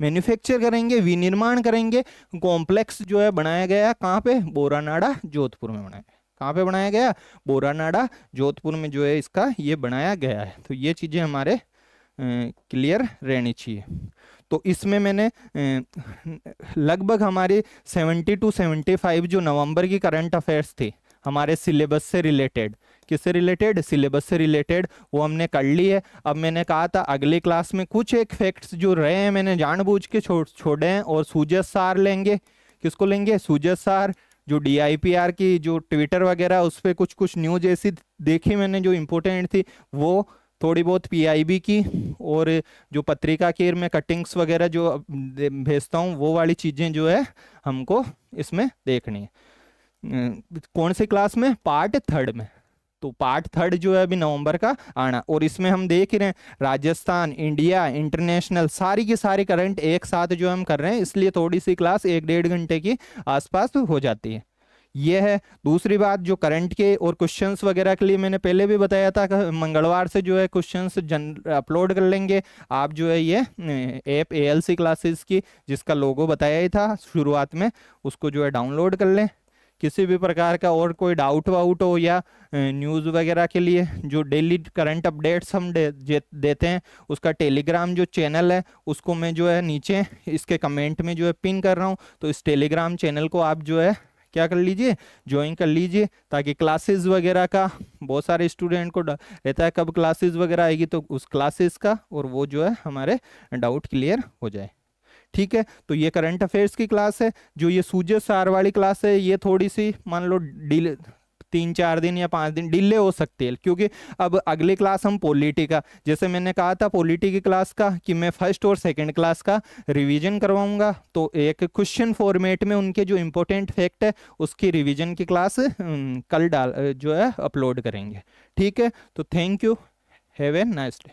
मैन्युफैक्चर करेंगे, विनिर्माण करेंगे कॉम्प्लेक्स जो है बनाया गया। कहाँ पे? बोरानाड़ा जोधपुर में बनाया गया। कहाँ पे बनाया गया? बोरानाड़ा जोधपुर में जो है इसका ये बनाया गया है। तो ये चीजें हमारे क्लियर रहनी चाहिए। तो इसमें मैंने लगभग हमारे 70 to 75 जो नवंबर की करंट अफेयर्स थी हमारे सिलेबस से रिलेटेड, किससे रिलेटेड? सिलेबस से रिलेटेड, वो हमने कर ली है। अब मैंने कहा था अगली क्लास में कुछ एक फैक्ट्स जो रहे हैं मैंने जानबूझ के छोड़े हैं, और सुजय सार लेंगे। किसको लेंगे? सुजय सार। जो DIPR की जो ट्विटर वगैरह उस पर कुछ कुछ न्यूज ऐसी देखी मैंने जो इम्पोर्टेंट थी, वो थोड़ी बहुत PIB की, और जो पत्रिका के में कटिंग्स वगैरह जो भेजता हूँ वो वाली चीज़ें जो है हमको इसमें देखनी है। कौन सी क्लास में? पार्ट 3 में। तो पार्ट 3 जो है अभी नवंबर का आना, और इसमें हम देख ही रहे हैं राजस्थान, इंडिया, इंटरनेशनल सारी की सारी करंट एक साथ जो हम कर रहे हैं, इसलिए थोड़ी सी क्लास 1-1.5 घंटे की आसपास हो जाती है। ये है। दूसरी बात, जो करंट के और क्वेश्चंस वगैरह के लिए मैंने पहले भी बताया था कि मंगलवार से जो है क्वेश्चंस अपलोड कर लेंगे आप। जो है ये ऐप ALC क्लासेस की, जिसका लोगो बताया ही था शुरुआत में, उसको जो है डाउनलोड कर लें। किसी भी प्रकार का और कोई डाउट वाउट हो या न्यूज़ वगैरह के लिए जो डेली करंट अपडेट्स हम देते हैं, उसका टेलीग्राम जो चैनल है उसको मैं जो है नीचे इसके कमेंट में जो है पिन कर रहा हूँ। तो इस टेलीग्राम चैनल को आप जो है क्या कर लीजिए? ज्वाइन कर लीजिए, ताकि क्लासेस वगैरह का बहुत सारे स्टूडेंट को रहता है कब क्लासेस वगैरह आएगी, तो उस क्लासेस का और वो जो है हमारे डाउट क्लियर हो जाए। ठीक है। तो ये करंट अफेयर्स की क्लास है। जो ये सूजय सार वाली क्लास है ये थोड़ी सी मान लो 3-4 दिन या 5 दिन डिले हो सकती है, क्योंकि अब अगली क्लास हम पॉलिटी का, जैसे मैंने कहा था पॉलिटी की क्लास का कि मैं फर्स्ट और सेकंड क्लास का रिवीजन करवाऊंगा। तो एक क्वेश्चन फॉर्मेट में उनके जो इंपॉर्टेंट फैक्ट है उसकी रिवीजन की क्लास कल जो है अपलोड करेंगे। ठीक है। तो thank you, have a nice day.